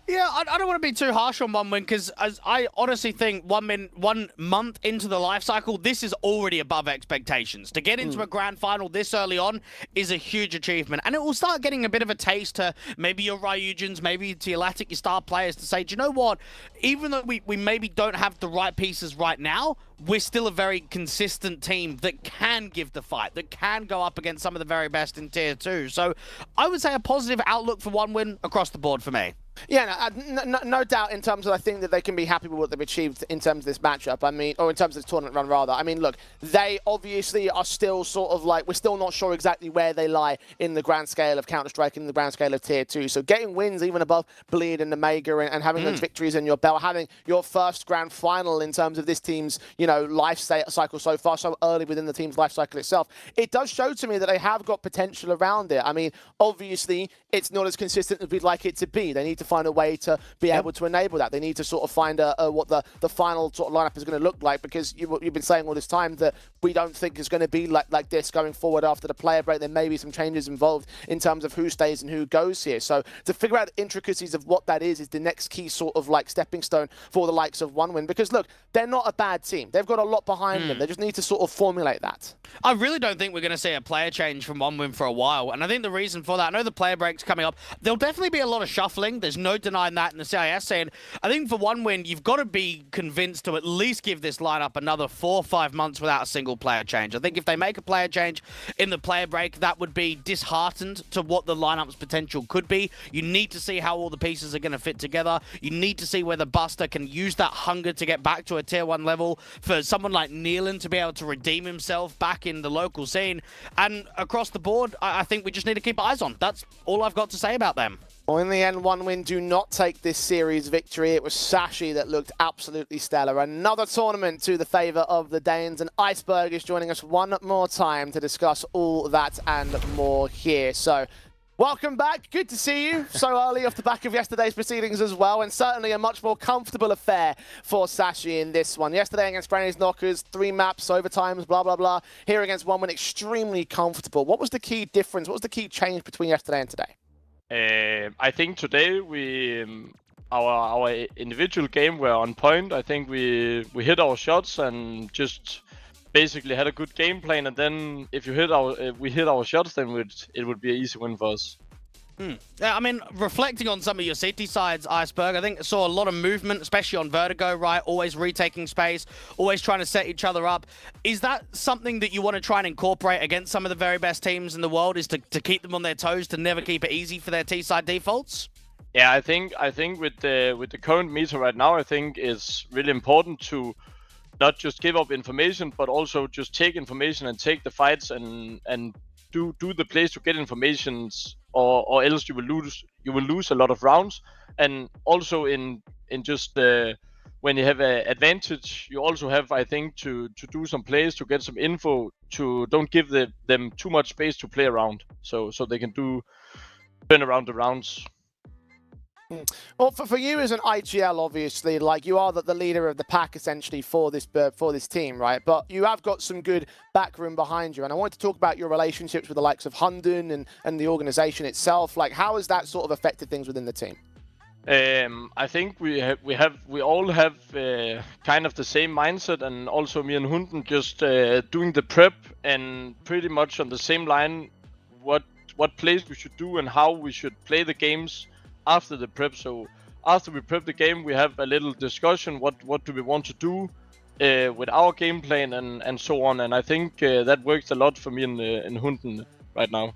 Yeah, I don't want to be too harsh on 1 win, because I honestly think 1 month into the life cycle, this is already above expectations. To get into a grand final this early on is a huge achievement, and it will start getting a bit of a taste to maybe your Ryujins, maybe to your Latic, your star players, to say, do you know what? Even though we maybe don't have the right pieces right now, we're still a very consistent team that can give the fight, that can go up against some of the very best in Tier 2. So I would say a positive outlook for 1 win across the board for me. Yeah, no doubt in terms of I think that they can be happy with what they've achieved in terms of this matchup. I mean, or in terms of this tournament run, rather. I mean, look, they obviously are still sort of like, we're still not sure exactly where they lie in the grand scale of Counter-Strike, in the grand scale of Tier 2. So getting wins even above Bleed and Omega and having those victories in your belt, having your first grand final in terms of this team's, life cycle so far, so early within the team's life cycle itself, it does show to me that they have got potential around it. I mean, obviously, it's not as consistent as we'd like it to be. They need to find a way to be able to enable that. They need to sort of find what the final sort of lineup is going to look like, because you've been saying all this time that we don't think it's going to be like this going forward after the player break. There may be some changes involved in terms of who stays and who goes here. So to figure out the intricacies of what that is the next key sort of like stepping stone for the likes of 1 win, because look, they're not a bad team. They've got a lot behind them. They just need to sort of formulate that. I really don't think we're going to see a player change from 1 win for a while, and I think the reason for that, I know the player break's coming up, there'll definitely be a lot of shuffling. There's no denying that in the CIS scene. I think for 1 win, you've got to be convinced to at least give this lineup another 4 or 5 months without a single player change. I think if they make a player change in the player break, that would be disheartened to what the lineup's potential could be. You need to see how all the pieces are going to fit together. You need to see whether Buster can use that hunger to get back to a Tier 1 level, for someone like Nealon to be able to redeem himself back in the local scene. And across the board, I think we just need to keep eyes on. That's all I've got to say about them. Well, in the end, 1 win do not take this series victory. It was Sashi that looked absolutely stellar. Another tournament to the favour of the Danes, and Iceberg is joining us one more time to discuss all that and more here. So, welcome back. Good to see you so early off the back of yesterday's proceedings as well, and certainly a much more comfortable affair for Sashi in this one. Yesterday against Branny's Knockers, 3 maps, overtimes, blah, blah, blah. Here against 1 win, extremely comfortable. What was the key difference? What was the key change between yesterday and today? I think today we our individual game were on point. I think we hit our shots and just basically had a good game plan, and then if we hit our shots, then it would be an easy win for us. Yeah, I mean, reflecting on some of your city sides, Iceberg, I think I saw a lot of movement, especially on Vertigo, right? Always retaking space, always trying to set each other up. Is that something that you want to try and incorporate against some of the very best teams in the world, is to keep them on their toes, to never keep it easy for their T-side defaults? Yeah, I think with the current meta right now, I think it's really important to not just give up information, but also just take information and take the fights and do the plays to get informations, or else you will lose a lot of rounds. And also in just when you have an advantage, you also have, I think, to do some plays to get some info, to don't give them too much space to play around, so they can turn around the rounds. Well, for you as an IGL, obviously, like you are the leader of the pack essentially for this team, right? But you have got some good backroom behind you, and I wanted to talk about your relationships with the likes of Hunden and the organization itself. Like, how has that sort of affected things within the team? I think we all have kind of the same mindset, and also me and Hunden just doing the prep and pretty much on the same line, what plays we should do and how we should play the games after the prep. So after we prep the game, we have a little discussion, what do we want to do with our game plan and so on. And I think that works a lot for me in Hunden right now.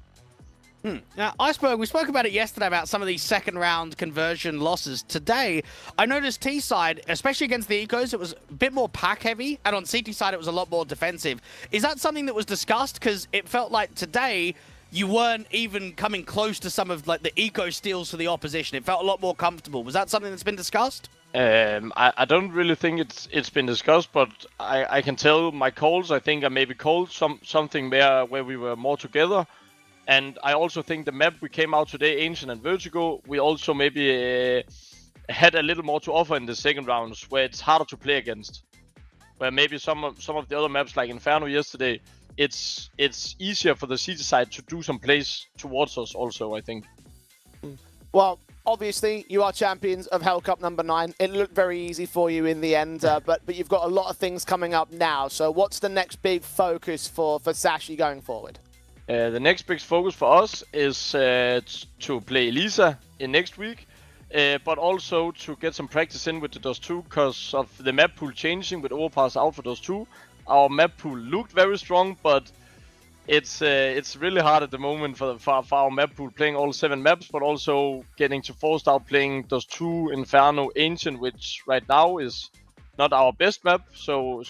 Now, Iceberg, we spoke about it yesterday about some of these second round conversion losses. Today, I noticed T side, especially against the Ecos, it was a bit more pack heavy, and on CT side, it was a lot more defensive. Is that something that was discussed? Because it felt like today you weren't even coming close to some of like the eco steals for the opposition. It felt a lot more comfortable. Was that something that's been discussed? I don't really think it's been discussed, but I can tell my calls, I think I maybe called something where we were more together. And I also think the map we came out today, Ancient and Vertigo, we also maybe had a little more to offer in the second rounds, where it's harder to play against. Where maybe some of the other maps like Inferno yesterday, it's easier for the CT side to do some plays towards us also, I think. Well, obviously, you are champions of Hellcup number 9. It looked very easy for you in the end, but you've got a lot of things coming up now. So what's the next big focus for Sashi going forward? The next big focus for us is to play Elisa in next week, but also to get some practice in with the Dust 2, because of the map pool changing with Overpass out for Dust 2. Our map pool looked very strong, but it's really hard at the moment for our map pool, playing all 7 maps, but also getting to forced out playing Dust 2, Inferno, Ancient, which right now is not our best map. So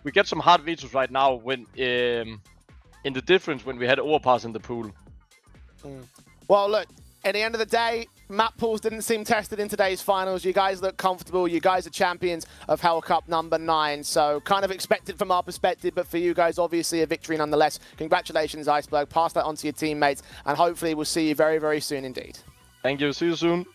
we get some hard vetoes right now when in the difference when we had Overpass in the pool. Well, look, at the end of the day, map pools didn't seem tested in today's finals. You guys look comfortable. You guys are champions of Hellcup number 9. So kind of expected from our perspective, but for you guys, obviously a victory nonetheless. Congratulations, Iceberg. Pass that on to your teammates, and hopefully we'll see you very, very soon indeed. Thank you. See you soon.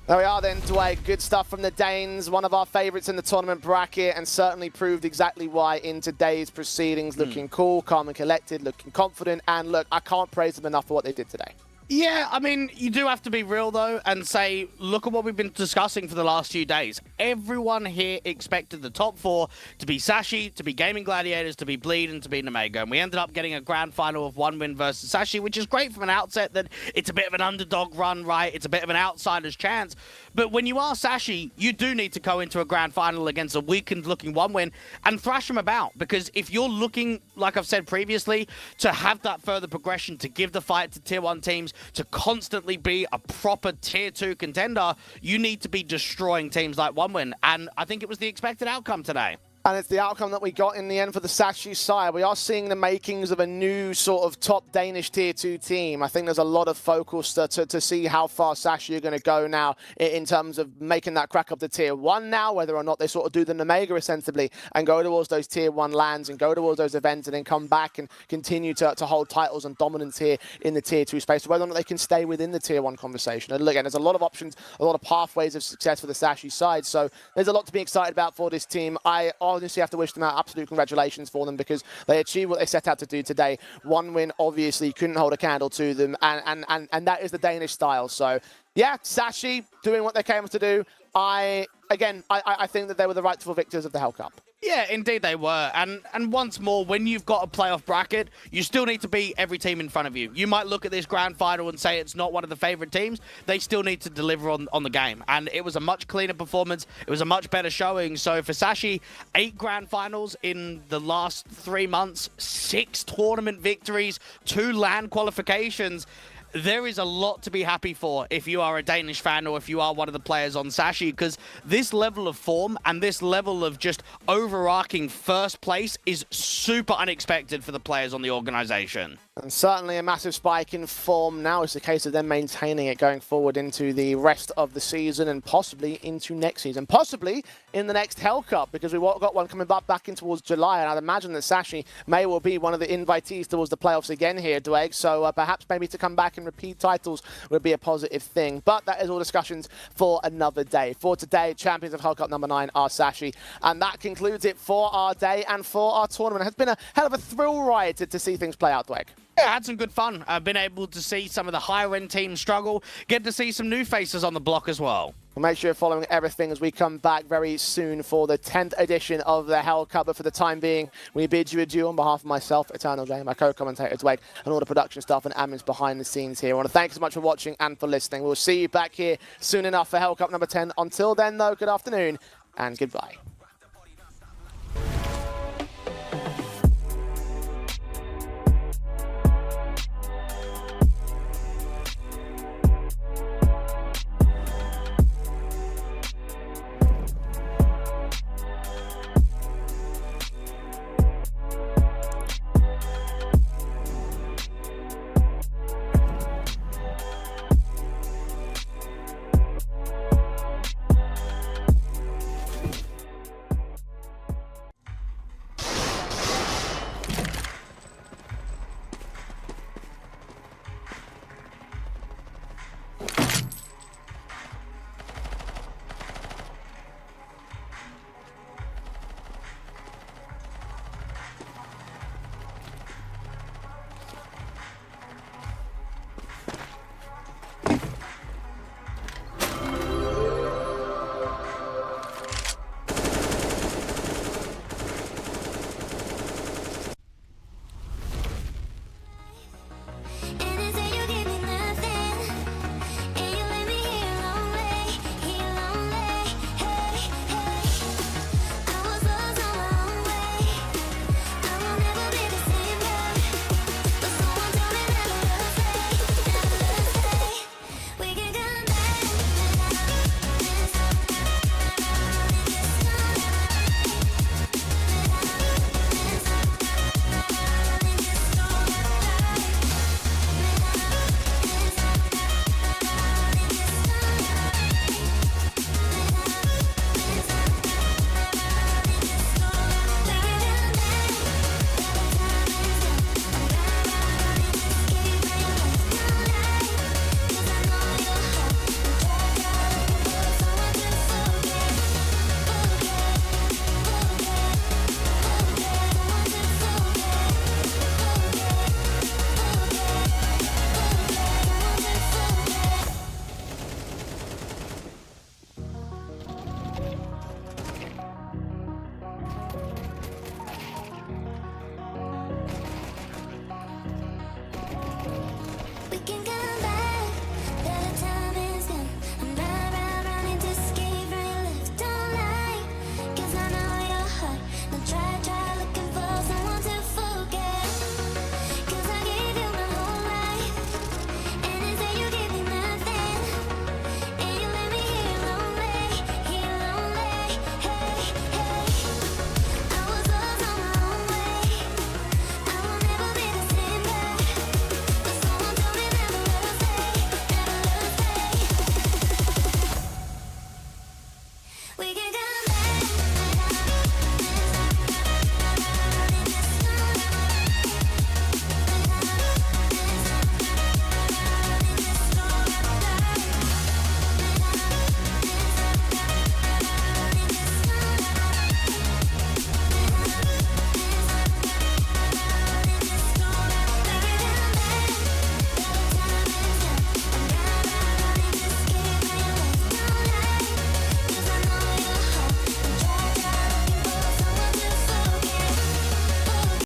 There we are then, Dwayne. Good stuff from the Danes, one of our favourites in the tournament bracket, and certainly proved exactly why in today's proceedings. Looking cool, calm and collected, looking confident, and look, I can't praise them enough for what they did today. Yeah, I mean, you do have to be real, though, and say, look at what we've been discussing for the last few days. Everyone here expected the top 4 to be Sashi, to be Gaming Gladiators, to be Bleed, and to be Nemega. And we ended up getting a grand final of 1 win versus Sashi, which is great from an outset that it's a bit of an underdog run, right? It's a bit of an outsider's chance. But when you are Sashi, you do need to go into a grand final against a weakened-looking 1 win and thrash them about. Because if you're looking, like I've said previously, to have that further progression, to give the fight to Tier 1 teams, to constantly be a proper Tier 2 contender, you need to be destroying teams like 1 win. And I think it was the expected outcome today. And it's the outcome that we got in the end for the Sashi side. We are seeing the makings of a new sort of top Danish Tier 2 team. I think there's a lot of focus to see how far Sashi are going to go now in terms of making that crack up to Tier 1 now, whether or not they sort of do the Nemega ostensibly and go towards those Tier 1 lands and go towards those events and then come back and continue to hold titles and dominance here in the Tier 2 space, whether or not they can stay within the Tier 1 conversation. And again, there's a lot of options, a lot of pathways of success for the Sashi side. So there's a lot to be excited about for this team. I honestly have to wish them out absolute congratulations for them, because they achieved what they set out to do today. 1 win, obviously, couldn't hold a candle to them, and that is the Danish style. So yeah, Sashi doing what they came to do. I think that they were the rightful victors of the Hellcup. Yeah, indeed they were. And once more, when you've got a playoff bracket, you still need to beat every team in front of you. You might look at this grand final and say it's not one of the favorite teams. They still need to deliver on the game. And it was a much cleaner performance. It was a much better showing. So for Sashi, 8 grand finals in the last 3 months, 6 tournament victories, 2 LAN qualifications. There is a lot to be happy for if you are a Danish fan or if you are one of the players on Sashi, because this level of form and this level of just overarching first place is super unexpected for the players on the organization. And certainly a massive spike in form. Now it's a case of them maintaining it going forward into the rest of the season and possibly into next season. Possibly in the next Hellcup, because we've got one coming back in towards July. And I'd imagine that Sashi may well be one of the invitees towards the playoffs again here, Dweg. So perhaps maybe to come back and repeat titles would be a positive thing. But that is all discussions for another day. For today, champions of Hellcup number 9 are Sashi. And that concludes it for our day and for our tournament. It has been a hell of a thrill ride to see things play out, Dweg. Yeah, I had some good fun. I've been able to see some of the higher-end teams struggle, get to see some new faces on the block as well. Well, make sure you're following everything as we come back very soon for the 10th edition of the Hellcup. But for the time being, we bid you adieu on behalf of myself, Eternal J, my co-commentator Dweg, and all the production staff and admins behind the scenes here. I want to thank you so much for watching and for listening. We'll see you back here soon enough for Hellcup number 10. Until then, though, good afternoon and goodbye.